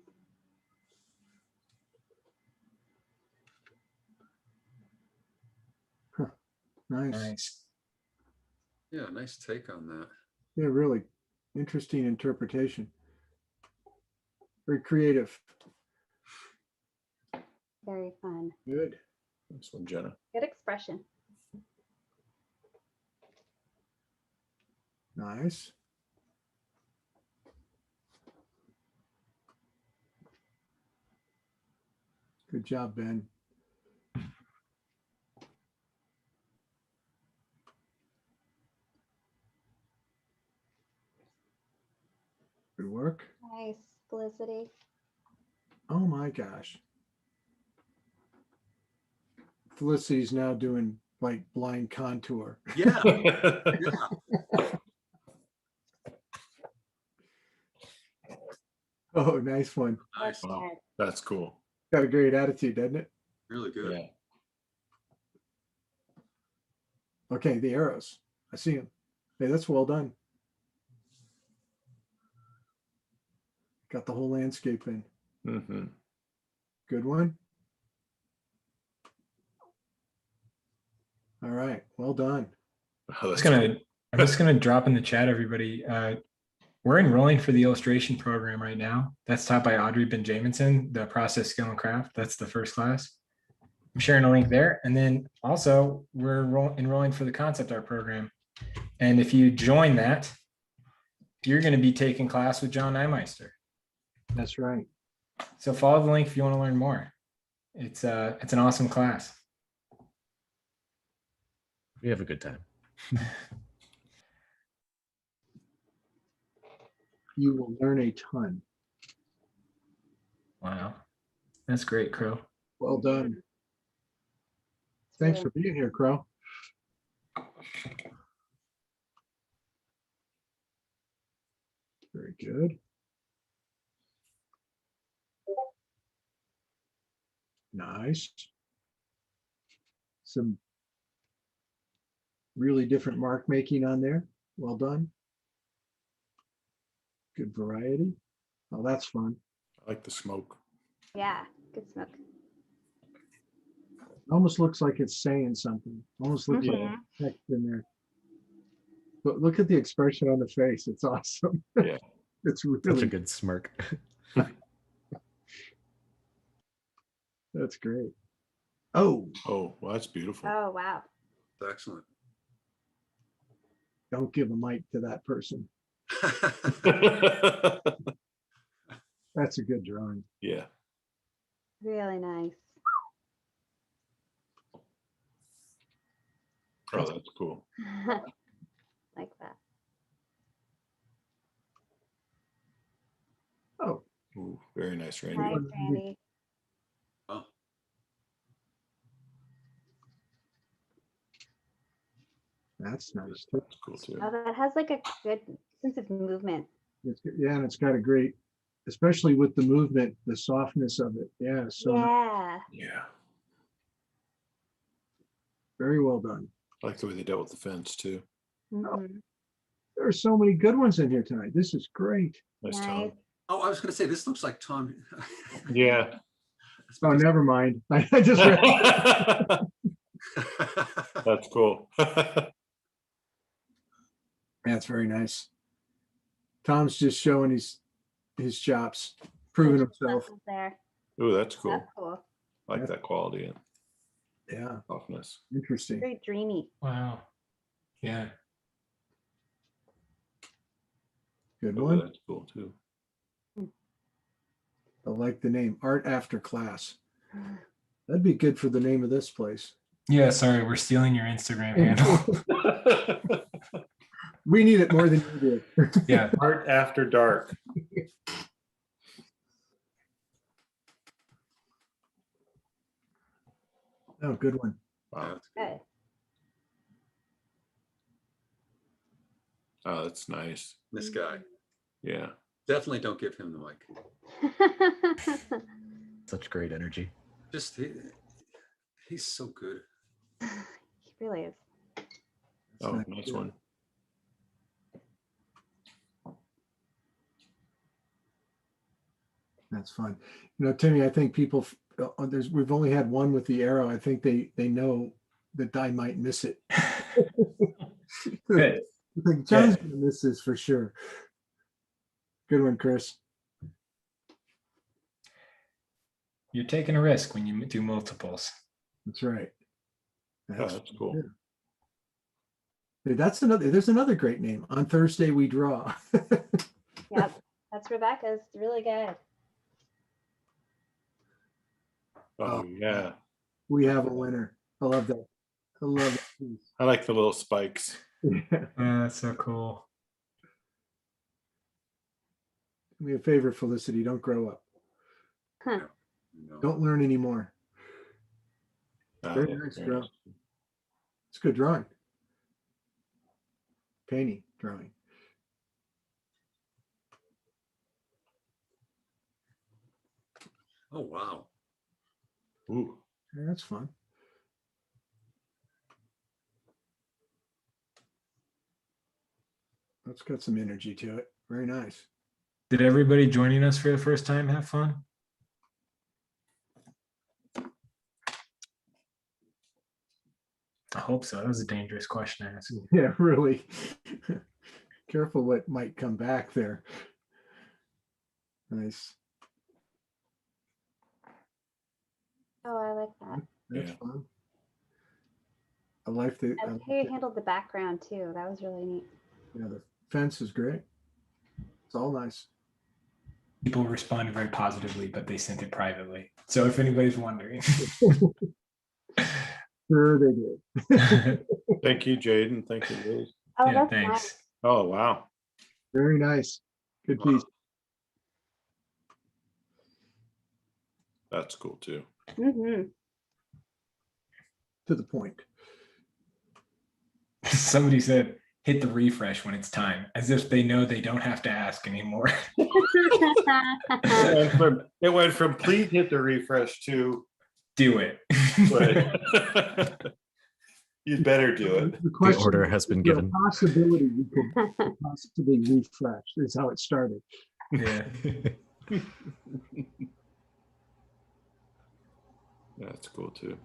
Nice. Nice. Yeah, nice take on that. Yeah, really interesting interpretation. Very creative. Very fun. Good. This one, Jenna. Good expression. Nice. Good job, Ben. Good work. Nice. Felicity. Oh my gosh. Felicity's now doing like blind contour. Yeah. Oh, nice one. Nice. That's good. That's cool. Got a great attitude, doesn't it? Really good. Yeah. Okay, the arrows. I see them. Hey, that's well done. Got the whole landscape in. Hmm. Good one. All right, well done. Oh, that's I'm just gonna drop in the chat, everybody. We're enrolling for the illustration program right now. That's taught by Audrey Benjaminson, the process, skill, and craft. That's the first class. I'm sharing a link there. And then also we're enrolling for the concept art program. And if you join that, you're going to be taking class with John Nymeister. That's right. So follow the link if you want to learn more. It's an awesome class. We have a good time. You will learn a ton. Wow. That's great, Crow. Well done. Thanks for being here, Crow. Very good. Nice. Some really different mark making on there. Well done. Good variety. Oh, that's fun. I like the smoke. Yeah, good smoke. Almost looks like it's saying something. Almost looks like Mhm. text in there. But look at the expression on the face. It's awesome. Yeah. It's Such a really good smirk. That's great. Oh, Oh, well, that's beautiful. Oh, wow. Excellent. don't give a mic to that person. That's a good drawing. Yeah. Really nice. Oh, that's cool. Like that. Oh, Ooh, very nice, Randy. Nice, Randy. Oh, that's nice. too. That's cool too. Oh, that has like a good sense of movement. Yeah, and it's got a great, especially with the movement, the softness of it. Yeah, so Yeah. Yeah. very well done. I like the way they dealt with the fence too. Mhm. There are so many good ones in here tonight. This is great. Nice Nice. Tom. oh, I was going to say, this looks like Tom. Yeah. Oh, never mind. I just read. That's cool. That's very nice. Tom's just showing his chops, proving himself. Muscles there. Ooh, that's cool. That's cool. I like that quality and Yeah, softness. interesting. Very dreamy. Wow. Yeah. Good Ooh, one. that's cool too. I like the name, Art After Class. That'd be good for the name of this place. Yeah, sorry, we're stealing your Instagram handle. We need it more than you do. Yeah. Art After Dark. Oh, good one. Wow. Good. Oh, that's nice. This guy. Yeah. Definitely don't give him the mic. Such great energy. Just, he's so good. He really is. Oh, Nice. nice one. That's fun. You know, Timmy, I think people, we've only had one with the arrow. I think they know that I might miss it. Good. I think John's gonna miss this for sure. Good one, Chris. You're taking a risk when you do multiples. That's right. Oh, that's cool. good. Hey, there's another great name. On Thursday we draw. Yep. That's Rebecca's. Really good. Oh, yeah. We have a winner. I love that. I love it. I like the little spikes. That's so cool. Do me a favor, Felicity. Don't grow up. Huh. No. Don't learn anymore. Oh, Very yeah, nice very draw. nice. It's good drawing. Painting, drawing. Oh, wow. Ooh. Yeah, that's fun. That's got some energy to it. Very nice. Did everybody joining us for the first time have fun? hope so. That was a dangerous question to ask. Yeah, really. Careful what might come back there. Nice. Oh, I like that. That's Yeah. fun. I like the, I like how you handled the background too. That was really neat. yeah, the fence is great. It's all nice. People responded very positively, but they sent it privately. So if anybody's wondering. Sure they did. Thank you, Jaden. Thank you, Liz. Oh, Yeah, that's thanks. nice. Oh, wow. Very nice. Good piece. That's cool too. Mm-hmm. To the point. Somebody said, hit the refresh when it's time, as if they know they don't have to ask anymore. It went from please hit the refresh to Do it. right. You'd better do it. The The order has been is there a given. possibility we could possibly refresh is how it started. Yeah. That's cool too.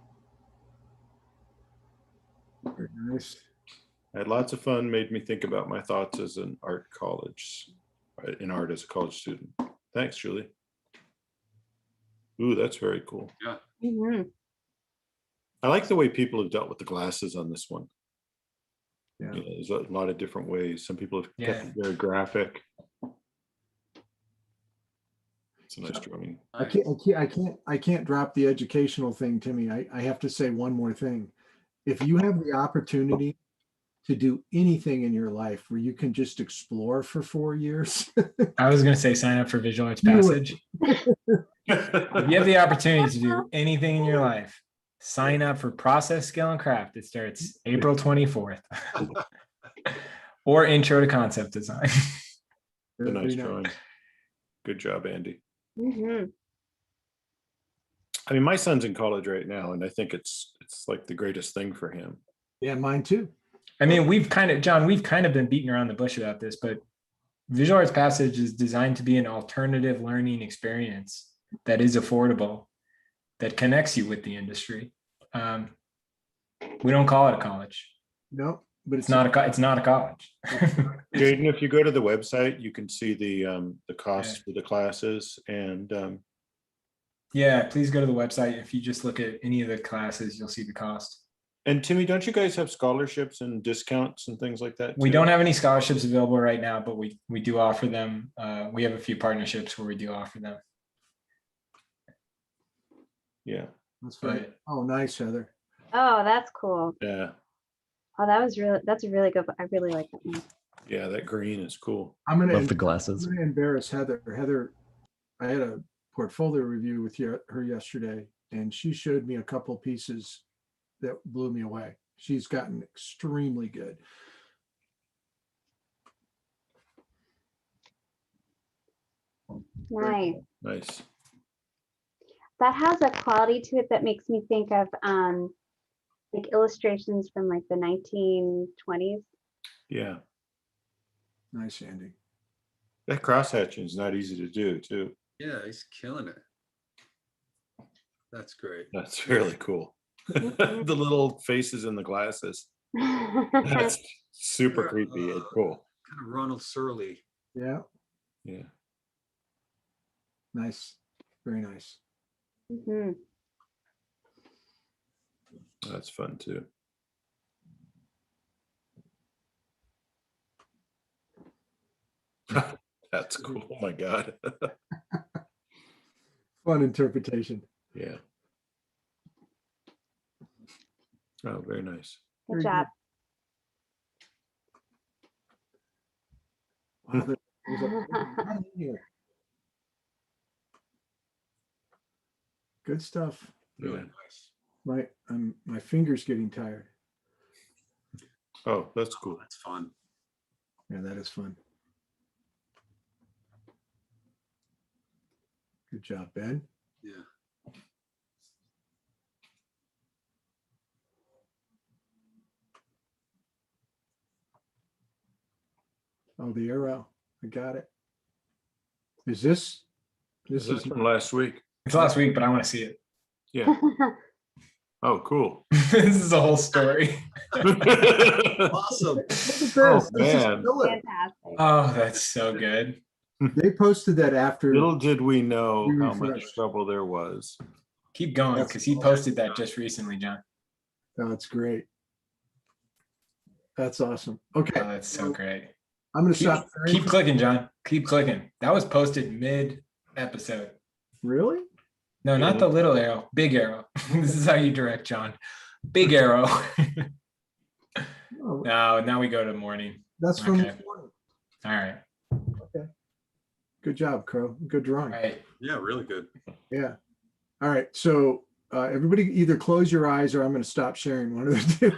Very nice. I had lots of fun, made me think about my thoughts as an art college, in art as a college student. Thanks, Julie. Ooh, that's very cool. Mm-hmm. I like the way people have dealt with the glasses on this one. Yeah. You know, there's a lot of different ways. Some people have kept Yeah. it very graphic. It's a nice drawing. I can't drop the educational thing, Timmy. I have to say one more thing. If you have the opportunity to do anything in your life where you can just explore for 4 years, I was going to say sign up for Visual Arts Do it. Passage. If you have the opportunity to do anything in your life, sign up for Process, Skill, and Craft. It starts April 24th. Or Intro to Concept Design. It's a Very nice nice. drawing. Good job, Andy. Mm-hmm. I mean, my son's in college right now, and I think it's like the greatest thing for him. Yeah, mine too. I mean, John, we've kind of been beating around the bush about this, but Visual Arts Passage is designed to be an alternative learning experience that is affordable, that connects you with the industry. We don't call it a college. No, but It's not a college. Jaden, if you go to the website, you can see the cost for the classes, and Yeah, please go to the website. If you just look at any of the classes, you'll see the cost. Timmy, don't you guys have scholarships and discounts and things like that? We too? don't have any scholarships available right now, but we do offer them. We have a few partnerships where we do offer them. Yeah, That's right. But Oh, nice, Heather. Oh, that's cool. yeah, Oh, that's a really good. I really like that one. yeah. That green is cool. I'm Love the gonna glasses. embarrass Heather. Heather, I had a portfolio review with her yesterday, and she showed me a couple pieces that blew me away. She's gotten extremely good. Nice. Nice. That has a quality to it that makes me think of like illustrations from like the 1920s. Yeah, Nice, Andy. that cross hatching is not easy to do too. Yeah, he's killing it. That's great. That's really cool. The little faces in the glasses. That's super creepy and cool. Kind of Ronald Surley. Yeah, Yeah. nice. Very nice. Mhm. That's fun too. That's cool. Oh my God. Fun interpretation. Yeah. Oh, very nice. Good job. Wow, there's a lot in here. Good stuff. Really Yeah. nice. My finger's getting tired. Oh, that's cool. That's fun. Yeah, that is fun. Good job, Ben. Yeah. Oh, the arrow. I got it. Is this? This This is from last week. it's last week, but I want to see it. Yeah. Oh, cool. This is a whole story. Awesome. Look at this. Oh, This is man. killer. Fantastic. Oh, that's so good. They posted that after. Little did we know We how much refreshed. trouble there was. Keep going, That's because he awesome. posted that just recently, John. Oh, that's great. That's awesome. Oh, Okay, that's so great. I'm going to Keep, stop. keep clicking, John. Keep clicking. That was posted mid-episode. Really? No, not the little arrow, big arrow. This is how you direct, John. Big arrow. Oh, Now we go to morning. that's from Okay. this morning. All right. Good job, Crow. Good drawing. All right. Yeah, really good. Yeah. All right. So everybody either close your eyes or I'm going to stop sharing one of the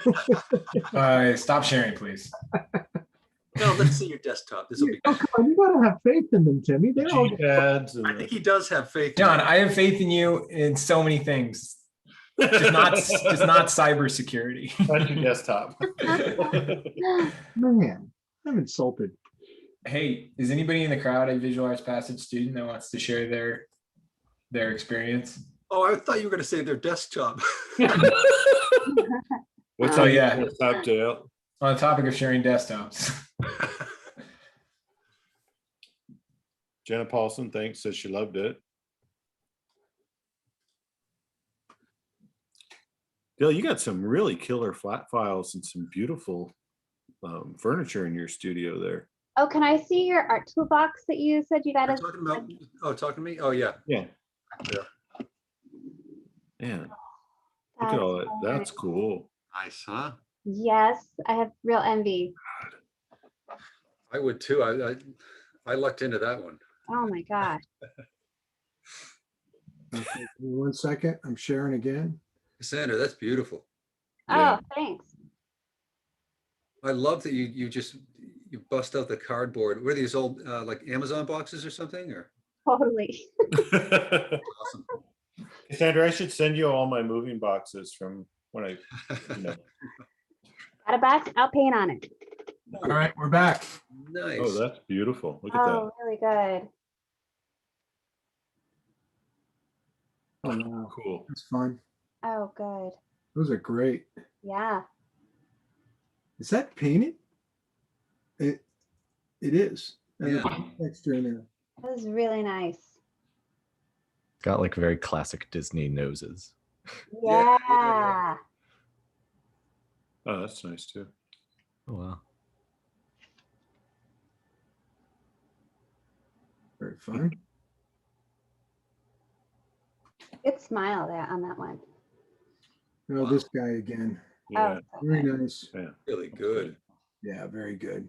two. Stop sharing, please. No, let's see your desktop. This will be. Oh, come on, you got to have faith in them, Timmy. They all Pads I think he does have faith. in John, it. I have faith in you in so many things. Just not cybersecurity. That's your desktop. Man, I'm insulted. Hey, is anybody in the crowd a visual arts passage student that wants to share their experience? Oh, I thought you were going to say their desktop. What's Oh, on yeah. your desktop, Dale? On the topic of sharing desktops. Jenna Paulson, thanks, says she loved it. Dale, you got some really killer flat files and some beautiful furniture in your studio there. Oh, can I see your art toolbox that you said you got You're us? talking about, talking to me? Oh, yeah. Yeah. Yeah. Man, look at all that. That's cool. Nice, huh? Yes, I have real envy. I would too. I lucked into that one. Oh my God. Okay, give me 1 second. I'm sharing again. Cassandra, that's beautiful. Yeah. Oh, thanks. I love that you bust out the cardboard. What are these old like Amazon boxes or something? Or Totally. awesome. Cassandra, I should send you all my moving boxes from when I, Got a box? I'll paint on it. All right, we're back. Nice. Oh, that's beautiful. Look at Oh, really good. Oh, that. wow. Cool. That's fun. Oh, good. Those are great. Yeah. Is that painted? It is. And Yeah. the texture in there. That was really nice. Got like very classic Disney noses. Yeah, Yeah. Oh, that's nice too. Oh wow. Very fun. Good smile there on that one. Oh, this guy again. Yeah. Oh, Very nice. Yeah. Really good. Yeah, very good.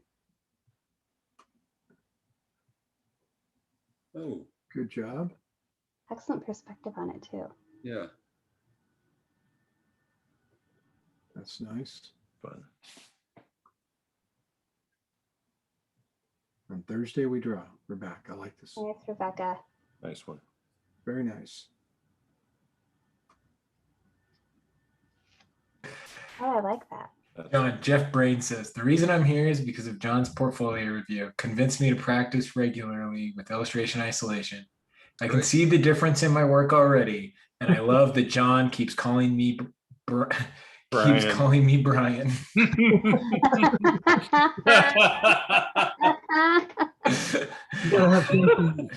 Oh, Good job. excellent perspective on it too. yeah. That's nice. Fun. On Thursday we draw. We're back. I like this. Thanks, Rebecca. Nice one. Very nice. Oh, I like that. John, Jeff Brain says, the reason I'm here is because of John's portfolio review. Convinced me to practice regularly with illustration isolation. I can Great. see the difference in my work already. And I love that John keeps calling me Brian. keeps calling me Brian. You gotta have something-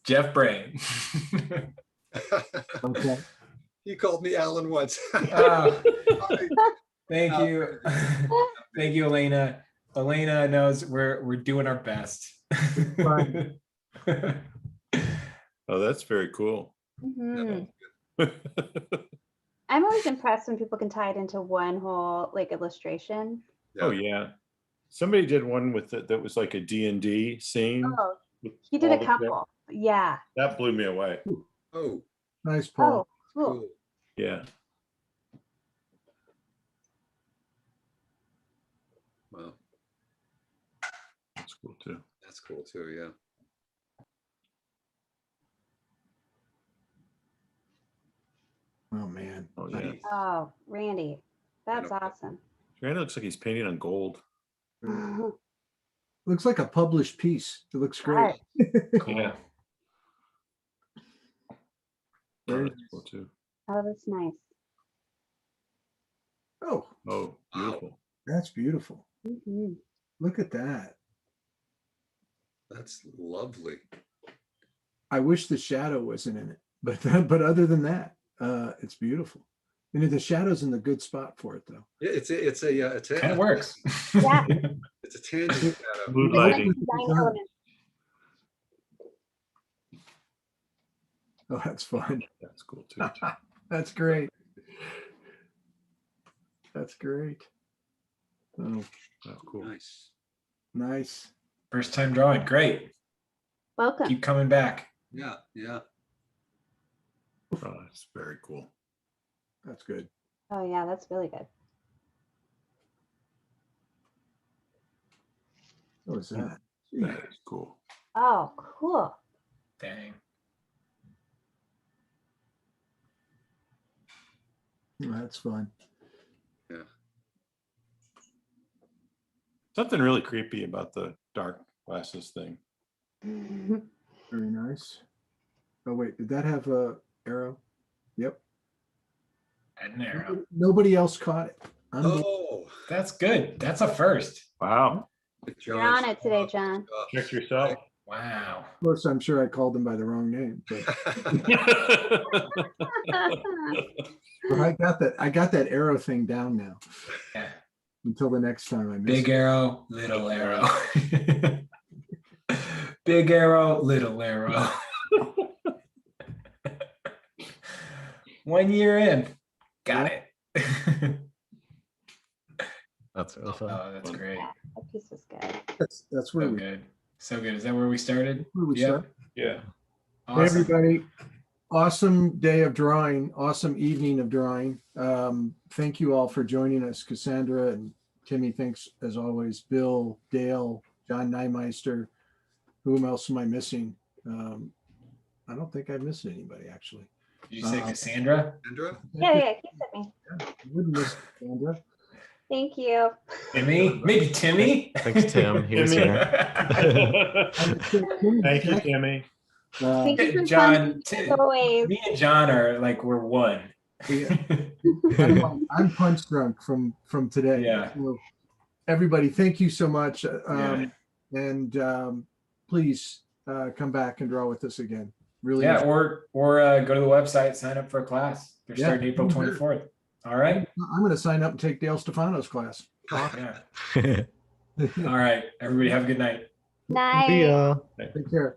Jeff Brain. Okay. You called me Alan once. Oh, thank you. Thank you, Elena. Elena knows we're doing our best. Right. Oh, that's very cool. Mhm. I'm always impressed when people can tie it into one whole like illustration. Oh yeah. Somebody did one with it that was like a D&D scene. Oh, with he did all a the couple. Yeah. That blew me away. Oh, Nice, Paul. Oh, cool. cool. Yeah. Wow, That's cool too. that's cool too. Yeah. Oh man. Oh yeah. Oh, Randy, that's know. awesome. Randy looks like he's painting on gold. Looks like a published piece. It looks great. Cool. Yeah. Oh, Very that's cool too. Oh, that's nice. Oh, Oh, beautiful. that's beautiful. Mhm. Look at that. That's lovely. I wish the shadow wasn't in it, but but other than that, it's beautiful. And the shadow's in the good spot for it, though. Yeah, it's a Kind of works. Yeah. It's a tangent shadow. Mood I like lighting. the Design design. element. Oh, that's fun. That's cool too. That's great. That's great. Oh, Oh, cool. Nice. nice. First time drawing. Great. Welcome. Keep coming back. Yeah, yeah. Oh, that's very cool. That's good. Oh yeah, that's really good. What was that? That is cool. Oh, cool. Dang. That's fun. Yeah. Something really creepy about the dark glasses thing. Very nice. Oh wait, did that have a arrow? Yep. Add an arrow. Nobody else caught it. Oh, That's good. That's a first. Wow. You're on it today, John. Check yourself. Wow. Of course, I'm sure I called them by the wrong name, but I got that arrow thing down now. Yeah. Until the next time I miss Big it. arrow, little arrow. Big arrow, little arrow. 1 year in. Got it. That's really fun. Oh, that's great. Yeah, that piece was good. That's where So we, good. So good. Is that where we started? where we Yep. start. Yeah. Hey, Awesome. everybody. Awesome day of drawing. Awesome evening of drawing. Thank you all for joining us. Cassandra and Timmy, thanks as always. Bill, Dale, John Nymeister. Whom else am I missing? I don't think I missed anybody, actually. Did you say Cassandra? Sandra? Yeah, keep at me. I wouldn't miss Cassandra. Thank you. Timmy? Maybe Timmy? Thanks, Tim. He was Timmy. here. Thank you, Timmy. Thank you for John, fun, as always. me and John are like, we're one. I'm punch drunk from today. Yeah. So everybody, thank you so much. Yeah. And please come back and draw with us again. Really. Yeah, or go to the website, sign up for a class. They're Yeah. starting April 24th. All right. I'm going to sign up and take Dale Stefano's class. Yeah. All right. Everybody have a good night. Night. See ya. Take care.